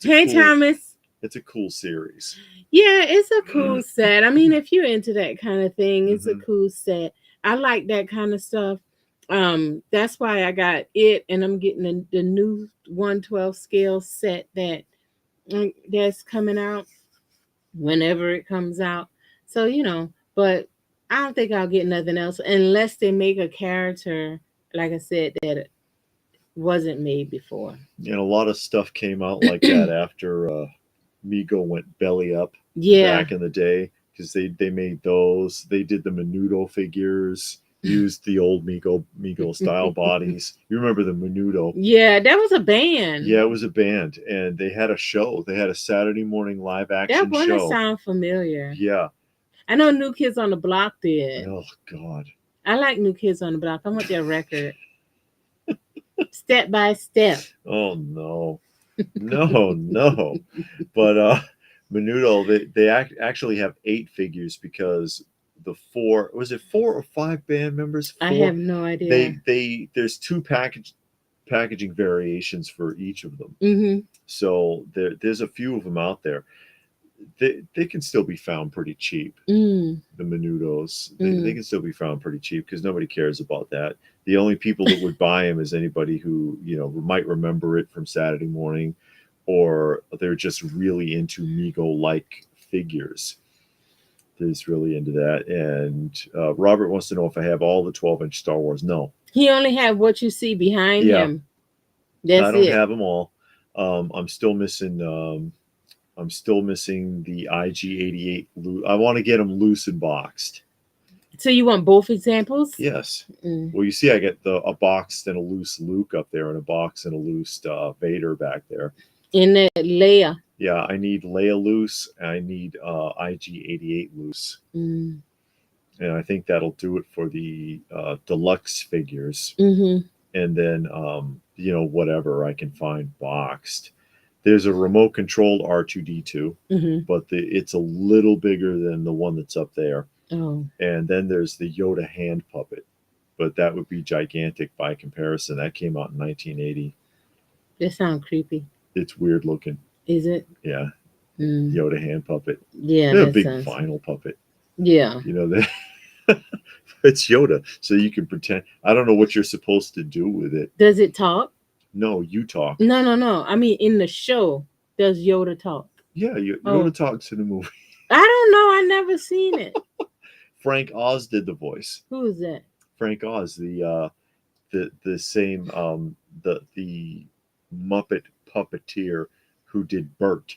Speaker 1: Thomas.
Speaker 2: It's a cool series.
Speaker 1: Yeah, it's a cool set. I mean, if you're into that kind of thing, it's a cool set. I like that kind of stuff. That's why I got it, and I'm getting the new 1/12 scale set that's coming out whenever it comes out. So but I don't think I'll get nothing else unless they make a character, like I said, that wasn't made before.
Speaker 2: And a lot of stuff came out like that after Mego went belly up.
Speaker 1: Yeah.
Speaker 2: Back in the day, because they made those. They did the Menudo figures. Used the old Mego style bodies. You remember the Menudo?
Speaker 1: Yeah, that was a band.
Speaker 2: Yeah, it was a band, and they had a show. They had a Saturday morning live action show.
Speaker 1: That one sound familiar.
Speaker 2: Yeah,
Speaker 1: I know New Kids on the Block did.
Speaker 2: Oh God,
Speaker 1: I like New Kids on the Block. I want their record. Step by Step.
Speaker 2: Oh no, no. But Menudo, they actually have 8 figures because the 4 or 5 band members? 4?
Speaker 1: I have no idea.
Speaker 2: There's 2 packaging variations for each of them.
Speaker 1: Mm-hmm.
Speaker 2: So there's a few of them out there. They can still be found pretty cheap.
Speaker 1: The
Speaker 2: Menudos, they can still be found pretty cheap because nobody cares about that. The only people that would buy them is anybody who might remember it from Saturday morning, or they're just really into Mego-like figures. He's really into that. And Robert wants to know if I have all the 12-inch Star Wars. No.
Speaker 1: He only had what you see behind him. That's
Speaker 2: I don't have them all. I'm still missing the IG-88. I want to get them loose and boxed.
Speaker 1: So you want both examples?
Speaker 2: Yes. Well, you see, I get a boxed and a loose Luke up there, and a box and a loose Vader back there.
Speaker 1: In that Leia.
Speaker 2: Yeah, I need Leia loose. And I need IG-88 loose,
Speaker 1: Mm.
Speaker 2: and I think that'll do it for the deluxe figures.
Speaker 1: Mm-hmm.
Speaker 2: And then whatever I can find boxed. There's a remote controlled R2D2,
Speaker 1: Mm-hmm.
Speaker 2: but it's a little bigger than the one that's up there.
Speaker 1: Oh,
Speaker 2: And then there's the Yoda hand puppet, but that would be gigantic by comparison. That came out in 1980.
Speaker 1: that sounds creepy.
Speaker 2: It's weird looking.
Speaker 1: Is it?
Speaker 2: Yeah,
Speaker 1: Mm.
Speaker 2: Yoda hand puppet.
Speaker 1: Yeah,
Speaker 2: They're a
Speaker 1: that
Speaker 2: big
Speaker 1: sounds.
Speaker 2: vinyl puppet.
Speaker 1: Yeah.
Speaker 2: They it's Yoda, so you can pretend. I don't know what you're supposed to do with it.
Speaker 1: Does it talk?
Speaker 2: No, you talk.
Speaker 1: No, no, no. I mean, in the show, does Yoda talk?
Speaker 2: Yeah, Yoda
Speaker 1: Oh,
Speaker 2: talks in the movie.
Speaker 1: I don't know. I never seen it.
Speaker 2: Frank Oz did the voice.
Speaker 1: Who is that?
Speaker 2: Frank Oz, the same the Muppet puppeteer who did Bert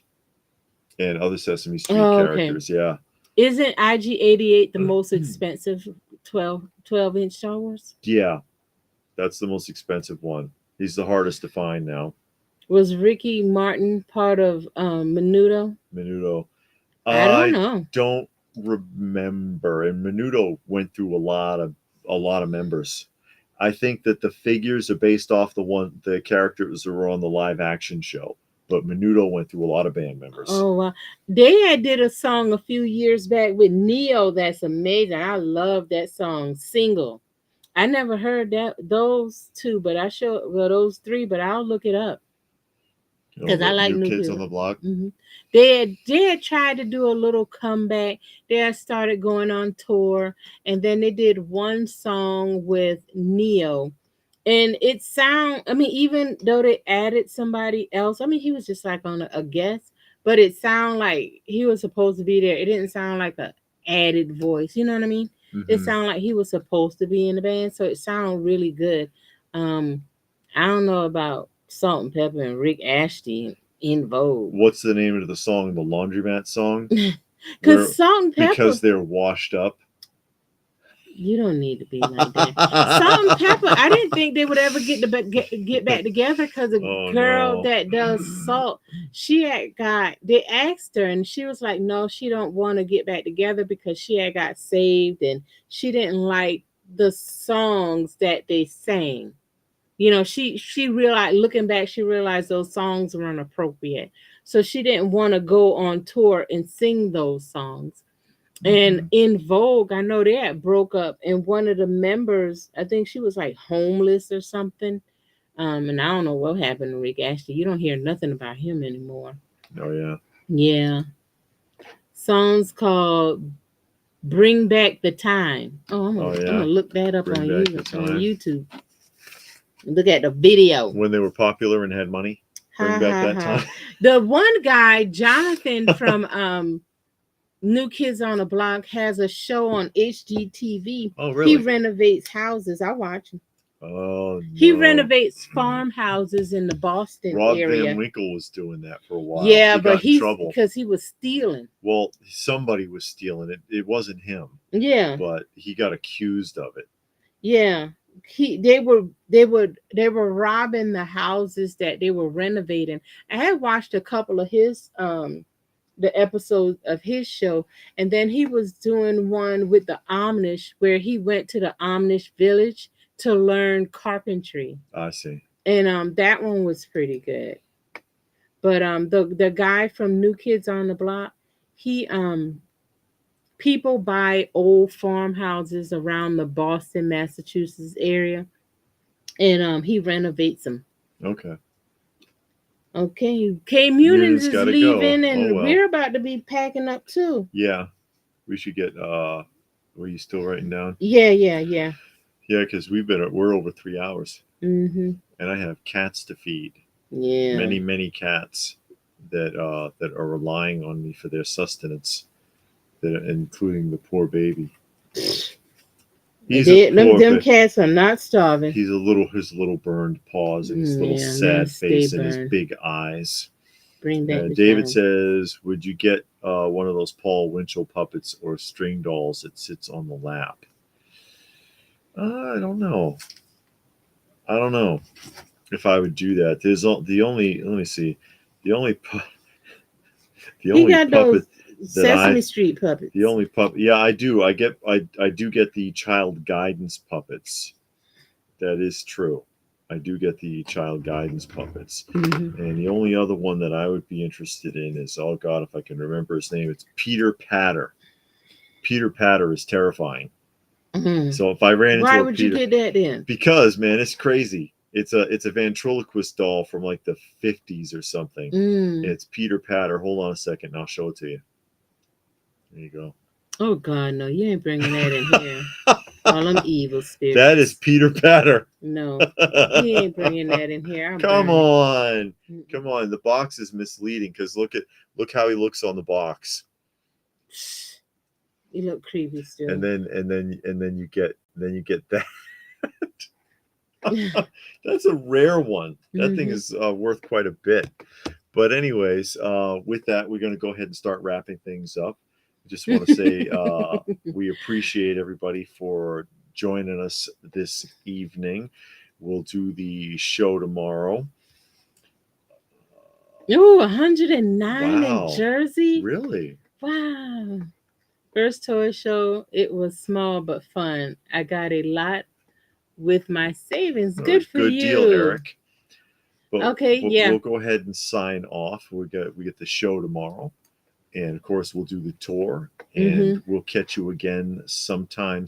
Speaker 2: and other Sesame Street
Speaker 1: Oh, okay.
Speaker 2: characters. Yeah.
Speaker 1: Isn't IG-88 the most expensive 12-inch Star Wars?
Speaker 2: Yeah, that's the most expensive one. He's the hardest to find now.
Speaker 1: Was Ricky Martin part of Menudo?
Speaker 2: Menudo.
Speaker 1: I don't
Speaker 2: I
Speaker 1: know.
Speaker 2: don't remember. And Menudo went through a lot of members. I think that the figures are based off the characters that were on the live action show. But Menudo went through a lot of band members.
Speaker 1: Oh, wow. They had did a song a few years back with Neo that's amazing. I love that song, Single. I never heard those two, but those three, but I'll look it up because I
Speaker 2: The
Speaker 1: like
Speaker 2: New
Speaker 1: New
Speaker 2: Kids on
Speaker 1: Kids.
Speaker 2: the Block.
Speaker 1: Hmm. They had tried to do a little comeback. They had started going on tour, and then they did one song with Neo, and it sound. I mean, even though they added somebody else, I mean, he was just like on a guest, but it sound like he was supposed to be there. It didn't sound like a added voice. You know what I mean? It
Speaker 2: Hmm.
Speaker 1: sounded like he was supposed to be in the band, so it sounded really good. Um, I don't know about Salt and Pepper and Rick Astley in Vogue.
Speaker 2: What's the name of the song? The Laundromat song,
Speaker 1: Cause
Speaker 2: where
Speaker 1: Salt and Pepper,
Speaker 2: because they're washed up.
Speaker 1: you don't need to be like that. Salt and Pepper, I didn't think they would ever get back together because the
Speaker 2: Oh
Speaker 1: girl
Speaker 2: no.
Speaker 1: that does Salt, they asked her and she was like, no, she don't want to get back together because she had got saved and she didn't like the songs that they sang. She realized, looking back, she realized those songs were inappropriate, so she didn't want to go on tour and sing those songs. And
Speaker 2: Hmm.
Speaker 1: in Vogue, I know they had broke up, and one of the members, I think she was like homeless or something. And I don't know what happened to Rick Ashley. You don't hear nothing about him anymore.
Speaker 2: Oh yeah.
Speaker 1: Yeah, songs called "Bring Back the Time." Oh, I'm
Speaker 2: Oh
Speaker 1: gonna, I'm
Speaker 2: yeah.
Speaker 1: gonna look that up
Speaker 2: Bring
Speaker 1: on
Speaker 2: back the
Speaker 1: on
Speaker 2: time.
Speaker 1: YouTube. Look at the video.
Speaker 2: When they were popular and had money. Bring
Speaker 1: Ha
Speaker 2: back
Speaker 1: ha
Speaker 2: that
Speaker 1: ha.
Speaker 2: time.
Speaker 1: The one guy, Jonathan from New Kids on the Block, has a show on HGTV.
Speaker 2: Oh
Speaker 1: He
Speaker 2: really?
Speaker 1: renovates houses. I watch him.
Speaker 2: Oh
Speaker 1: He
Speaker 2: no.
Speaker 1: renovates farmhouses in the Boston
Speaker 2: Rob Van
Speaker 1: area.
Speaker 2: Winkle was doing that for a while.
Speaker 1: Yeah,
Speaker 2: He
Speaker 1: but
Speaker 2: got in
Speaker 1: he's
Speaker 2: trouble.
Speaker 1: because he was stealing.
Speaker 2: Well, somebody was stealing it. It wasn't him,
Speaker 1: Yeah,
Speaker 2: but he got accused of it.
Speaker 1: yeah. They were robbing the houses that they were renovating. I had watched a couple of his the episodes of his show, and then he was doing one with the Amish where he went to the Amish village to learn carpentry,
Speaker 2: I see.
Speaker 1: and that one was pretty good. But the guy from New Kids on the Block, he people buy old farmhouses around the Boston, Massachusetts area, and he renovates them.
Speaker 2: Okay.
Speaker 1: Okay, K
Speaker 2: Muniz
Speaker 1: Munins is
Speaker 2: gotta go.
Speaker 1: leaving,
Speaker 2: Oh
Speaker 1: and
Speaker 2: well.
Speaker 1: we're about to be packing up too.
Speaker 2: Yeah. We should get were you still writing down?
Speaker 1: Yeah, yeah, yeah.
Speaker 2: Yeah, because we're over 3 hours.
Speaker 1: Mhm.
Speaker 2: And I have cats to feed.
Speaker 1: Yeah.
Speaker 2: Many cats that are relying on me for their sustenance, that including the poor baby. He's a
Speaker 1: Them cats are not starving.
Speaker 2: He's his little burned paws and his little
Speaker 1: Yeah, they
Speaker 2: sad
Speaker 1: stay
Speaker 2: face and his
Speaker 1: burned.
Speaker 2: big eyes.
Speaker 1: Bring back the
Speaker 2: David
Speaker 1: time.
Speaker 2: says, "Would you get one of those Paul Winchell puppets or string dolls that sits on the lap?" I don't know. I don't know if I would do that. There's the only. Let me see. the only the
Speaker 1: He
Speaker 2: only
Speaker 1: got
Speaker 2: puppet
Speaker 1: those
Speaker 2: that
Speaker 1: Sesame Street puppets.
Speaker 2: the only puppet, yeah, I do. I do get the child guidance puppets. That is true. I do get the child guidance puppets.
Speaker 1: Mhm.
Speaker 2: And the only other one that I would be interested in is, oh God, if I can remember his name, it's Peter Patter. Peter Patter is terrifying.
Speaker 1: Mhm.
Speaker 2: So if I ran into
Speaker 1: Why
Speaker 2: a
Speaker 1: would you
Speaker 2: Peter,
Speaker 1: get that then?
Speaker 2: because man, it's crazy. It's a ventriloquist doll from like the 50s or something.
Speaker 1: Mm.
Speaker 2: It's Peter Patter. Hold on a second, and I'll show it to you. There you go.
Speaker 1: Oh God, no! You ain't bringing that in here. All them evil spirits.
Speaker 2: That is Peter Patter.
Speaker 1: No, he ain't bringing that in here.
Speaker 2: Come on,
Speaker 1: Mm-mm.
Speaker 2: come on. The box is misleading because look how he looks on the box.
Speaker 1: You look creepy still.
Speaker 2: And then you get that. That's a rare one. That thing is worth quite a bit. But anyways, with that, we're going to go ahead and start wrapping things up. I just want to say we appreciate everybody for joining us this evening. We'll do the show tomorrow.
Speaker 1: Oh, 109
Speaker 2: Wow.
Speaker 1: in Jersey.
Speaker 2: Really?
Speaker 1: Wow. First toy show. It was small but fun. I got a lot with my savings. Good for
Speaker 2: Good
Speaker 1: you.
Speaker 2: deal, Eric. But,
Speaker 1: Okay, yeah.
Speaker 2: We'll go ahead and sign off. We get the show tomorrow, and of course we'll do the tour, and we'll catch you again sometime